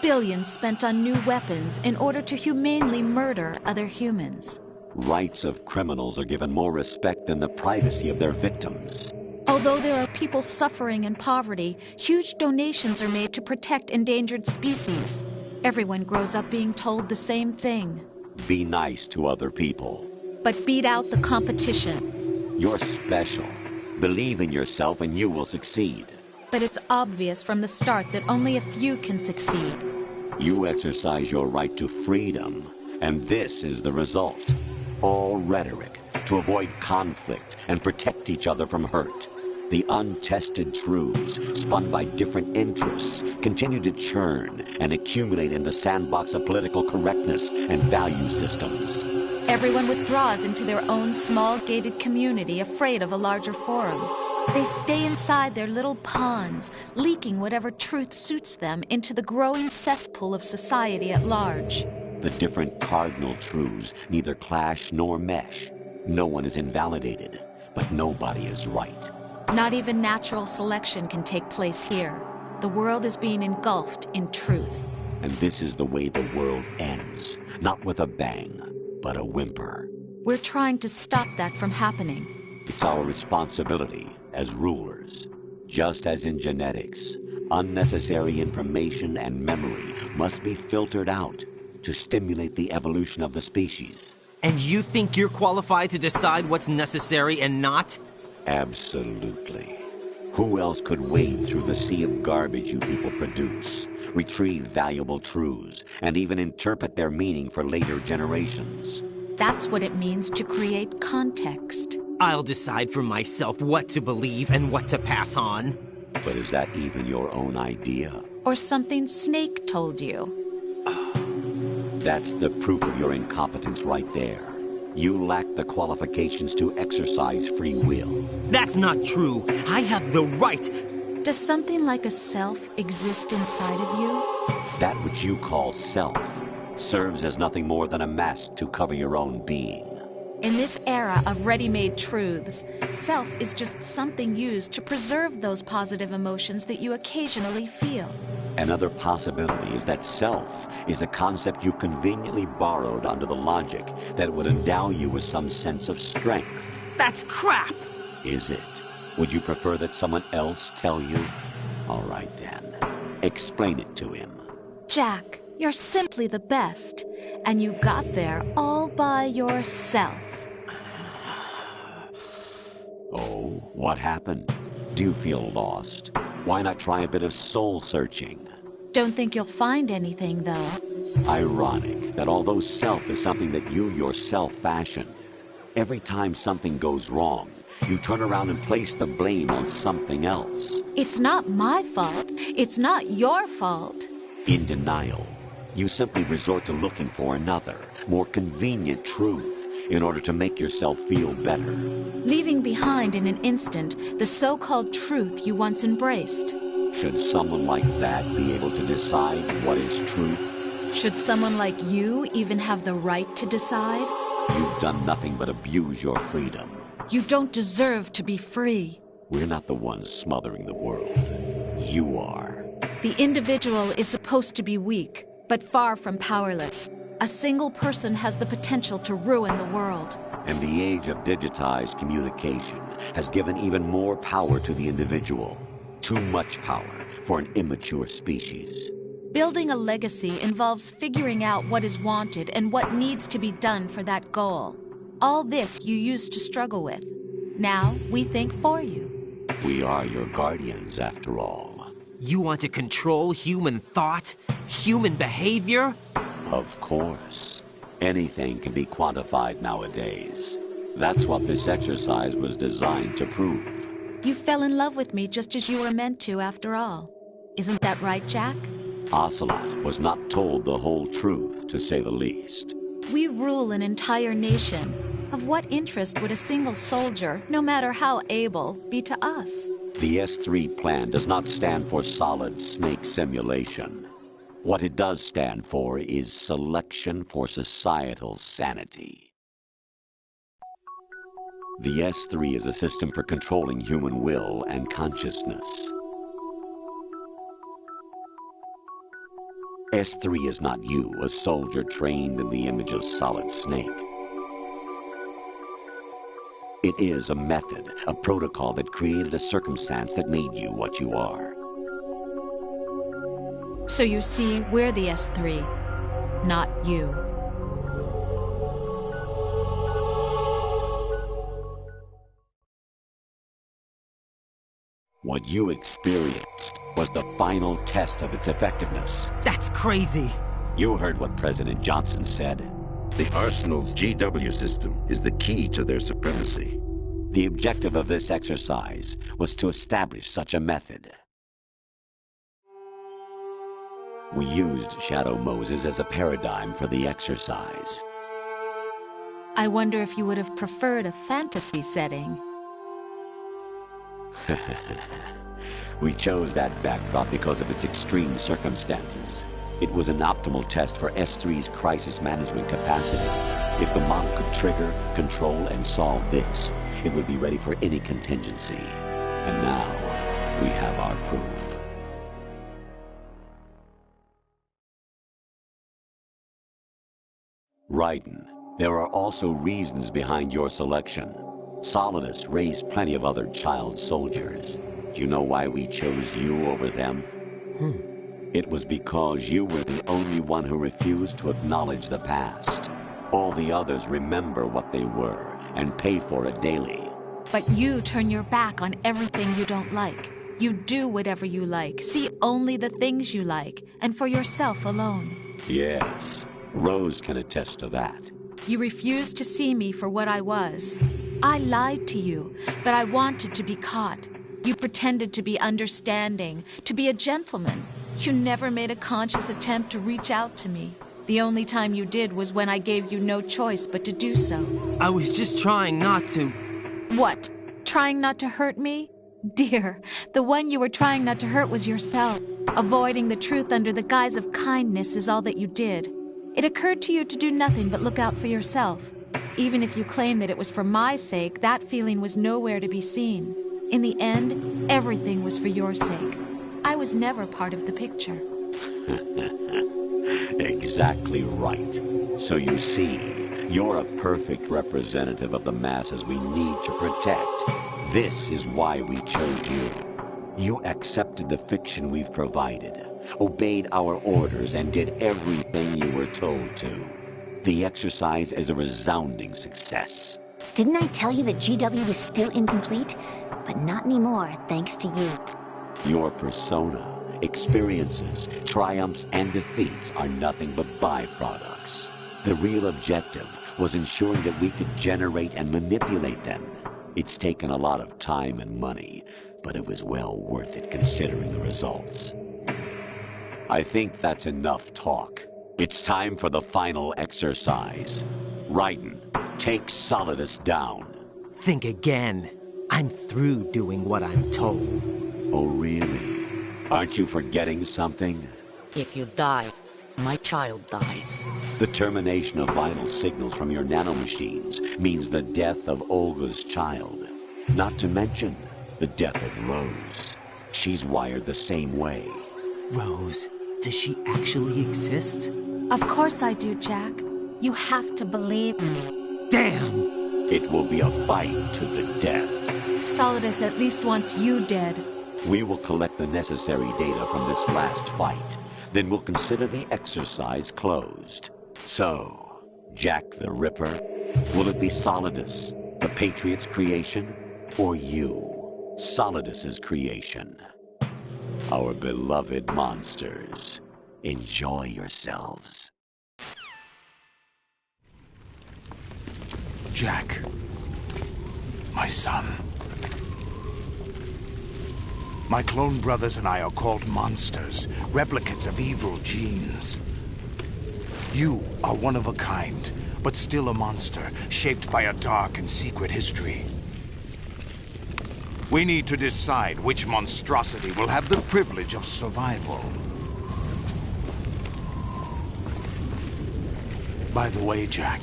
Billions spent on new weapons in order to humanely murder other humans. Rights of criminals are given more respect than the privacy of their victims. Although there are people suffering in poverty, huge donations are made to protect endangered species. Everyone grows up being told the same thing. Be nice to other people. But beat out the competition. You're special. Believe in yourself and you will succeed. But it's obvious from the start that only a few can succeed. You exercise your right to freedom, and this is the result. All rhetoric to avoid conflict and protect each other from hurt. The untested truths, spun by different interests, continue to churn and accumulate in the sandbox of political correctness and value systems. Everyone withdraws into their own small gated community, afraid of a larger forum. They stay inside their little ponds, leaking whatever truth suits them into the growing cesspool of society at large. The different cardinal truths neither clash nor mesh. No one is invalidated, but nobody is right. Not even natural selection can take place here. The world is being engulfed in truth. And this is the way the world ends. Not with a bang, but a whimper. We're trying to stop that from happening. It's our responsibility as rulers. Just as in genetics, unnecessary information and memory must be filtered out to stimulate the evolution of the species. And you think you're qualified to decide what's necessary and not? Absolutely. Who else could wade through the sea of garbage you people produce, retrieve valuable truths, and even interpret their meaning for later generations? That's what it means to create context. I'll decide for myself what to believe and what to pass on. But is that even your own idea? Or something Snake told you? That's the proof of your incompetence right there. You lack the qualifications to exercise free will. That's not true. I have the right. Does something like a self exist inside of you? That which you call self serves as nothing more than a mask to cover your own being. In this era of ready-made truths, self is just something used to preserve those positive emotions that you occasionally feel. Another possibility is that self is a concept you conveniently borrowed under the logic that it would endow you with some sense of strength. That's crap! Is it? Would you prefer that someone else tell you? All right then. Explain it to him. Jack, you're simply the best, and you got there all by yourself. Oh, what happened? Do you feel lost? Why not try a bit of soul-searching? Don't think you'll find anything, though. Ironic that although self is something that you yourself fashioned, every time something goes wrong, you turn around and place the blame on something else. It's not my fault. It's not your fault. In denial, you simply resort to looking for another, more convenient truth in order to make yourself feel better. Leaving behind in an instant the so-called truth you once embraced. Should someone like that be able to decide what is truth? Should someone like you even have the right to decide? You've done nothing but abuse your freedom. You don't deserve to be free. We're not the ones smothering the world. You are. The individual is supposed to be weak, but far from powerless. A single person has the potential to ruin the world. And the age of digitized communication has given even more power to the individual. Too much power for an immature species. Building a legacy involves figuring out what is wanted and what needs to be done for that goal. All this you used to struggle with. Now we think for you. We are your guardians, after all. You want to control human thought? Human behavior? Of course. Anything can be quantified nowadays. That's what this exercise was designed to prove. You fell in love with me just as you were meant to, after all. Isn't that right, Jack? Ocelot was not told the whole truth, to say the least. We rule an entire nation. Of what interest would a single soldier, no matter how able, be to us? The S3 plan does not stand for Solid Snake Simulation. What it does stand for is Selection for Societal Sanity. The S3 is a system for controlling human will and consciousness. S3 is not you, a soldier trained in the image of Solid Snake. It is a method, a protocol that created a circumstance that made you what you are. So you see, we're the S3, not you. What you experienced was the final test of its effectiveness. That's crazy. You heard what President Johnson said. The Arsenal's GW system is the key to their supremacy. The objective of this exercise was to establish such a method. We used Shadow Moses as a paradigm for the exercise. I wonder if you would have preferred a fantasy setting. We chose that backdrop because of its extreme circumstances. It was an optimal test for S3's crisis management capacity. If the model could trigger, control, and solve this, it would be ready for any contingency. And now, we have our proof. Raiden, there are also reasons behind your selection. Solidus raised plenty of other child soldiers. Do you know why we chose you over them? It was because you were the only one who refused to acknowledge the past. All the others remember what they were and pay for it daily. But you turn your back on everything you don't like. You do whatever you like, see only the things you like, and for yourself alone. Yes, Rose can attest to that. You refused to see me for what I was. I lied to you, but I wanted to be caught. You pretended to be understanding, to be a gentleman. You never made a conscious attempt to reach out to me. The only time you did was when I gave you no choice but to do so. I was just trying not to... What? Trying not to hurt me? Dear, the one you were trying not to hurt was yourself. Avoiding the truth under the guise of kindness is all that you did. It occurred to you to do nothing but look out for yourself. Even if you claim that it was for my sake, that feeling was nowhere to be seen. In the end, everything was for your sake. I was never part of the picture. Exactly right. So you see, you're a perfect representative of the masses we need to protect. This is why we chose you. You accepted the fiction we've provided, obeyed our orders, and did everything you were told to. The exercise is a resounding success. Didn't I tell you that GW was still incomplete? But not anymore, thanks to you. Your persona, experiences, triumphs, and defeats are nothing but byproducts. The real objective was ensuring that we could generate and manipulate them. It's taken a lot of time and money, but it was well worth it considering the results. I think that's enough talk. It's time for the final exercise. Raiden, take Solidus down. Think again. I'm through doing what I'm told. Oh, really? Aren't you forgetting something? If you die, my child dies. The termination of vital signals from your nanomachines means the death of Olga's child. Not to mention the death of Rose. She's wired the same way. Rose, does she actually exist? Of course I do, Jack. You have to believe me. Damn! It will be a fight to the death. Solidus at least wants you dead. We will collect the necessary data from this last fight. Then we'll consider the exercise closed. So, Jack the Ripper, will it be Solidus, the Patriot's creation, or you, Solidus's creation? Our beloved monsters, enjoy yourselves. Jack, my son. My clone brothers and I are called monsters, replicates of evil genes. You are one of a kind, but still a monster, shaped by a dark and secret history. We need to decide which monstrosity will have the privilege of survival. By the way, Jack,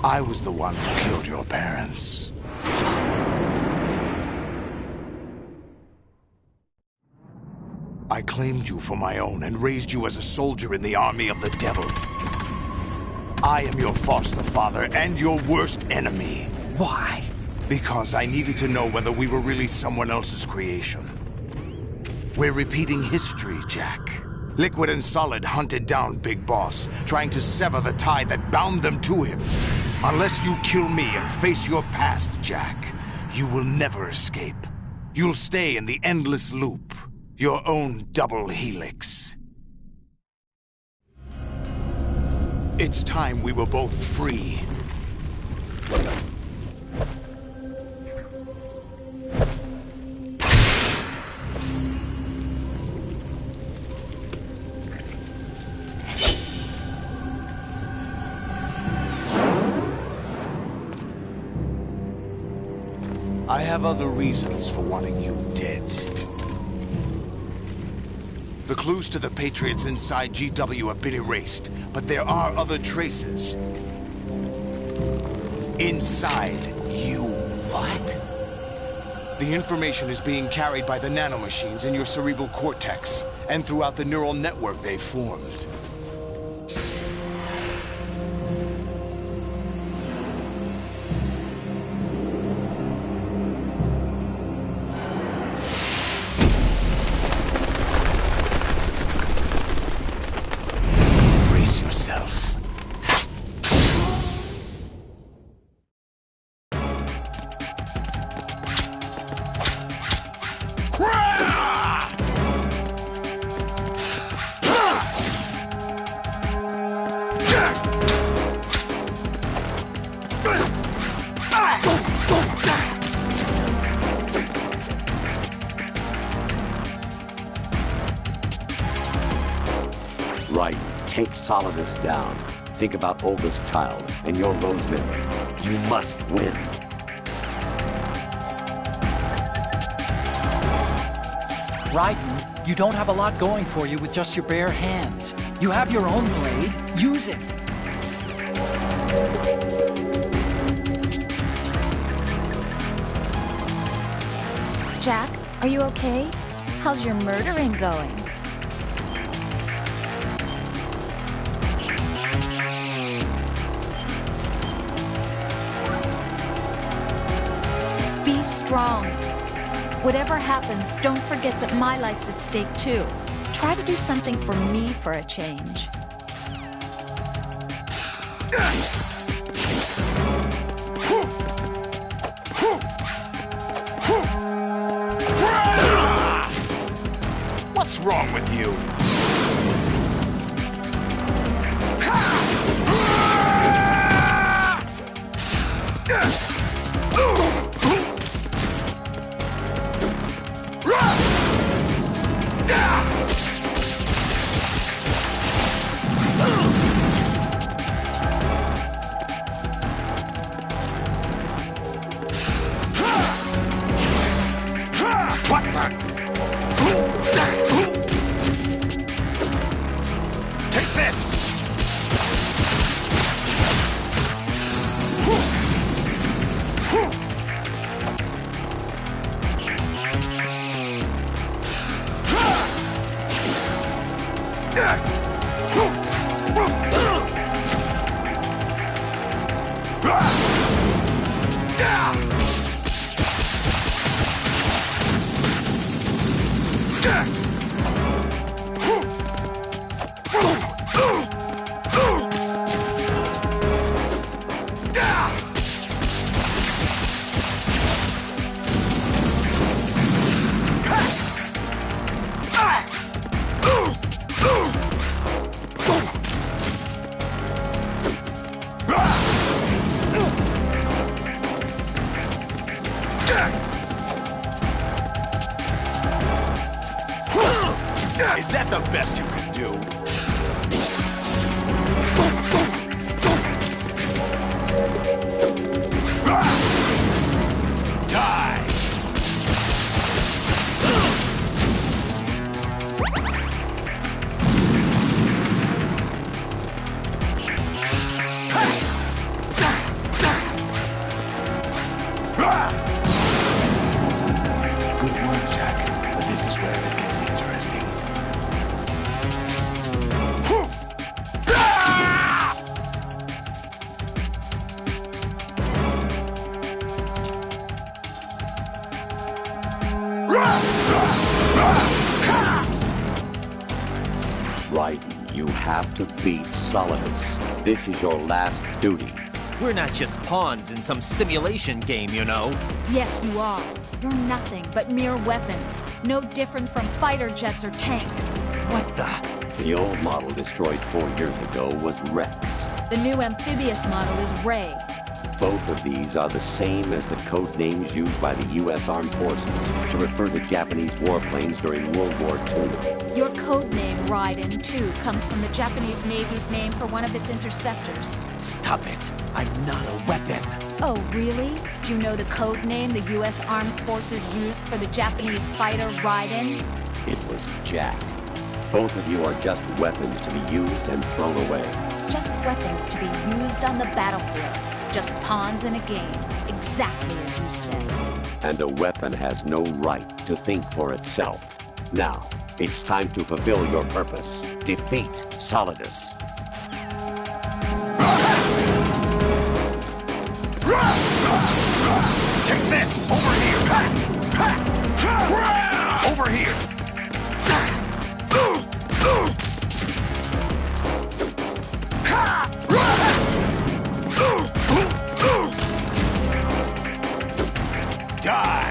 I was the one who killed your parents. I claimed you for my own and raised you as a soldier in the army of the devil. I am your foster father and your worst enemy. Why? Because I needed to know whether we were really someone else's creation. We're repeating history, Jack. Liquid and Solid hunted down Big Boss, trying to sever the tie that bound them to him. Unless you kill me and face your past, Jack, you will never escape. You'll stay in the endless loop. Your own double helix. It's time we were both free. I have other reasons for wanting you dead. The clues to the Patriots inside GW have been erased, but there are other traces. Inside you. What? The information is being carried by the nanomachines in your cerebral cortex, and throughout the neural network they've formed. Brace yourself. Right. Take Solidus down. Think about Olga's child and your Rosemary. You must win. Raiden, you don't have a lot going for you with just your bare hands. You have your own blade. Use it. Jack, are you okay? How's your murdering going? Be strong. Whatever happens, don't forget that my life's at stake too. Try to do something for me for a change. What's wrong with you? Take this! Is that the best you can do? Die! Good work, Jack, but this is where it gets interesting. Raiden, you have to beat Solidus. This is your last duty. We're not just pawns in some simulation game, you know. Yes, you are. You're nothing but mere weapons. No different from fighter jets or tanks. What the? The old model destroyed 4 years ago was Rex. The new amphibious model is Ray. Both of these are the same as the code names used by the U.S. Armed Forces to refer to Japanese warplanes during World War II. Your code name, Raiden, too, comes from the Japanese Navy's name for one of its interceptors. Stop it. I'm not a weapon. Oh, really? You know the code name the U.S. Armed Forces used for the Japanese fighter Raiden? It was Jack. Both of you are just weapons to be used and thrown away. Just weapons to be used on the battlefield. Just pawns in a game. Exactly as you said. And a weapon has no right to think for itself. Now, it's time to fulfill your purpose. Defeat Solidus. Take this! Over here! Over here! Die!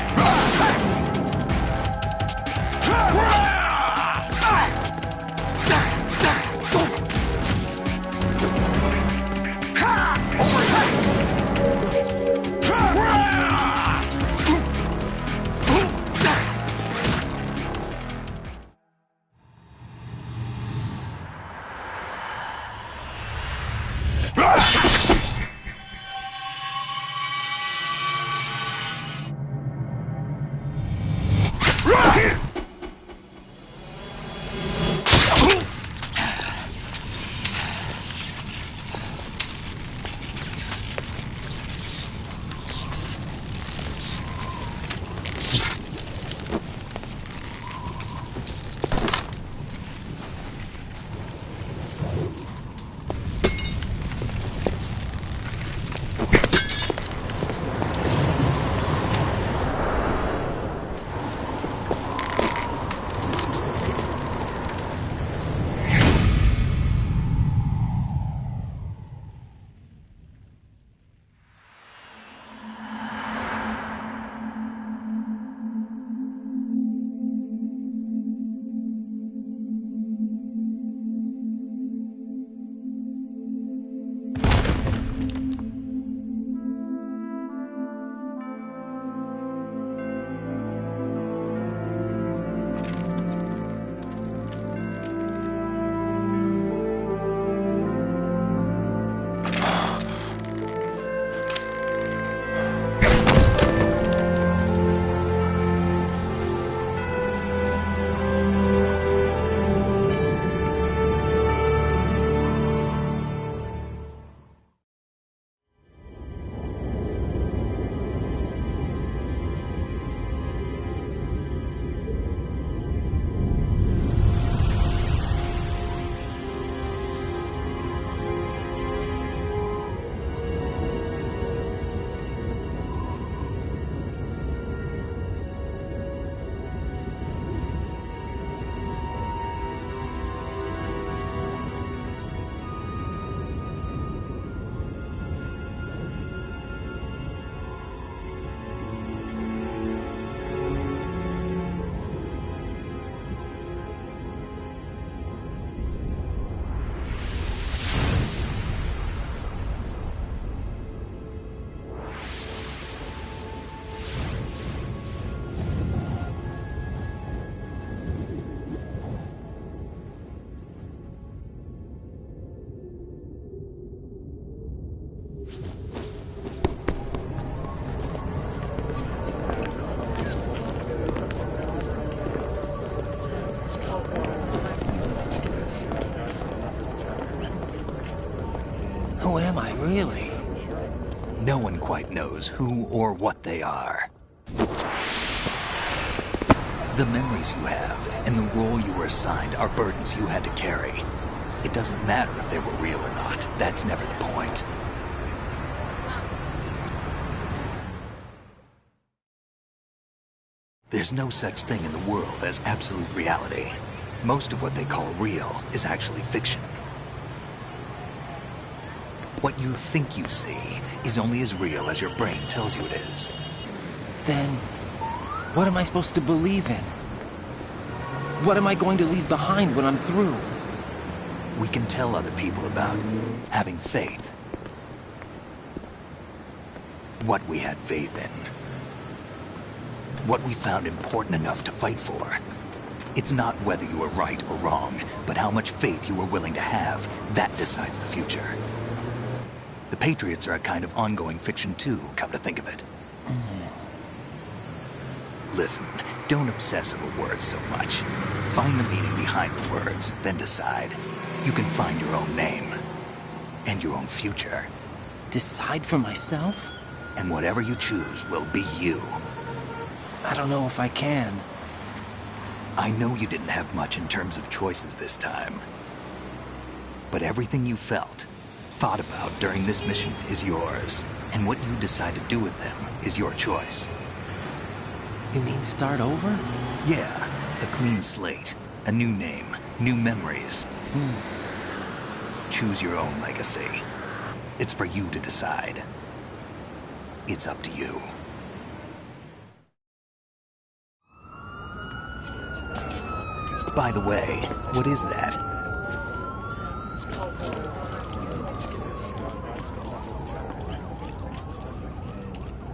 Who am I, really? No one quite knows who or what they are. The memories you have and the role you were assigned are burdens you had to carry. It doesn't matter if they were real or not. That's never the point. There's no such thing in the world as absolute reality. Most of what they call real is actually fiction. What you think you see is only as real as your brain tells you it is. Then, what am I supposed to believe in? What am I going to leave behind when I'm through? We can tell other people about having faith. What we had faith in. What we found important enough to fight for. It's not whether you were right or wrong, but how much faith you were willing to have. That decides the future. The Patriots are a kind of ongoing fiction too, come to think of it. Listen, don't obsess over words so much. Find the meaning behind the words, then decide. You can find your own name. And your own future. Decide for myself? And whatever you choose will be you. I don't know if I can. I know you didn't have much in terms of choices this time. But everything you felt, thought about during this mission is yours. And what you decide to do with them is your choice. You mean start over? Yeah, a clean slate, a new name, new memories. Choose your own legacy. It's for you to decide. It's up to you. By the way, what is that?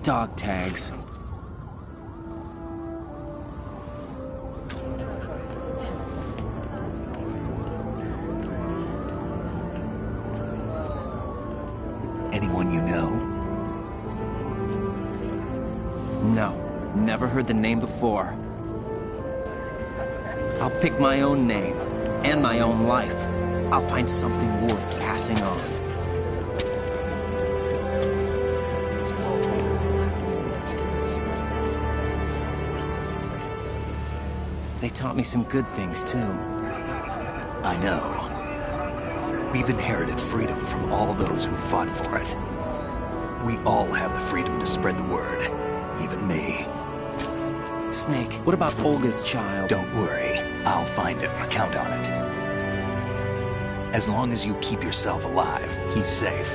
Dog tags. Anyone you know? No, never heard the name before. I'll pick my own name, and my own life. I'll find something worth passing on. They taught me some good things, too. I know. We've inherited freedom from all those who fought for it. We all have the freedom to spread the word, even me. Snake, what about Olga's child? Don't worry, I'll find him, count on it. As long as you keep yourself alive, he's safe.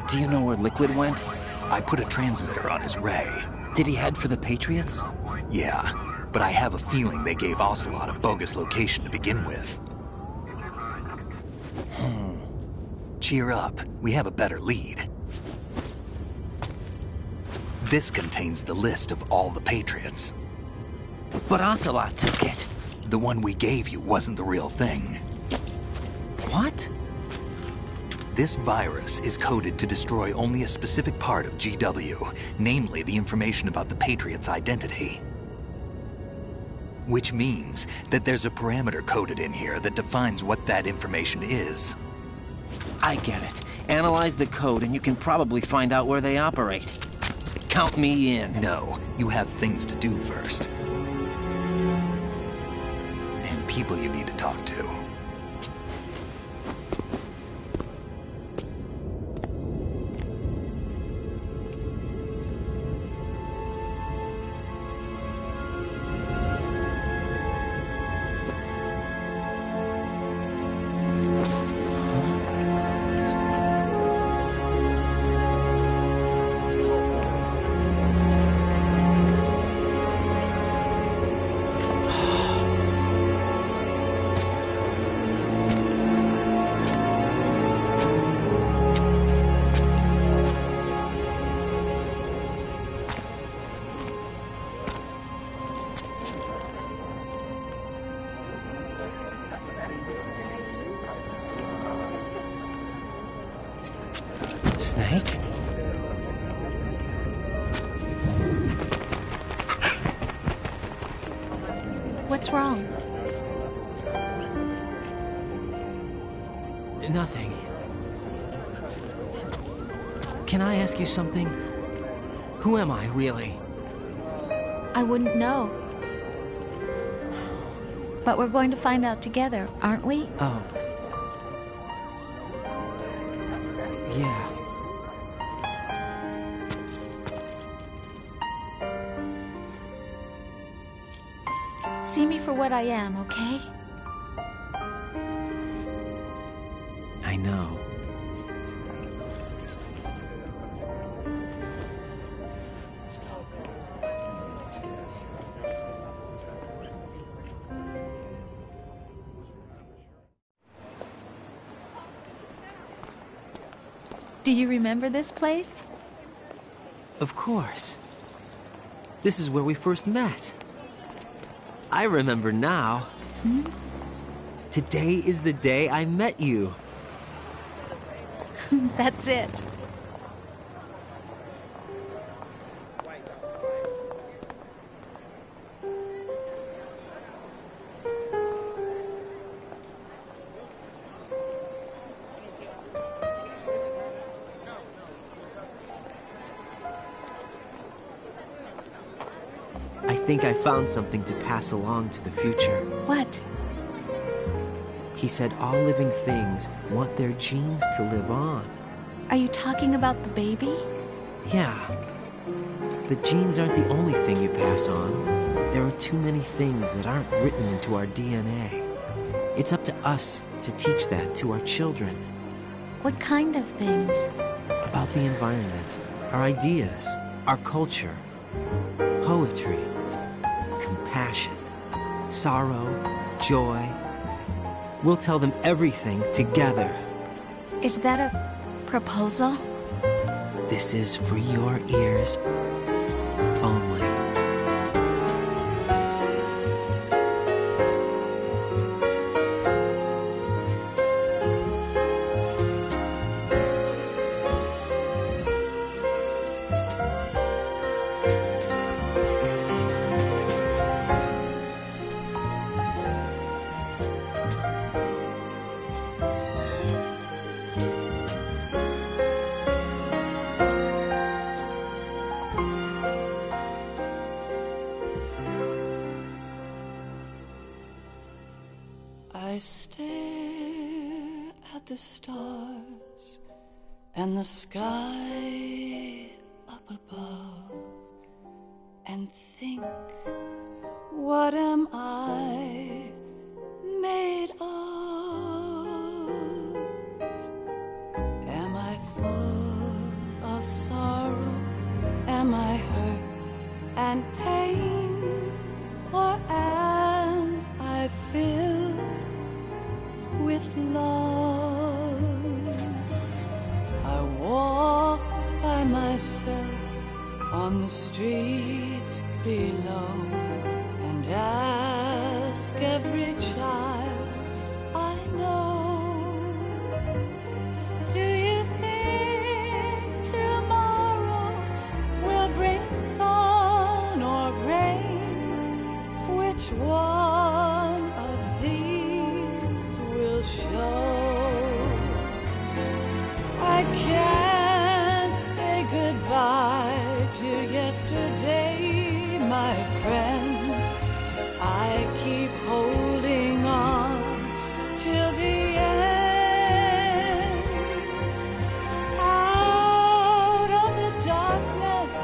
Do you know where Liquid went? I put a transmitter on his ray. Did he head for the Patriots? Yeah, but I have a feeling they gave Ocelot a bogus location to begin with. Cheer up, we have a better lead. This contains the list of all the Patriots. But Ocelot took it. The one we gave you wasn't the real thing. What? This virus is coded to destroy only a specific part of GW, namely the information about the Patriots' identity. Which means that there's a parameter coded in here that defines what that information is. I get it. Analyze the code and you can probably find out where they operate. Count me in. No, you have things to do first. And people you need to talk to. Snake? What's wrong? Nothing. Can I ask you something? Who am I, really? I wouldn't know. But we're going to find out together, aren't we? Oh. Yeah. See me for what I am, okay? I know. Do you remember this place? Of course. This is where we first met. I remember now. Today is the day I met you. That's it. I think I found something to pass along to the future. What? He said all living things want their genes to live on. Are you talking about the baby? Yeah. The genes aren't the only thing you pass on. There are too many things that aren't written into our DNA. It's up to us to teach that to our children. What kind of things? About the environment, our ideas, our culture, poetry, compassion, sorrow, joy. We'll tell them everything together. Is that a proposal? This is for your ears only. I stare at the stars and the sky up above and think, what am I made of? Am I full of sorrow? Am I hurt and pain? Or am I filled with love? I walk by myself on the streets below and ask every child I know, do you think tomorrow will bring sun or rain? Which one of these will show? I can't say goodbye to yesterday, my friend. I keep holding on till the end. Out of the darkness,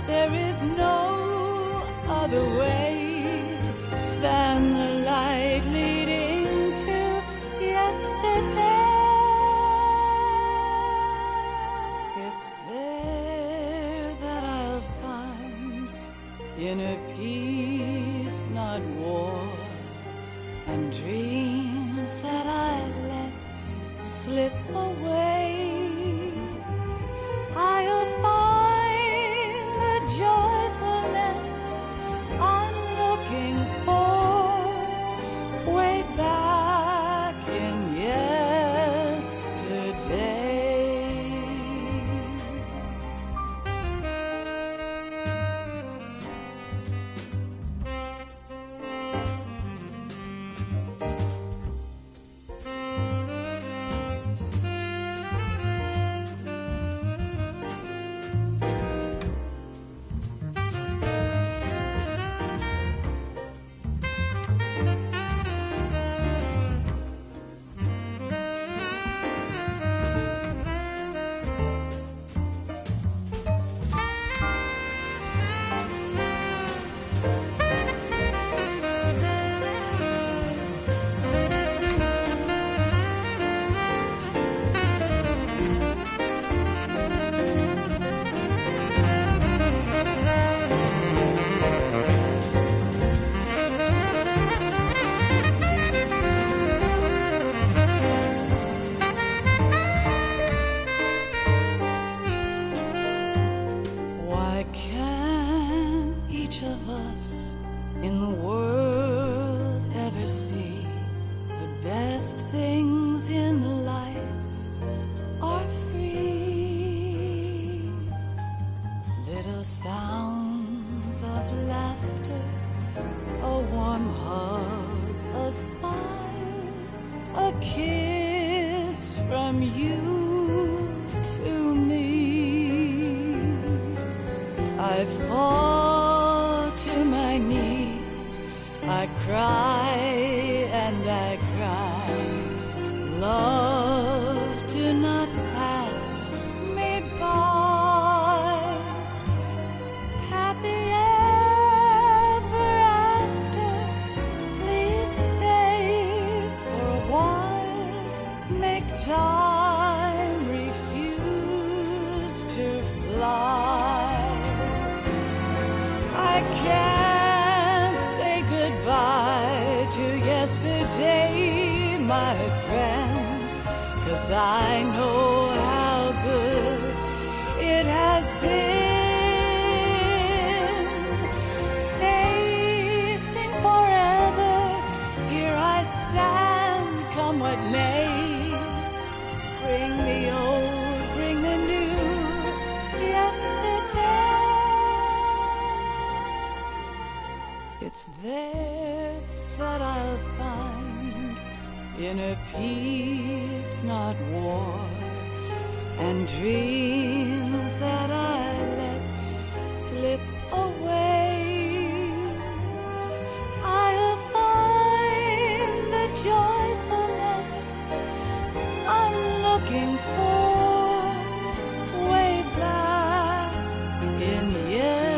there is no other way than the light leading to yesterday. It's there that I'll find inner peace, not war, and dreams that I let slip away. I'll find the joyfulness I'm looking for way back in yesterday. Why can't each of us in the world ever see the best things in life are free. Little sounds of laughter, a warm hug, a smile, a kiss from you to me. I fall to my knees, I cry and I cry. Love, do not pass me by. Happy ever after, please stay for a while. Make time, refuse to fly. I can't say goodbye to yesterday, my friend, 'cause I know how good it has been. Facing forever, here I stand, come what may. Bring the old, bring the new, yesterday. It's there that I'll find inner peace, not war, and dreams that I let slip away. I'll find the joyfulness I'm looking for way back in yesterday.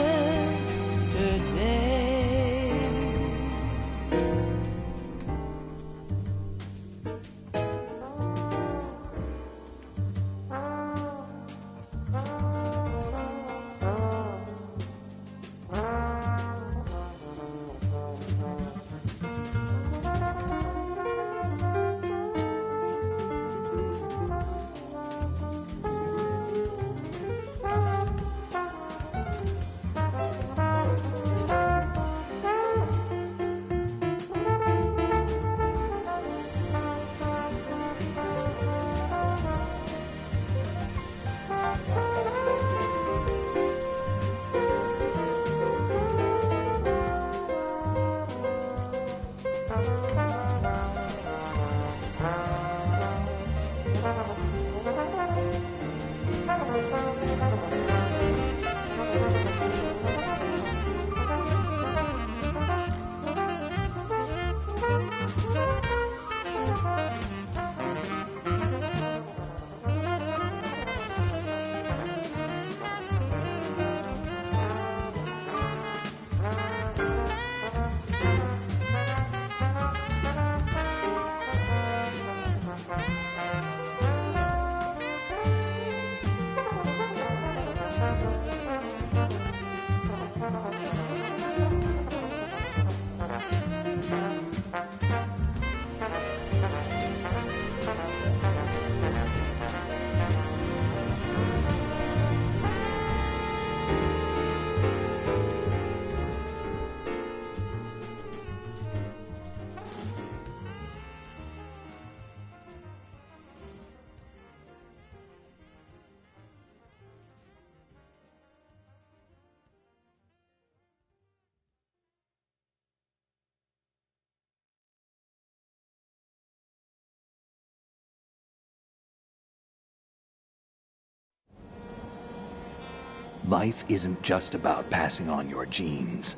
Life isn't just about passing on your genes.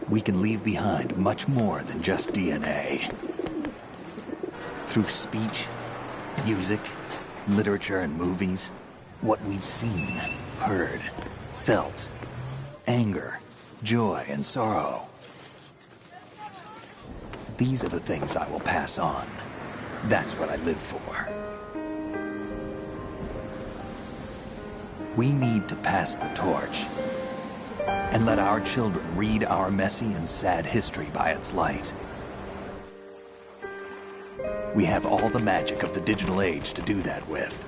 We can leave behind much more than just DNA. Through speech, music, literature, and movies, what we've seen, heard, felt, anger, joy, and sorrow. These are the things I will pass on. That's what I live for. We need to pass the torch and let our children read our messy and sad history by its light. We have all the magic of the digital age to do that with.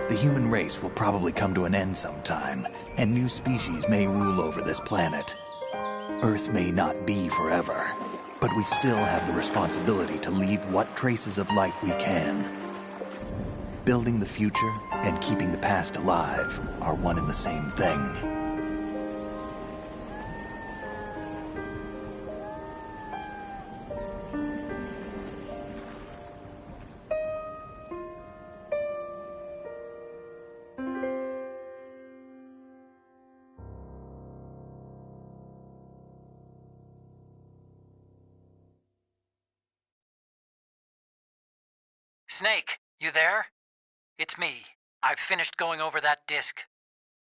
The human race will probably come to an end sometime, and new species may rule over this planet. Earth may not be forever, But we still have the responsibility to leave what traces of life we can. Building the future and keeping the past alive are one and the same thing. Snake, you there? It's me. I've finished going over that disk.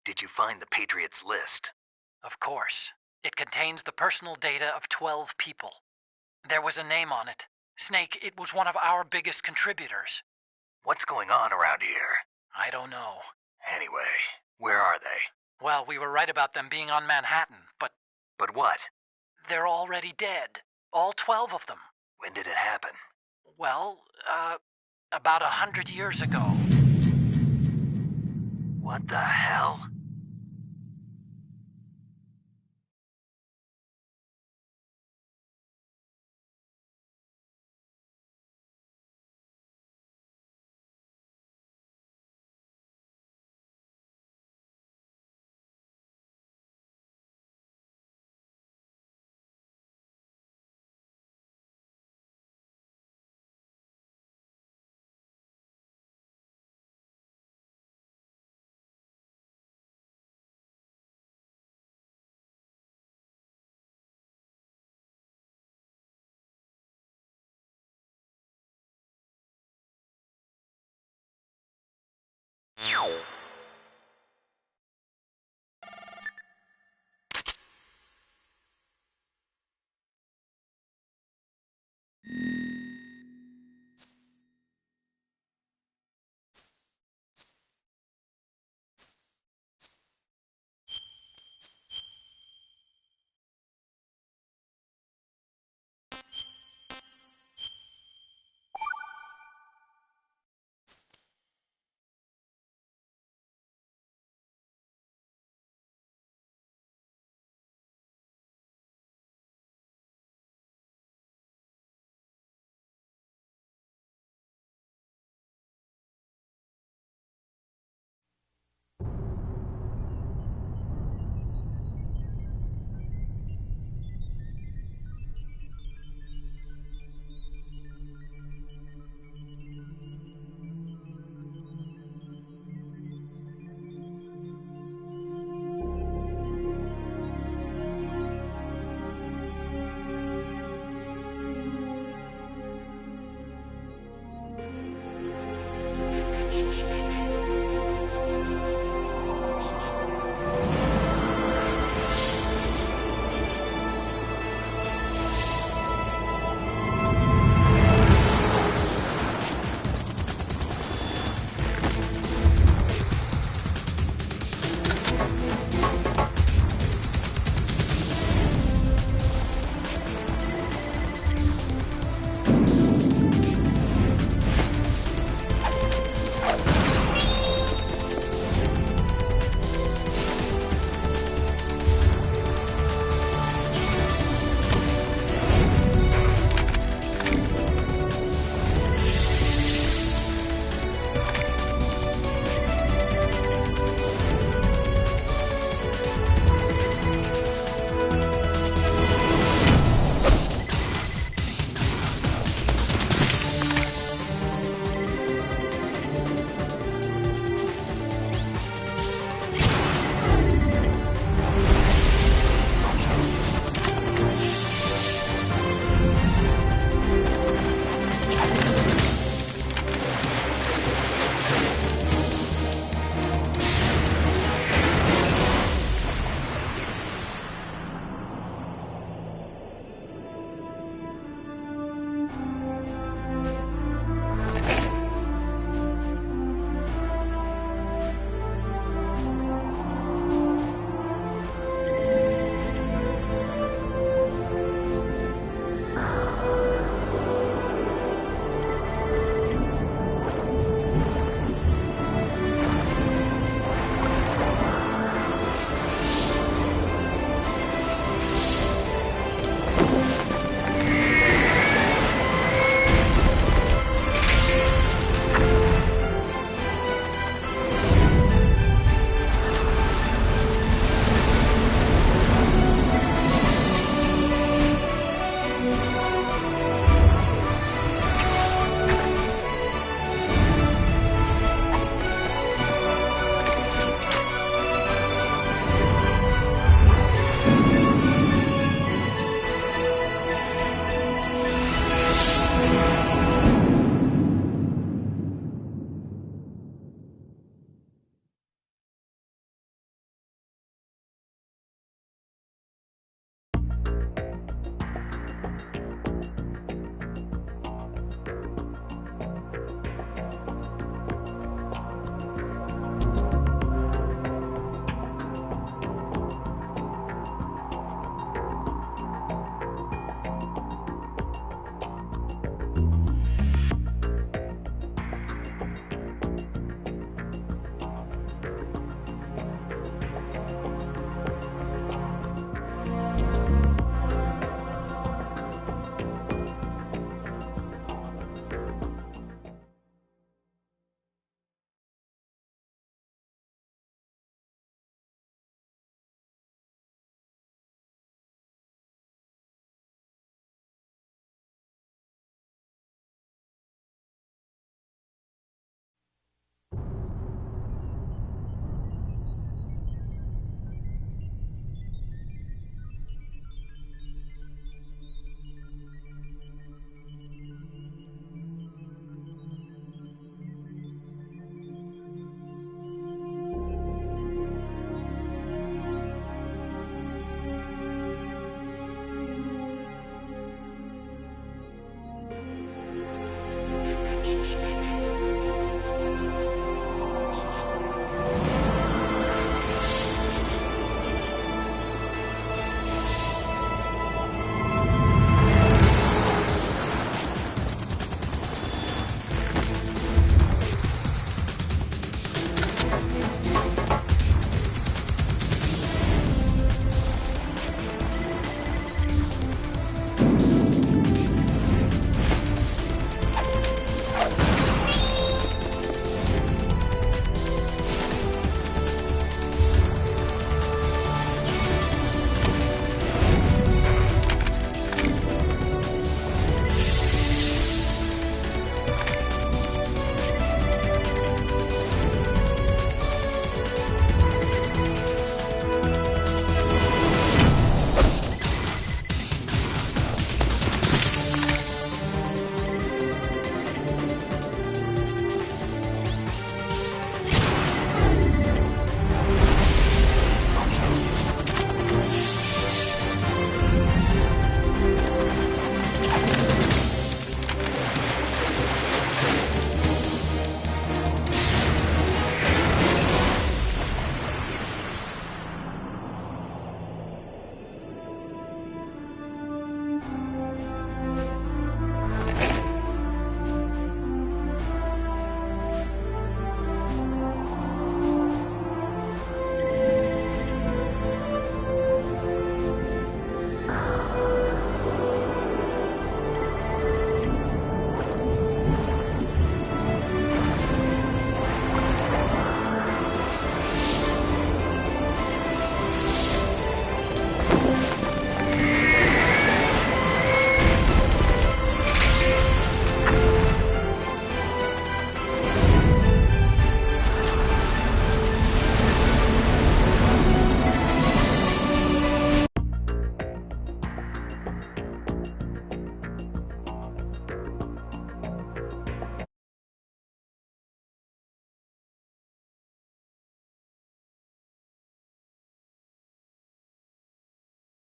Did you find the Patriots list? Of course. It contains the personal data of 12 people. There was a name on it. Snake, it was one of our biggest contributors. What's going on around here? I don't know. Anyway, where are they? Well, we were right about them being on Manhattan, but... But what? They're already dead. All 12 of them. When did it happen? Well, about 100 years ago. What the hell?